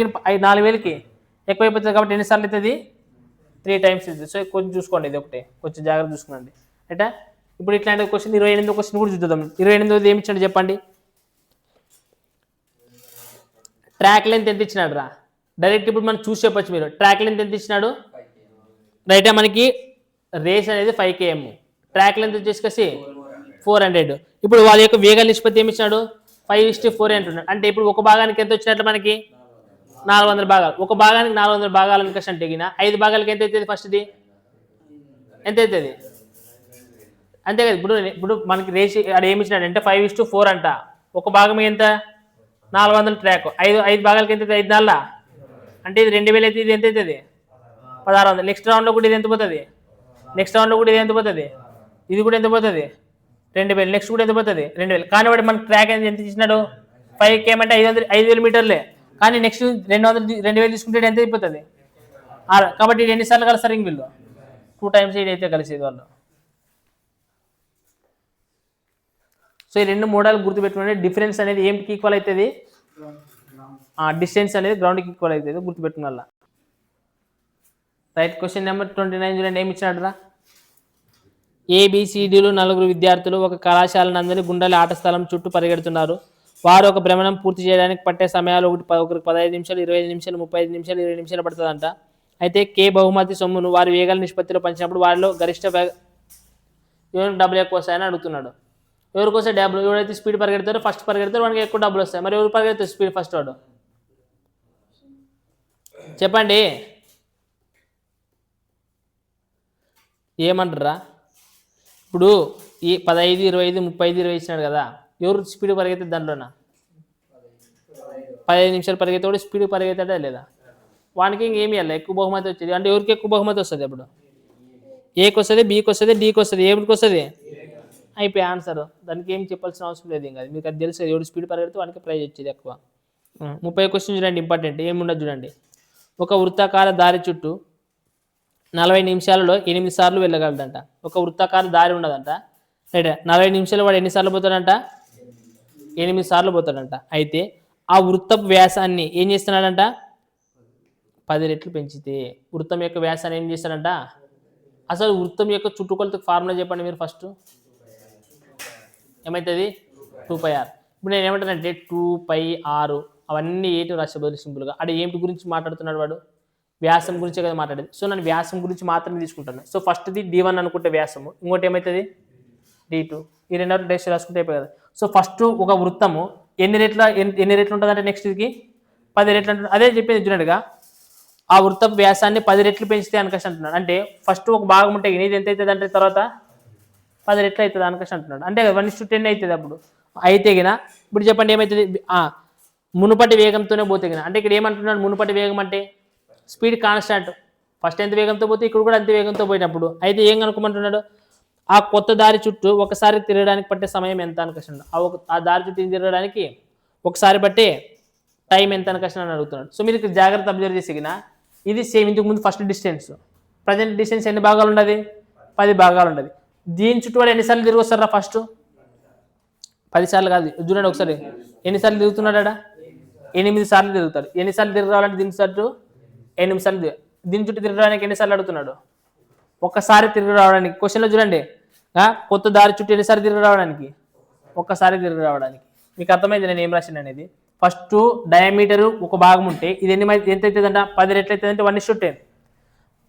4000కి ఎక్కువైపోతుంది కాబట్టి ఎన్నిసార్లు అవుతుంది 3 times ఇది. సో కొంచెం చూసుకోండి, ఇది ఒకటే కొంచెం జాగ్రత్త చూసుకోండి. అంటే ఇప్పుడు ఇట్లాంటి క్వశ్చన్ 28వ క్వశ్చన్ కూడా చూద్దాం. 28వ ఏమి ఇచ్చాడు చెప్పండి. ట్రాక్ లెంత్ ఎంత ఇచ్చినాడు రా? డైరెక్ట్ ఇప్పుడు మనం చూసి చెప్పొచ్చు. మీరు ట్రాక్ లెంత్ ఎంత ఇచ్చినాడు? రైటా, మనకి రేస్ అనేది 5 km, ట్రాక్ లెంత్ వచ్చేసి 400. ఇప్పుడు వాళ్ళ యొక్క వేగ నిష్పత్తి ఏమి ఇచ్చినాడు? 5:4 అంటున్నాడు. అంటే ఇప్పుడు ఒక భాగానికి ఎంత వచ్చినట్లు మనకి? 400 భాగాలు. ఒక భాగానికి 400 భాగాలు అంటే 5 భాగాలకి ఎంత అవుతుంది? ఫస్ట్ది ఎంత అవుతుంది? అంతే కదా. ఇప్పుడు మనకి రేషి అది ఏమి ఇచ్చినాడు అంటే 5:4 అంట. ఒక భాగం ఎంత? 400 ట్రాక్. 5 భాగాలకి ఎంత? 5 4 అంటే ఇది 2000 అయితే ఇది ఎంత అవుతుంది? 1600. నెక్స్ట్ రౌండ్లో కూడా ఇది ఎంత పోతుంది? నెక్స్ట్ రౌండ్లో కూడా ఇది ఎంత పోతుంది? ఇది కూడా ఎంత పోతుంది? 2000. నెక్స్ట్ కూడా ఎంత పోతుంది? 2000. కానీ వాడు మనకి ట్రాక్ ఎంత ఇచ్చినాడు? 5 km అంటే 5000 మీటర్లే. కానీ నెక్స్ట్ 2000 తీసుకుంటే ఎంత అయిపోతుంది? కాబట్టి ఇది ఎన్నిసార్లు కలుస్తారు ఇంక వీళ్ళు? 2 times ఇది అయితే కలిసేది వాళ్ళు. సో ఈ రెండు మోడల్ గుర్తుపెట్టుకుంటే డిఫరెన్స్ అనేది ఏమిటికి ఈక్వల్ అవుతుంది? డిస్టెన్స్ అనేది గ్రౌండ్కి ఈక్వల్ అవుతుంది. గుర్తుపెట్టుకున్న రైట్. క్వశ్చన్ నెంబర్ 29 చూడండి, ఏమి ఇచ్చినాడు రా? ABCDలు 4 విద్యార్థులు ఒక కళాశాల నందని గుండెల ఆట స్థలం చుట్టూ పరిగెడుతున్నారు. వారు ఒక భ్రమణం పూర్తి చేయడానికి పట్టే సమయాలు ఒకరికి 15 నిమిషాలు, 25 నిమిషాలు, 35 నిమిషాలు, 20 నిమిషాలు పడుతుందంట. అయితే K బహుమతి సొమ్మును వారి వేగాల నిష్పత్తిలో పంచినప్పుడు వారిలో గరిష్ట ఎవరికి డబ్బులు ఎక్కువ వస్తాయని అడుగుతున్నాడు. ఎవరికి వస్తే డబ్బులు? ఎవరైతే స్పీడ్ పరిగెడతారో ఫస్ట్ పరిగెడతారో వానికి ఎక్కువ డబ్బులు వస్తాయి. మరి ఎవరు పరిగెడతారు స్పీడ్ ఫస్ట్ వాడు? చెప్పండి, ఏమంటారా? ఇప్పుడు ఈ 15, 25, 35, 20 ఇచ్చినాడు కదా, ఎవరు స్పీడ్ పరిగెత్తారు దాంట్లోనా? 15 నిమిషాలు పరిగెత్తాడు స్పీడ్ పరిగెత్తాడా లేదా? వానికి ఇంకేమి ఇవ్వాలి, ఎక్కువ బహుమతి వచ్చేది. అంటే ఎవరికి ఎక్కువ బహుమతి వస్తుంది? అప్పుడు ఏకి వస్తుంది, బికి వస్తుంది, డికి వస్తుంది. ఏమిటికి వస్తుంది? అయిపోయి ఆన్సర్. దానికి ఏం చెప్పాల్సిన అవసరం లేదు. ఇంకా మీకు అది తెలుసు, ఎవరు స్పీడ్ పరిగెడితే వానికి ప్రైజ్ వచ్చేది ఎక్కువ. 30 క్వశ్చన్ చూడండి, ఇంపార్టెంట్. ఏముండదు చూడండి. ఒక వృత్తాకార దారి చుట్టూ 40 నిమిషాలలో 8 సార్లు వెళ్ళగలడంట. ఒక వృత్తాకార దారి ఉండదంట. రైట్. 40 నిమిషాలు వాడు ఎన్నిసార్లు పోతాడంట? 8 సార్లు పోతాడంట. అయితే ఆ వృత్తపు వ్యాసాన్ని ఏం చేస్తున్నాడంట? 10 రెట్లు పెంచితే వృత్తం యొక్క వ్యాసాన్ని ఏం చేస్తాడంట? అసలు వృత్తం యొక్క చుట్టుకొలతకు ఫార్ములా చెప్పండి మీరు ఫస్ట్. ఏమవుతుంది? 2πr. ఇప్పుడు నేను ఏమంటానంటే 2πr అవన్నీ ఏటి రాసే బదులు సింపుల్గా అక్కడ ఏమిటి గురించి మాట్లాడుతున్నాడు వాడు? వ్యాసం గురించే కదా మాట్లాడేది. సో నేను వ్యాసం గురించి మాత్రమే తీసుకుంటాను. సో ఫస్ట్ది D1 అనుకుంటే వ్యాసము, ఇంకోటి ఏమవుతుంది? D2. ఈ రెండో డేస్ రాసుకుంటే అయిపోయి కదా. సో ఫస్ట్ ఒక వృత్తము ఎన్ని రెట్లు ఉంటుంది అంటే నెక్స్ట్ ఇది 10 రెట్లు అంటున్నాడు. అదే చెప్పేది చూడండిగా, ఆ వృత్తపు వ్యాసాన్ని 10 రెట్లు పెంచితే అనకష్ అంటున్నాడు. అంటే ఫస్ట్ ఒక భాగం ఉంటే ఇది ఎంత అవుతుంది అంటే తర్వాత 10 రెట్లు అవుతుంది అనకష్ అంటున్నాడు. అంటే 1:10 అవుతుంది. అప్పుడు అయితే గిన ఇప్పుడు చెప్పండి ఏమవుతుంది? మునుపటి వేగంతోనే పోతే గిన అంటే ఇక్కడ ఏమంటున్నాడు? మునుపటి వేగం అంటే స్పీడ్ కాన్స్టాంట్. ఫస్ట్ ఎంత వేగంతో పోతే ఇక్కడ కూడా అంత వేగంతో పోయినప్పుడు అయితే ఏం కనుక్కోమంటున్నాడు? ఆ కొత్త దారి చుట్టూ ఒకసారి తిరగడానికి పట్టే సమయం ఎంత అనకష్. ఆ దారి చుట్టూ తిరగడానికి ఒకసారి బట్టే టైం ఎంత అనకష్ అని అడుగుతున్నాడు. సో మీరు ఇక్కడ జాగ్రత్త అబ్జర్వ్ చేసిగిన ఇది సేమ్ ఇంతకు ముందు ఫస్ట్ డిస్టెన్స్. ప్రజెంట్ డిస్టెన్స్ ఎన్ని భాగాలు ఉండదు? 10 భాగాలు ఉండదు. దీని చుట్టూ వాడు ఎన్నిసార్లు తిరిగి వస్తారా? ఫస్ట్ 10 సార్లు కాదు, చూడండి ఒకసారి ఎన్నిసార్లు తిరుగుతున్నాడా? 8 సార్లు తిరుగుతాడు. ఎన్నిసార్లు తిరిగి రావాలంటే దీని చుట్టూ 8 సార్లు. దీని చుట్టూ తిరగడానికి ఎన్నిసార్లు అడుగుతున్నాడు? ఒక్కసారి తిరిగి రావడానికి. క్వశ్చన్లో చూడండి, కొత్త దారి చుట్టూ ఎన్నిసార్లు తిరిగి రావడానికి? ఒక్కసారి తిరిగి రావడానికి. మీకు అర్థమైంది నేను ఏం రాసిన అనేది? ఫస్ట్ డయామీటరు ఒక భాగం ఉంటే ఇది ఎంత అవుతుందంట? 10 రెట్లు అవుతుందంటే 1:10.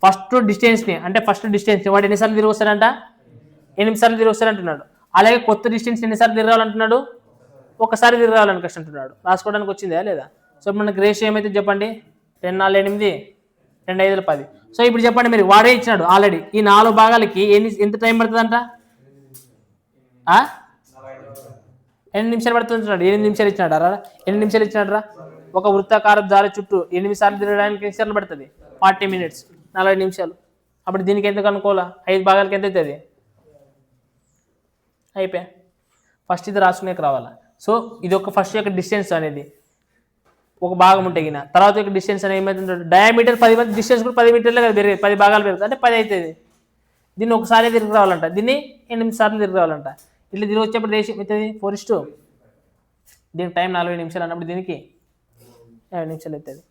ఫస్ట్ డిస్టెన్స్ని అంటే ఫస్ట్ డిస్టెన్స్ వాడు ఎన్నిసార్లు తిరిగి వస్తాడంట? 8 సార్లు తిరిగి వస్తాడంటున్నాడు. అలాగే కొత్త డిస్టెన్స్ ఎన్నిసార్లు తిరిగి రావాలంటున్నాడు? ఒకసారి తిరిగి రావాలని కష్టం అంటున్నాడు. రాసుకోవడానికి వచ్చిందా లేదా? సో మనకి రేషియో ఏమైతే చెప్పండి? 10 4 8 2 5 10. సో ఇప్పుడు చెప్పండి మీరు, వాడే ఇచ్చినాడు ఆల్రెడీ ఈ 4 భాగాలకి ఎంత టైం పడుతుందంట? 8 నిమిషాలు పడుతుంది. 8 నిమిషాలు ఇచ్చినాడు రా. 8 నిమిషాలు ఇచ్చినాడు రా. ఒక వృత్తాకార దారి చుట్టూ 8 సార్లు తిరగడానికి ఎన్ని సార్లు పడుతుంది? 40 minutes, 40 నిమిషాలు. అప్పుడు దీనికి ఎంత కనుక్కోవాలా? 5 భాగాలకి ఎంత అవుతుంది? అయిపోయా. ఫస్ట్ ఇది రాసుకునే రావాలా. సో ఇది ఒక ఫస్ట్ యొక్క డిస్టెన్స్ అనేది ఒక భాగం ఉంటే గిన తర్వాత యొక్క డిస్టెన్స్ అనేది ఏమవుతుందో డయామీటర్ 10 మంది డిస్టెన్స్ కూడా 10 మీటర్లే కదా పెరిగేది. 10 భాగాలు పెరుగుతుంది అంటే 10 అవుతుంది. దీన్ని ఒకసారి తిరిగి రావాలంట, దీన్ని 8 సార్లు తిరిగి రావాలంట. ఇట్లా తిరిగి వచ్చేప్పుడు రేషియో అవుతుంది 4:. దీనికి టైం 40 నిమిషాలు అన్నప్పుడు దీనికి 50 నిమిషాలు అవుతుంది.